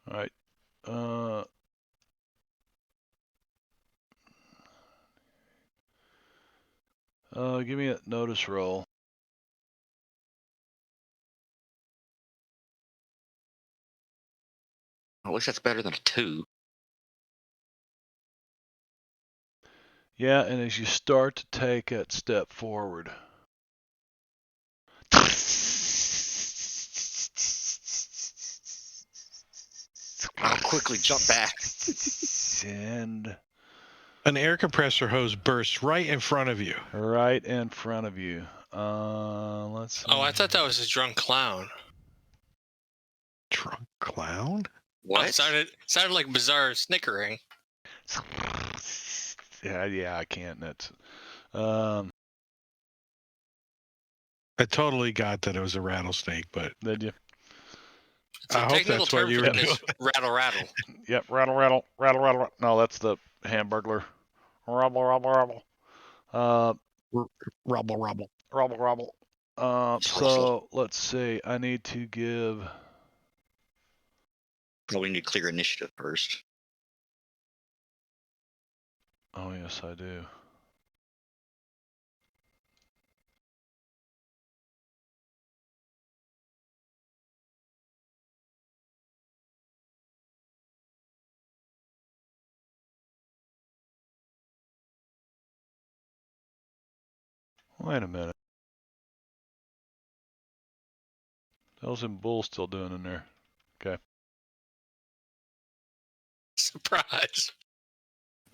All right. Give me a notice roll. I wish that's better than a 2. Yeah, and as you start to take that step forward, I'll quickly jump back. And an air compressor hose bursts right in front of you. right in front of you. Let's see. Oh, I thought that was a drunk clown. Drunk clown? What? Oh, sounded like bizarre snickering. Yeah, I can't. That's I totally got that it was a rattlesnake, but did you? It's a I hope technical that's what term you for were this. doing. Rattle, rattle. Yep, rattle. No, that's the Hamburglar. Rubble. Rubble. So let's see. I need to give. Probably need to clear initiative first. Oh yes, I do. Wait a minute. How's them bulls still doing in there? Okay. Surprise.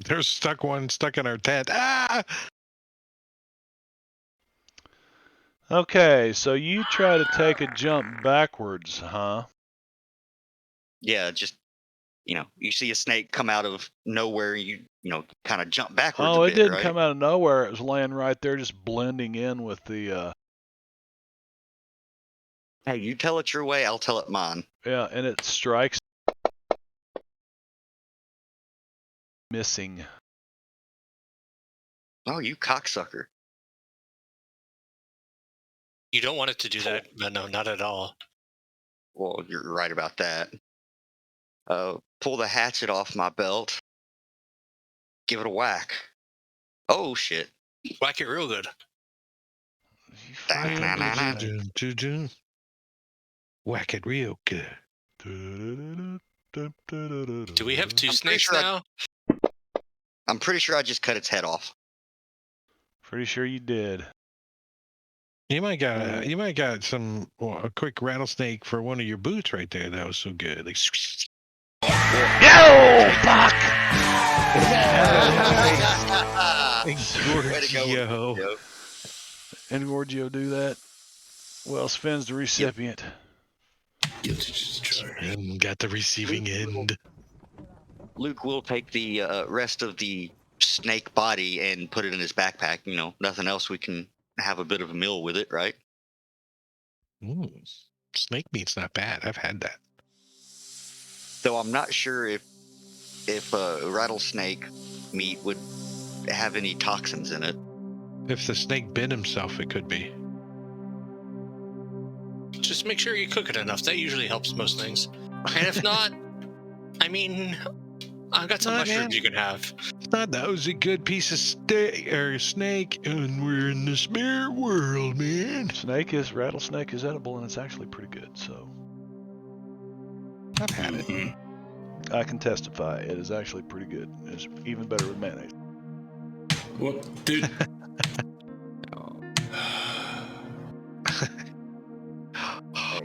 There's one stuck in our tent. Ah! Okay, so you try to take a jump backwards, huh? Yeah, just, you see a snake come out of nowhere, you kind of jump backwards Oh, a it bit, didn't right? come out of nowhere. It was laying right there, just blending in with the. Hey, you tell it your way, I'll tell it mine. Yeah, and it strikes. Missing. Oh, you cocksucker. You don't want it to do that. No, not at all. Well, you're right about that. Pull the hatchet off my belt. Give it a whack. Oh, shit. Whack it real good. Whack it real good. Do we have 2 I'm pretty snakes sure now? I'm pretty sure I just cut its head off. Pretty sure you did. You might got a quick rattlesnake for one of your boots right there. That was so good. Like, Yo, fuck! Way to go, Yo. Joe. And Gorgio do that? Well, Sven's the recipient. Got the receiving end. Luke will take the rest of the snake body and put it in his backpack. Nothing else. We can have a bit of a meal with it, right? Snake meat's not bad. I've had that. Though I'm not sure if rattlesnake meat would have any toxins in it. If the snake bit himself, it could be. Just make sure you cook it enough. That usually helps most things. And if not, I mean, I've got some mushrooms you can have. That was a good piece of snake, and we're in the spirit world, man. Rattlesnake is edible, and it's actually pretty good, so. I've had it. I can testify. It is actually pretty good. It's even better with mayonnaise. What, dude?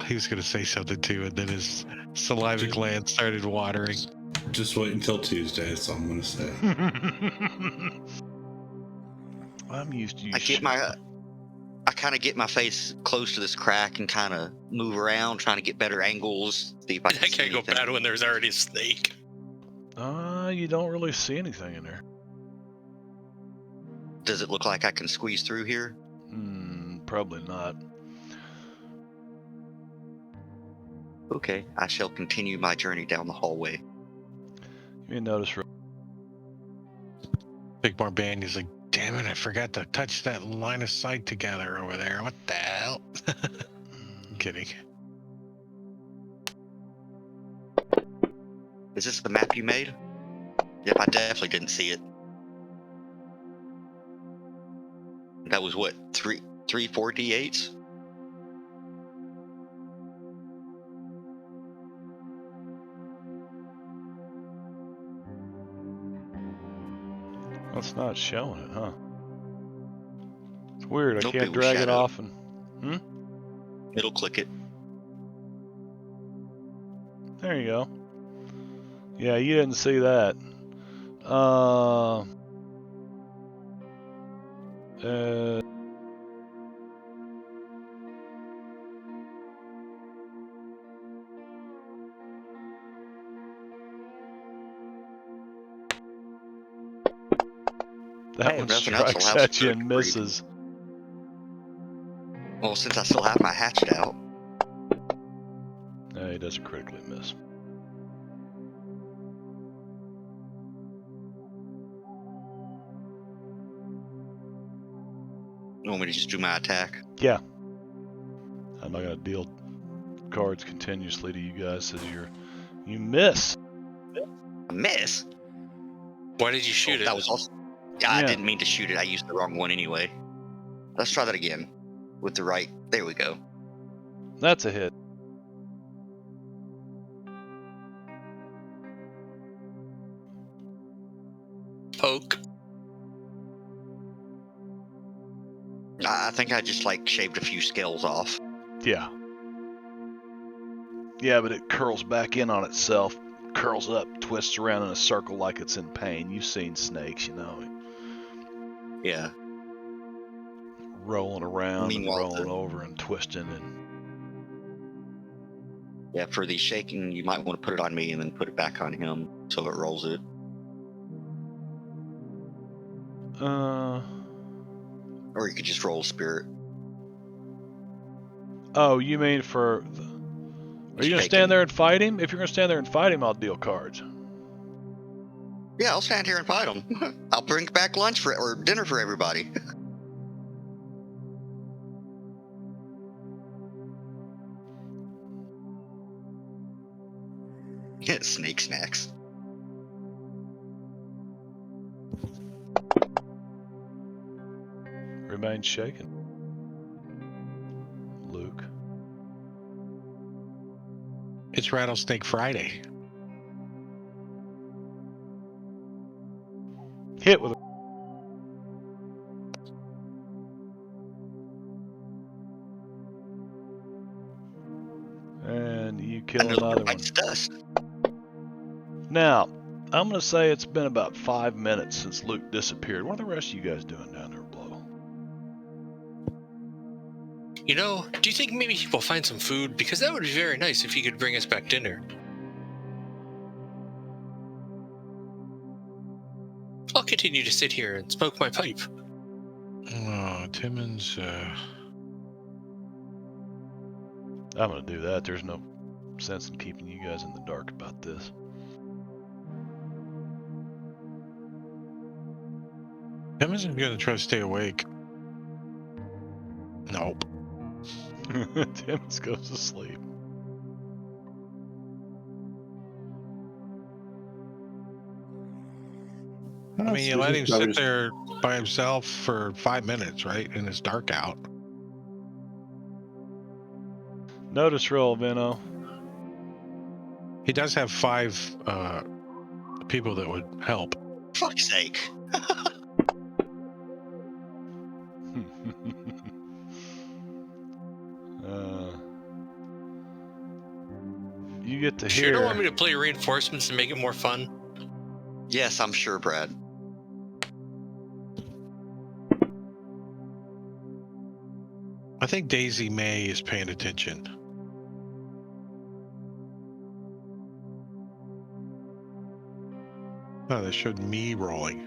He was going to say something too, and then his saliva gland started watering. Just wait until Tuesday. That's all I'm going to say. I'm used to you. I kind of get my face close to this crack and kind of move around, trying to get better angles. See if I can That see can't go anything. bad when there's already a snake. You don't really see anything in there. Does it look like I can squeeze through here? Probably not. Okay, I shall continue my journey down the hallway. Give me a notice. Big Marbanya's like, damn it, I forgot to touch that line of sight together over there. What the hell? I'm kidding. Is this the map you made? Yep, I definitely didn't see it. That was what, 4 D8s? It's not showing it, huh? It's weird. Nope, I it can't was drag it shadowed. off and. It'll click it. There you go. Yeah, you didn't see that. That Hey, one nothing else, strikes I'll have at some you and food for you. misses. Well, since I still have my hatchet out. No, he doesn't critically miss. You want me to just do my attack? Yeah. I'm not gonna deal cards continuously to you guys as you miss. A miss? Why did you shoot it? That was also. Yeah, I Yeah. didn't mean to shoot it. I used the wrong one anyway. Let's try that again. With the right. There we go. That's a hit. Poke. I think I just like shaved a few scales off. Yeah. Yeah, but it curls back in on itself, curls up, twists around in a circle like it's in pain. You've seen snakes, you know. Yeah. Rolling around Meanwhile, and rolling over and twisting and Yeah, for the shaking, you might want to put it on me and then put it back on him so it rolls it. Or you could just roll spirit. Oh, you mean for... Are you going to stand there and fight him? If you're going to stand there and fight him, I'll deal cards. Yeah, I'll stand here and fight him. I'll bring back lunch or dinner for everybody. Yeah, snake snacks. Remain shaken. Luke. It's Rattlesnake Friday. Hit with a... And you kill another one. Dust. Now, I'm going to say it's been about 5 minutes since Luke disappeared. What are the rest of you guys doing down there below? You know, do you think maybe we'll find some food? Because that would be very nice if you could bring us back dinner. I'll continue to sit here and smoke my pipe. Oh, Timmons, I'm going to do that. There's no sense in keeping you guys in the dark about this. Timmons is going to try to stay awake. Nope. Timmons goes to sleep. I mean, you let him sit there by himself for 5 minutes, right? And it's dark out. Notice roll, Vino. He does have 5 people that would help. Fuck's sake. You get to Sure hear. don't want me to play reinforcements and make it more fun? Yes, I'm sure, Brad. I think Daisy May is paying attention. Oh, they showed me rolling.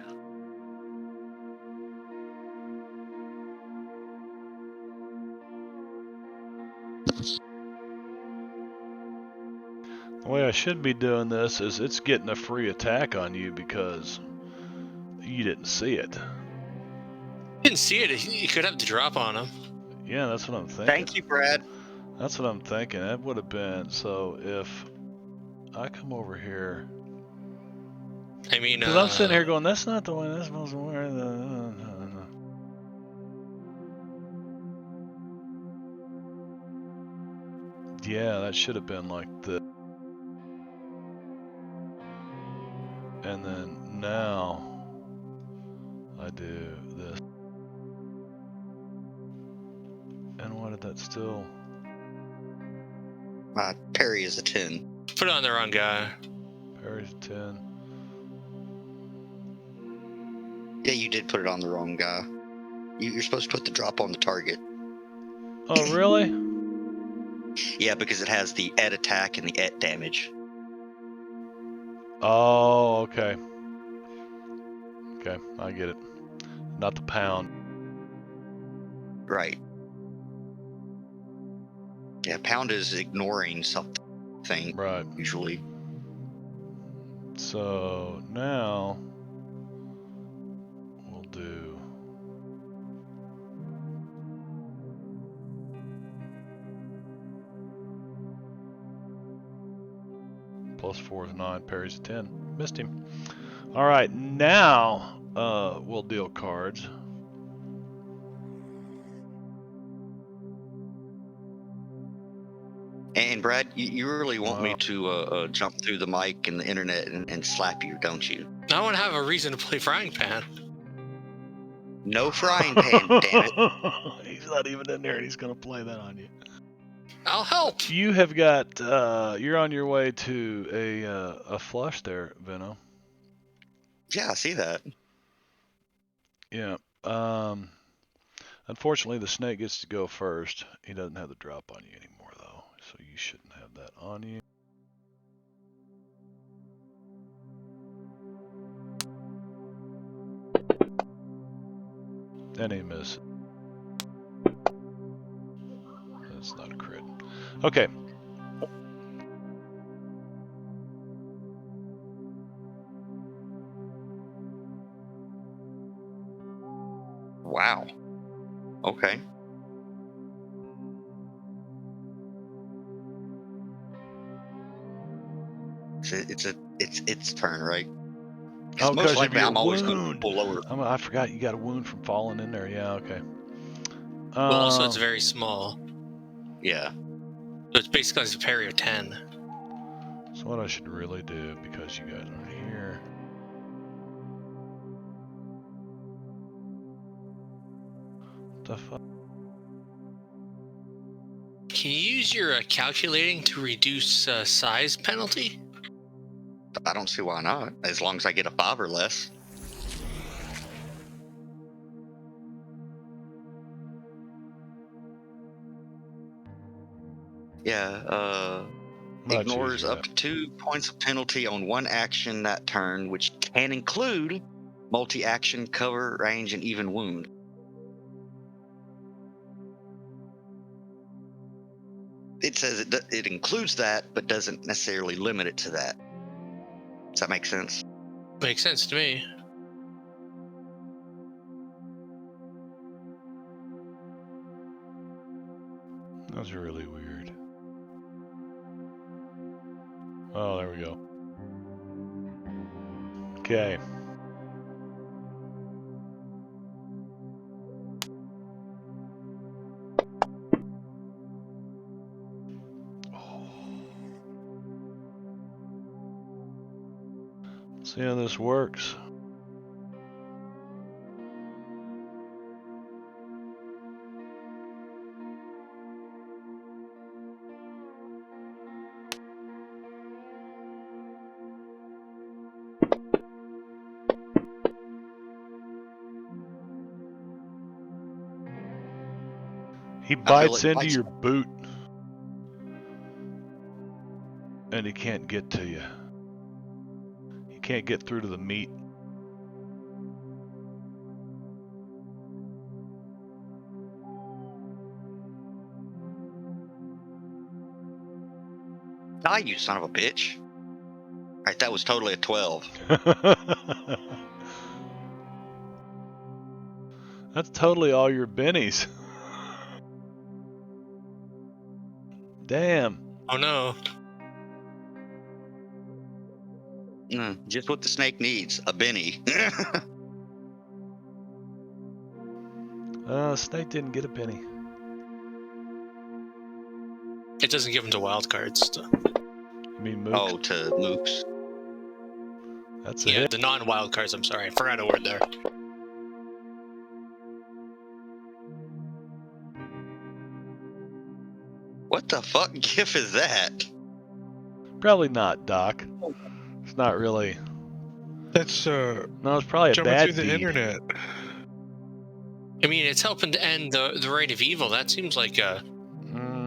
The way I should be doing this is it's getting a free attack on you because you didn't see it. Didn't see it. You could have to drop on him. Yeah, that's what I'm thinking. Thank you, Brad. That's what I'm thinking. That would have been, so if I come over here I mean, Because I'm sitting here going, that's not the way that's supposed to wear Yeah, that should have been like the. And then now I do this. And why did that still? Parry is a 10. put it on the wrong guy. Parry's a 10. Yeah, you did put it on the wrong guy. You're supposed to put the drop on the target. Oh, really? Yeah, because it has the et attack and the et damage. Oh, okay. Okay, I get it. Not the pound. Right. Yeah, pound is ignoring something. Right. Usually. So now we'll do. +4 is 9, parry's a 10. Missed him. All right, now we'll deal cards. And Brad, you really want me to jump through the mic and the internet and slap you, don't you? I want to have a reason to play frying pan. No frying pan, damn it. He's not even in there and he's going to play that on you. I'll help. You have got, you're on your way to a flush there, Veno. Yeah, I see that. Yeah. Unfortunately, the snake gets to go first. He doesn't have the drop on you anymore, though, so you shouldn't have that on you. And he misses. That's not a crit. Okay. Wow. Okay. It's its turn, right? Oh, most because of likely your I'm always going to wound. pull lower. I forgot you got a wound from falling in there. Yeah, okay. Well, also it's very small. Yeah. So it's basically a parry of 10. So what I should really do, because you guys are here. What the fuck? Can you use your calculating to reduce size penalty? I don't see why not, as long as I get a 5 or less. Yeah, Much ignores easier up to 2 points of penalty on one action that turn, which can include multi-action, cover, range, and even wound. It says it includes that, but doesn't necessarily limit it to that. Does that make sense? Makes sense to me. That's really weird. Oh, there we go. Okay. See how this works. He bites into your boot. And he can't get to you. He can't get through to the meat. Die, you son of a bitch. Alright, that was totally a 12. That's totally all your bennies. Damn. Oh no. Just what the snake needs, a Benny. Snake didn't get a penny. It doesn't give them to wild cards. You mean mooks? Oh, to mooks. That's a Yeah, hit. the non-wild cards. I'm sorry, I forgot a word there. What the fuck gif is that? Probably not, Doc. It's not really. That's No, it's probably a jumping bad through the deed. internet. I mean, it's helping to end the reign of evil. That seems like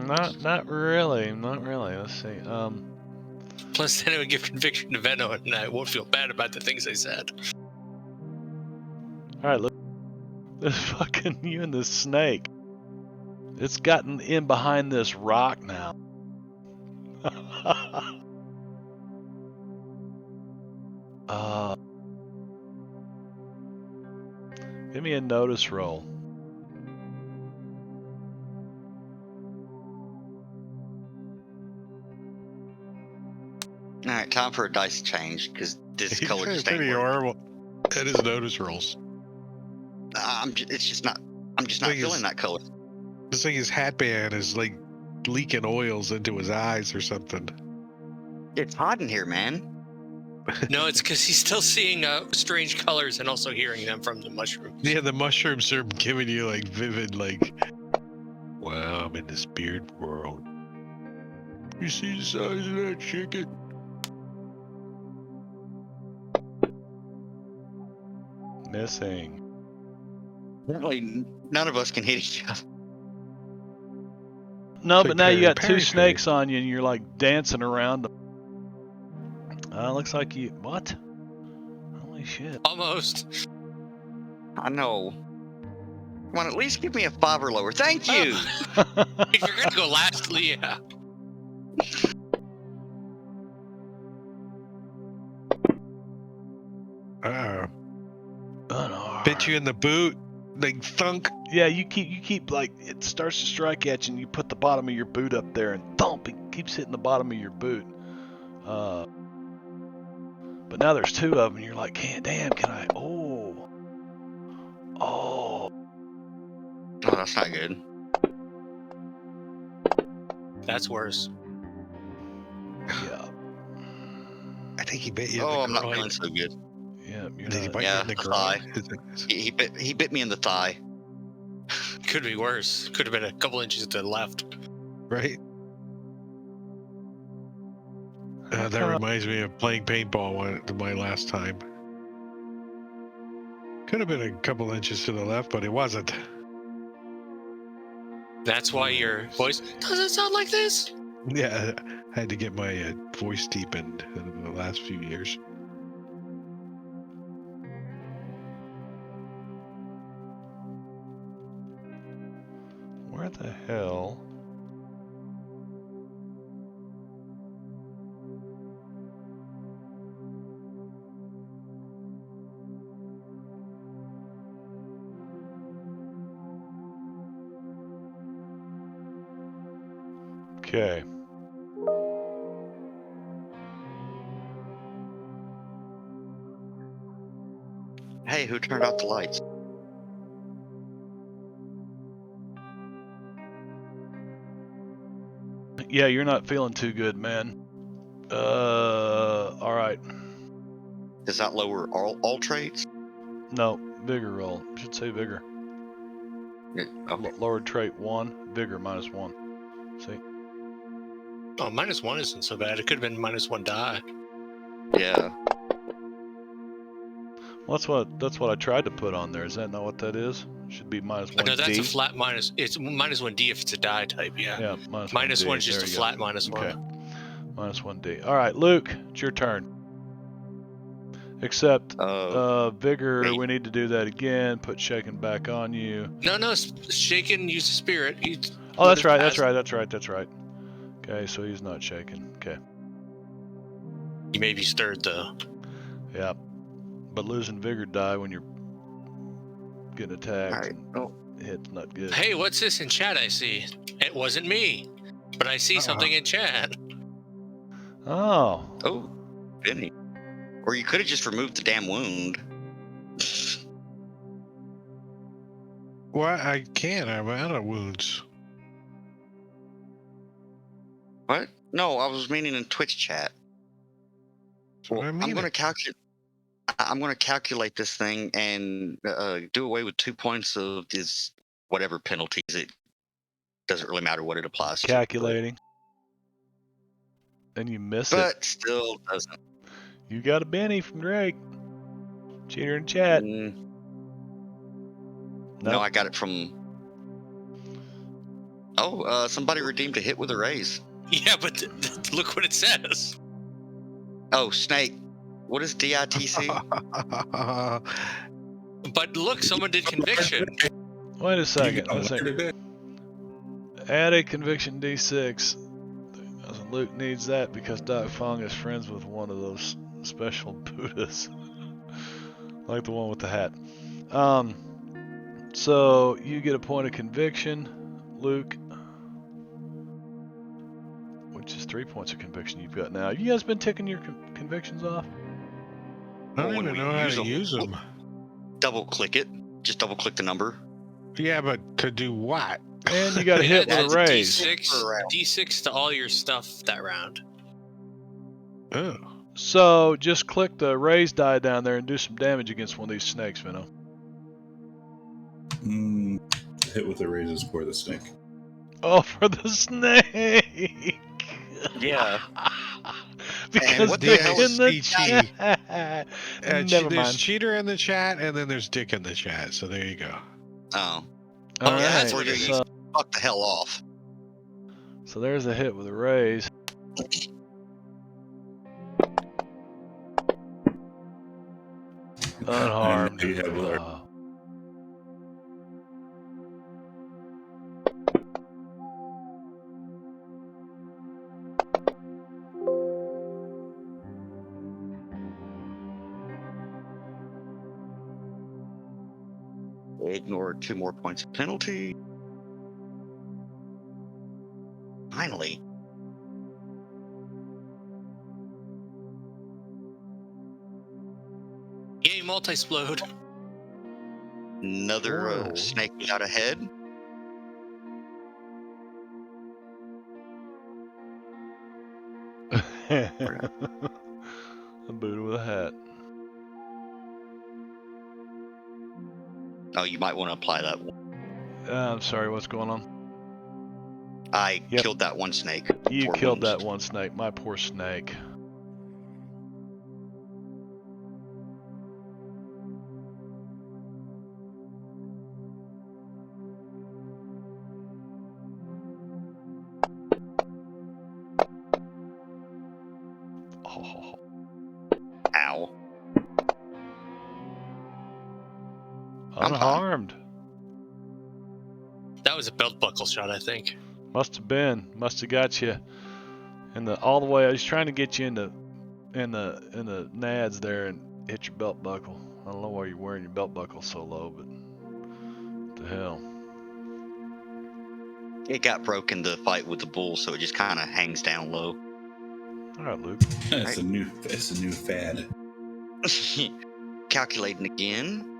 Not really. Not really. Let's see. plus then it would give conviction to Venno, and I won't feel bad about the things I said. All right, look. This fucking you and this snake. It's gotten in behind this rock now. Give me a notice roll. All right, time for a dice change because this He's color just ain't pretty working. horrible at his notice rolls. It's just not. I'm just not Thing is- feeling that color. It's like his hat band is like leaking oils into his eyes or something. It's hot in here, man. No, it's because he's still seeing strange colors and also hearing them from the mushroom. Yeah, the mushrooms are giving you like vivid, like, wow, I'm in the spirit world. You see the size of that chicken? Missing. Apparently, none of us can hit each other. No, It's but like now you got Perry, two snakes on you and you're like dancing around them. Looks like you. What? Holy shit. Almost. I know. Come on, at least give me a 5 or lower. Thank you. If you're gonna go last, yeah. Unarmed. Bit you in the boot, like thunk. Yeah, you keep like it starts to strike at you, and you put the bottom of your boot up there, and thump, it keeps hitting the bottom of your boot. But now there's two of them, and you're like, damn, can I? Oh, Oh, that's not good. That's worse. yeah, I think he bit you. Oh, in I'm the not groin. feeling so good. yeah. You're Did he not, bite you Yeah, in the the groin? thigh. Is it- He bit me in the thigh. Could be worse. Could have been a couple inches to the left. Right? That reminds me of playing paintball my last time. Could have been a couple inches to the left, but it wasn't. That's why your voice doesn't sound like this. Yeah, I had to get my voice deepened in the last few years. Where the hell? Okay. Hey, who turned off the lights? Yeah, you're not feeling too good, man. All right. Does that lower all traits? No, vigor roll. Should say vigor. Yeah, okay. Lowered trait 1, vigor -1. See? Oh, -1 isn't so bad. It could have been -1 die. Yeah. Well, that's what I tried to put on there. Is that not what that is? Should be -1 Oh, no, that's D. a flat minus. It's -1 D if it's a die type. Yeah. Yeah, -1 -1 D. is just There a you flat go. -1. Okay. -1 D. All right, Luke, it's your turn. Except vigor, wait. we need to do that again. Put shaking back on you. No, shaken. Use the spirit. Oh, that's right. That's right. Okay, so he's not shaking. Okay. You may be stirred though. Yeah. But losing vigor die when you're getting attacked. All right. Oh, It's not good. Hey, what's this in chat? I see. It wasn't me, but I see something in chat. Oh. oh, Benny. Or you could have just removed the damn wound. Well, I can't. I'm out of wounds. What? No, I was meaning in Twitch chat. That's what I mean. I'm going to calculate this thing and do away with 2 points of this whatever penalties. It doesn't really matter what it applies Calculating. And you miss to. it. But still doesn't. You got a Benny from Drake. Cheater in chat. No, Nope. I got it from. Oh, somebody redeemed a hit with a raise. Yeah, but look what it says. Oh, Snake. What is DITC? But look, someone did conviction. Wait a second. Oh, Wait a second. Add a conviction D6. Luke needs that because Doc Fong is friends with one of those special Buddhas. Like the one with the hat. So you get a point of conviction, Luke. Which is 3 points of conviction you've got now. Have you guys been ticking your convictions off? I don't When even we know how use to them. use them. Double click it. Just double click the number. Yeah, but to do what? And you got a hit with Adds a raise. D6 to all your stuff that round. Oh. So just click the raise die down there and do some damage against one of these snakes, Minnow. Hit with the raises for the snake. Oh, for the snake! Yeah. Because what the Dick hell in is the CG? chat. Never There's mind. cheater in the chat, and then there's dick in the chat. So there you go. Oh. All yeah, that's right, where you so, fuck the hell off. so there's a hit with a raise. Unharmed. And you have with our Ignore 2 more points of penalty. Finally. Yay, multi-splode. Another Whoa. snake without a head. A Buddha with a hat. Oh, you might want to apply that one. I'm sorry, what's going on? I Yep. killed that one snake. You 4 killed wounds. that one snake. My poor snake. Oh. Ow. I'm fine. Unharmed. That was a belt buckle shot, I think. Must have been. Must have got you in the all the way. I was trying to get you in the nads there and hit your belt buckle. I don't know why you're wearing your belt buckle so low, but what the hell. It got broke in the fight with the bull, so it just kind of hangs down low. All right, Luke. It's a new fad. Calculating again.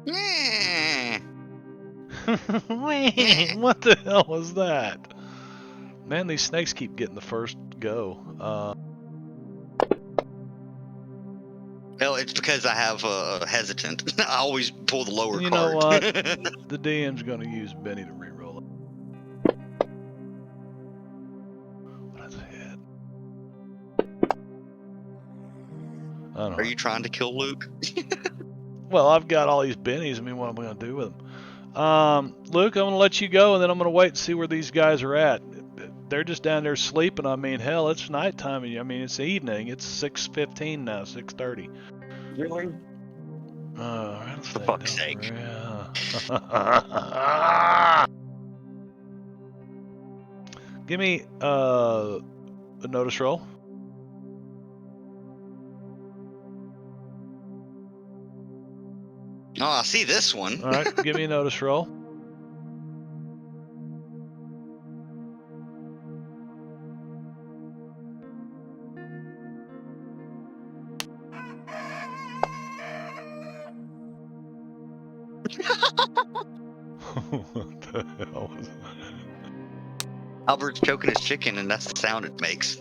Yeah. What the hell was that? Man, these snakes keep getting the first go. Well, it's because I have hesitant. I always pull the lower You card. know what? The DM's going to use Benny to reroll it. That's a hit. Are you trying to kill Luke? Well, I've got all these bennies. I mean, what am I going to do with them? Luke, I'm going to let you go, and then I'm going to wait and see where these guys are at. They're just down there sleeping. I mean, hell, it's nighttime. I mean, it's evening. It's 6:15 now, 6:30. Really? For fuck's sake. Yeah. Give me a notice roll. Oh, I see this one. All right, give me a notice roll. What the hell was Albert's choking his chicken, and that's the sound it makes.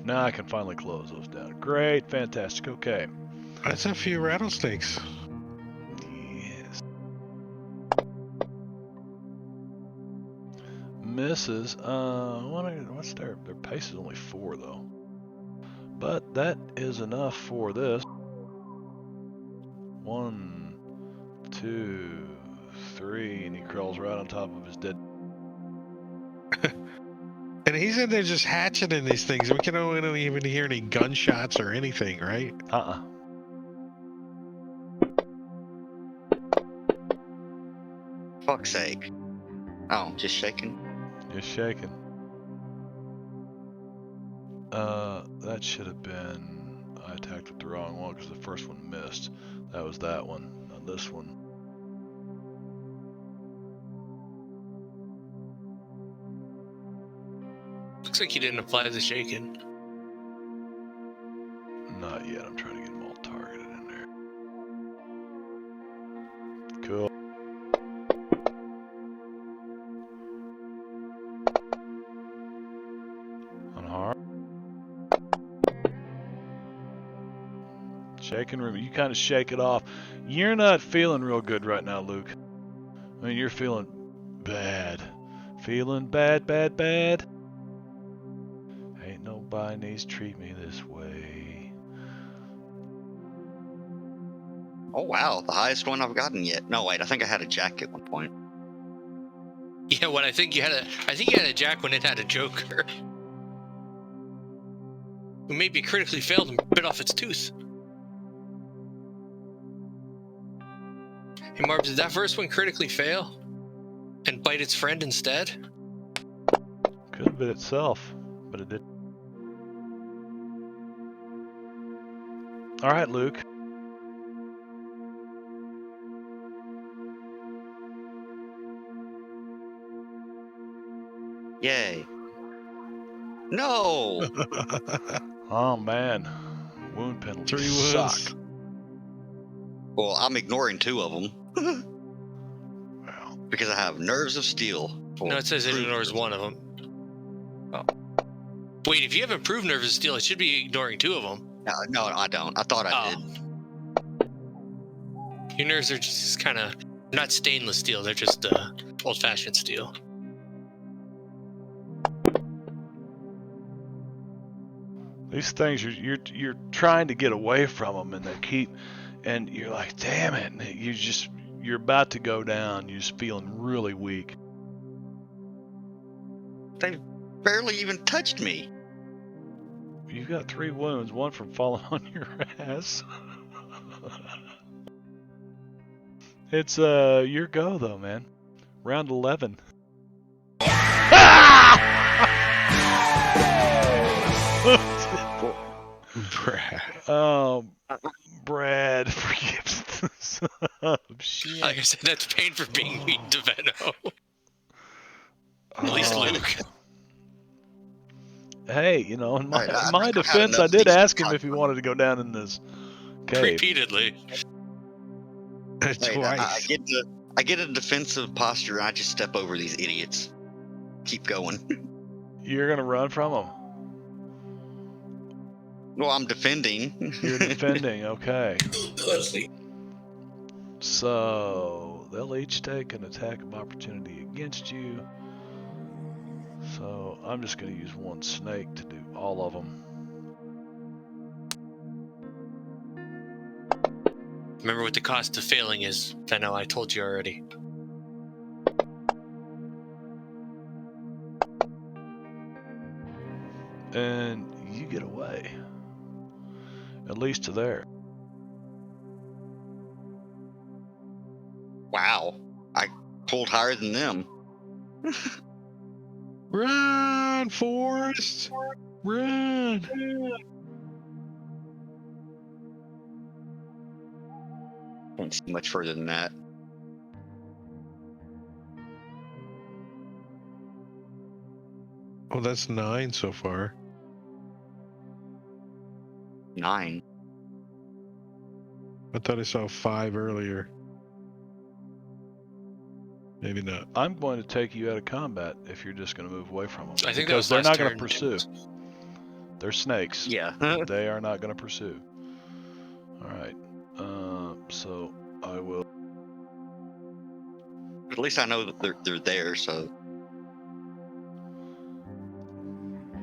Now I can finally close those down. Great, fantastic. Okay. That's a few rattlesnakes. Yes. Misses. What's their pace is only 4 though. But that is enough for this. 1, 2, 3, and he crawls right on top of his dead. And he's in there just hatching in these things. We don't even hear any gunshots or anything, right? Fuck's sake. Oh, just shaking. Just shaking. That should have been. I attacked with the wrong one because the first one missed. That was that one. Now this one. Looks like you didn't apply the shaken. Not yet. I'm trying to get them all targeted in there. Cool. Unharmed. Shaking room. You kind of shake it off. You're not feeling real good right now, Luke. I mean, you're feeling bad. Feeling bad, bad, bad. Ain't nobody needs to treat me this way. Oh wow, the highest one I've gotten yet. No wait, I think I had a jack at one point. Yeah, I think you had a jack when it had a joker. Who maybe critically failed and bit off its tooth. Hey Marbs, did that first one critically fail? And bite its friend instead? Could have been itself, but it didn't. Alright, Luke. Yay. No! Oh man. Wound penalties 3 wounds. suck. Well, I'm ignoring 2 of them. Well, Because I have nerves of steel. No, it says it Proof. ignores one of them. Oh. Wait, if you have improved nerves of steel, it should be ignoring 2 of them. No, I don't. I thought I did. Your nerves are just kind of not stainless steel; they're just old-fashioned steel. these things you're trying to get away from them, and they keep, and you're like, damn it! And you're about to go down. You're just feeling really weak. They barely even touched me. You've got 3 wounds, one from falling on your ass. It's your go though, man. Round 11. Brad, forgiveness. Oh, shit. Like I said, that's pain for being mean to Venno. At least Luke. Hey, in Right, my I've defense, had I did enough ask him if he wanted to go down in this cave. Repeatedly. Right, Twice. I get a defensive posture, and I just step over these idiots. Keep going. You're gonna run from them. Well, I'm defending. You're defending, okay. Pussy. So they'll each take an attack of opportunity against you. So I'm just gonna use one snake to do all of them. Remember what the cost of failing is, Venno. I told you already. And you get away. At least to there. Wow. I pulled higher than them. Run, Forrest! Run! Can't see much further than that. Oh, that's 9 so far. 9. I thought I saw 5 earlier. Maybe not. I'm going to take you out of combat if you're just going to move away from them. I think that because was they're last not going to turn. pursue. They're snakes. Yeah. They are not going to pursue. All right. So I will. At least I know that they're there, so.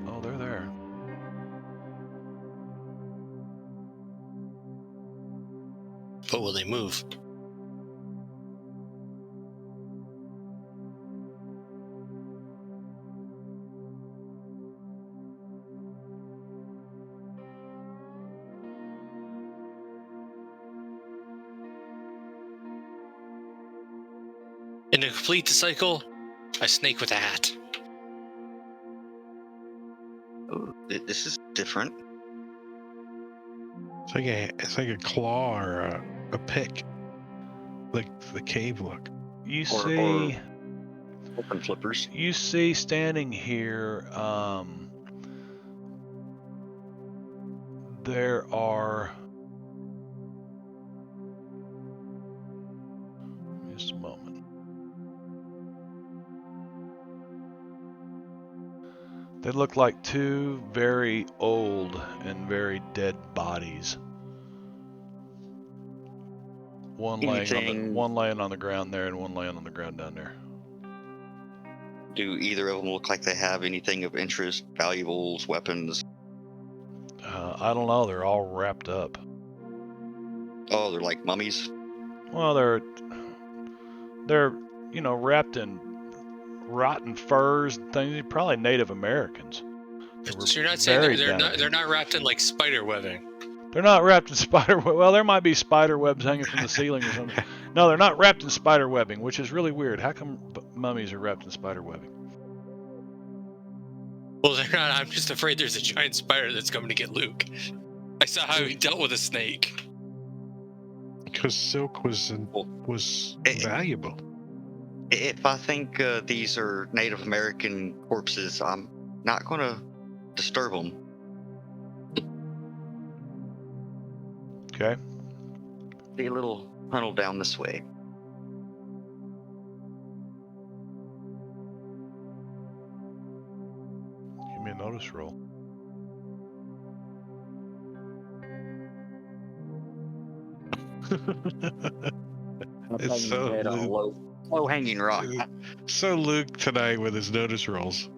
Oh, they're there. But will they move? And to complete the cycle, I snake with a hat. Oh, this is different. It's like a claw or a pick, like the cave look. You Or- see. Open flippers. You see standing here. There are. Just a moment. They look like two very old and very dead bodies. One laying on the ground there, and one laying on the ground down there. Do either of them look like they have anything of interest, valuables, weapons? I don't know. They're all wrapped up. Oh, they're like mummies? Well, they're wrapped in rotten furs and things. They're probably Native Americans. So you're not saying they're not wrapped in like spider webbing? They're not wrapped in spider web. Well, there might be spider webs hanging from the ceiling or something. No, they're not wrapped in spider webbing, which is really weird. How come mummies are wrapped in spider webbing? Well, they're not. I'm just afraid there's a giant spider that's coming to get Luke. I saw how he dealt with a snake. Because silk was valuable. If I think these are Native American corpses, I'm not going to disturb them. Okay. Be a little tunnel down this way. Give me a notice roll. It's so low hanging rock. So Luke tonight with his notice rolls.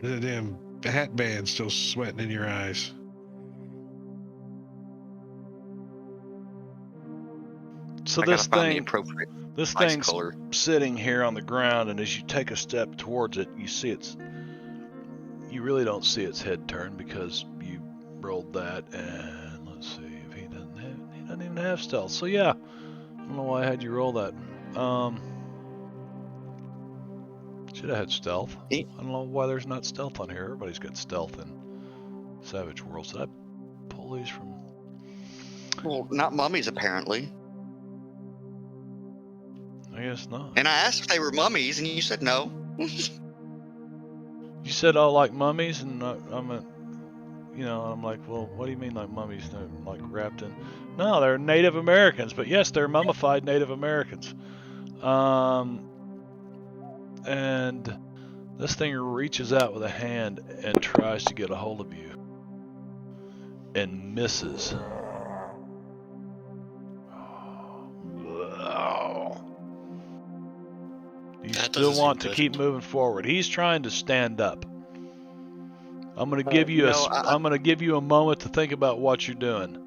The damn hat band still sweating in your eyes. So I this gotta find the thing, appropriate this ice thing's color. sitting here on the ground, and as you take a step towards it, you see you really don't see its head turn because you rolled that, and let's see if he doesn't even have stealth. So yeah, I don't know why I had you roll that. Should have had stealth. I don't know why there's not stealth on here. Everybody's got stealth in Savage Worlds. Did I pull these from? Well, not mummies apparently. I guess not. And I asked if they were mummies, and you said no. You said, "Oh, like mummies," and I'm like, well, what do you mean like mummies? They're like wrapped in? No, they're Native Americans, but yes, they're mummified Native Americans. And this thing reaches out with a hand and tries to get a hold of you, and misses. You still want to keep moving forward. He's trying to stand up. I'm going to give you I'm going to give you a moment to think about what you're doing.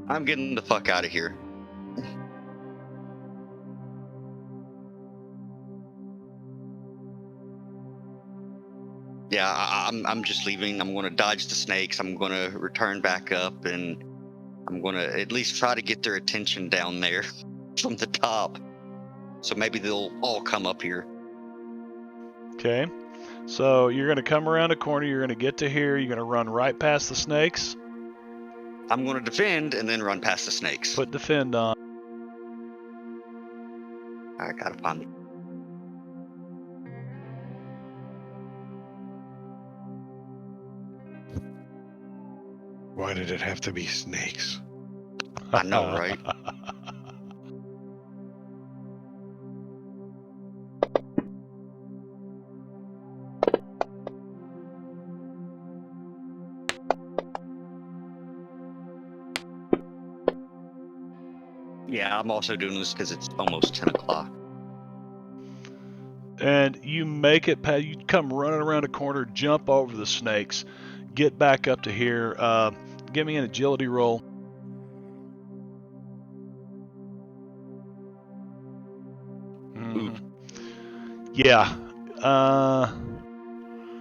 I'm getting the fuck out of here. Yeah, I'm just leaving. I'm going to dodge the snakes. I'm going to return back up, and I'm going to at least try to get their attention down there from the top. So maybe they'll all come up here. Okay. So you're going to come around a corner. You're going to get to here. You're going to run right past the snakes. I'm going to defend and then run past the snakes. Put defend on. I gotta find it. Why did it have to be snakes? I know, right? Yeah, I'm also doing this because it's almost 10 o'clock. And you make it, Pat. You come running around a corner, jump over the snakes, get back up to here. Give me an agility roll. Yeah.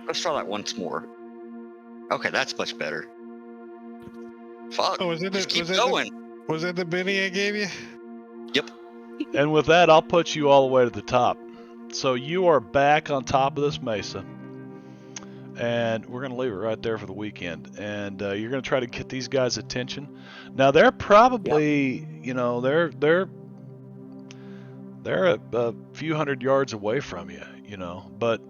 Let's try that once more. Okay, that's much better. Fuck. Oh, was that Just keep was going. Was that the Benny I gave you? Yep. And with that, I'll put you all the way to the top. So you are back on top of this mesa. And we're going to leave it right there for the weekend. And you're going to try to get these guys' attention. Now, they're probably, you know, they're a few hundred yards away from you, you know. But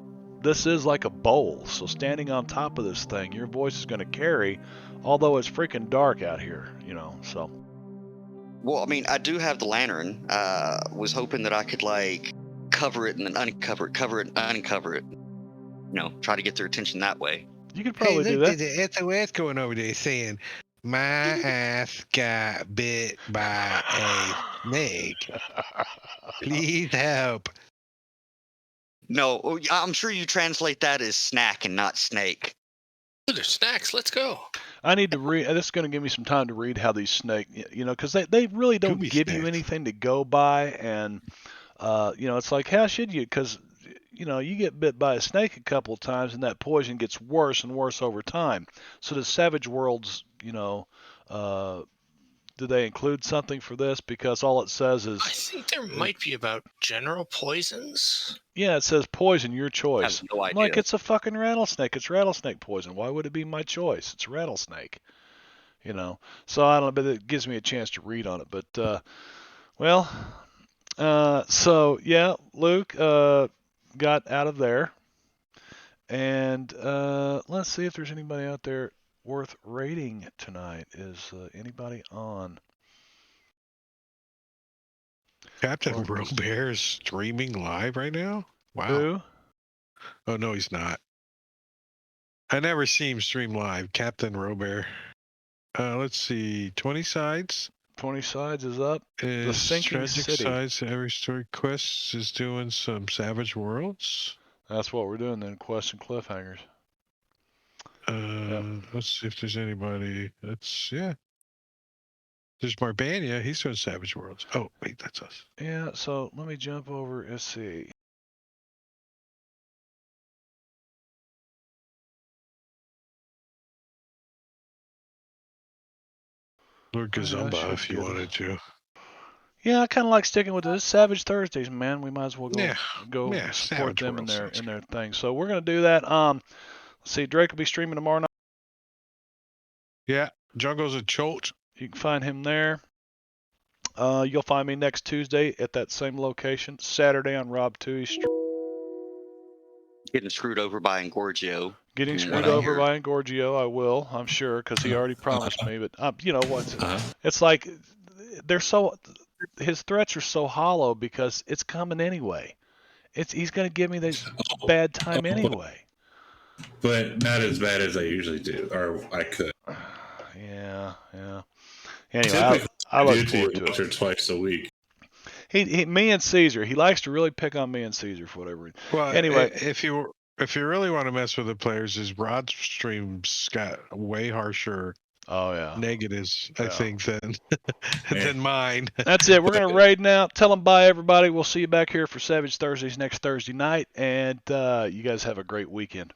this is like a bowl. So standing on top of this thing, your voice is going to carry, although it's freaking dark out here, you know, so. Well, I mean, I do have the lantern. Was hoping that I could, like, cover it and then uncover it, cover it and uncover it. You know, try to get their attention that way. You could probably do that. There's an SOS going over there saying, my ass got bit by a snake. Please help. No, I'm sure you translate that as snack and not snake. Ooh, there's snacks. Let's go. I need to read. This is going to give me some time to read how these snake, you know, because they really don't Gooby give you snacks. anything to go by, and you know, it's like, how should you? Because you know, you get bit by a snake a couple of times, and that poison gets worse and worse over time. So the Savage Worlds, you know, do they include something for this? Because all it says is, I think there might be about general poisons. yeah, it says poison, your I choice. have no I'm idea. like, it's a fucking rattlesnake. It's rattlesnake poison. Why would it be my choice? It's rattlesnake. You know, so I don't know, but it gives me a chance to read on it. But well, so yeah, Luke got out of there, and let's see if there's anybody out there worth rating tonight. Is anybody on? Captain Robert is streaming live right now? Wow. Who? Oh, no, he's not. I never see him stream live. Captain Robert. Let's see. 20 sides. 20 sides is up. Is Sinking Tragic City. Sides Every Story Quests is doing some Savage Worlds. That's what we're doing then. Quests and cliffhangers. Let's see if there's anybody. Yeah. There's Marbanya. He's doing Savage Worlds. Oh, wait, that's us. Yeah, so let me jump over. Let's see. Lord Gazumba, if you get it. wanted to. Yeah, I kind of like sticking with this. Savage Thursdays, man. We might as well go Yeah, support Savage them in World their thing. So we're gonna do that. Let's see. Drake will be streaming tomorrow night. Yeah, Jungle's a Cholt. You can find him there. You'll find me next Tuesday at that same location. Saturday on Rob Toohey's stream. Getting screwed over by Engorgio. Getting From screwed what I over hear. by Engorgio, I will, I'm sure, because he already promised me. But you know what? Uh-huh. It's like his threats are so hollow because it's coming anyway. He's going to give me this bad time anyway. But not as bad as I usually do, or I could. Yeah. Anyway, I look forward to once it. or twice a week. Me and Caesar, he likes to really pick on me and Caesar for whatever reason. Well, Anyway, if you really want to mess with the players, his Rod streams got way harsher oh yeah, negatives, I Yeah. think, than mine. that's it. We're gonna raid now. Tell them bye, everybody. We'll see you back here for Savage Thursdays next Thursday night, and you guys have a great weekend.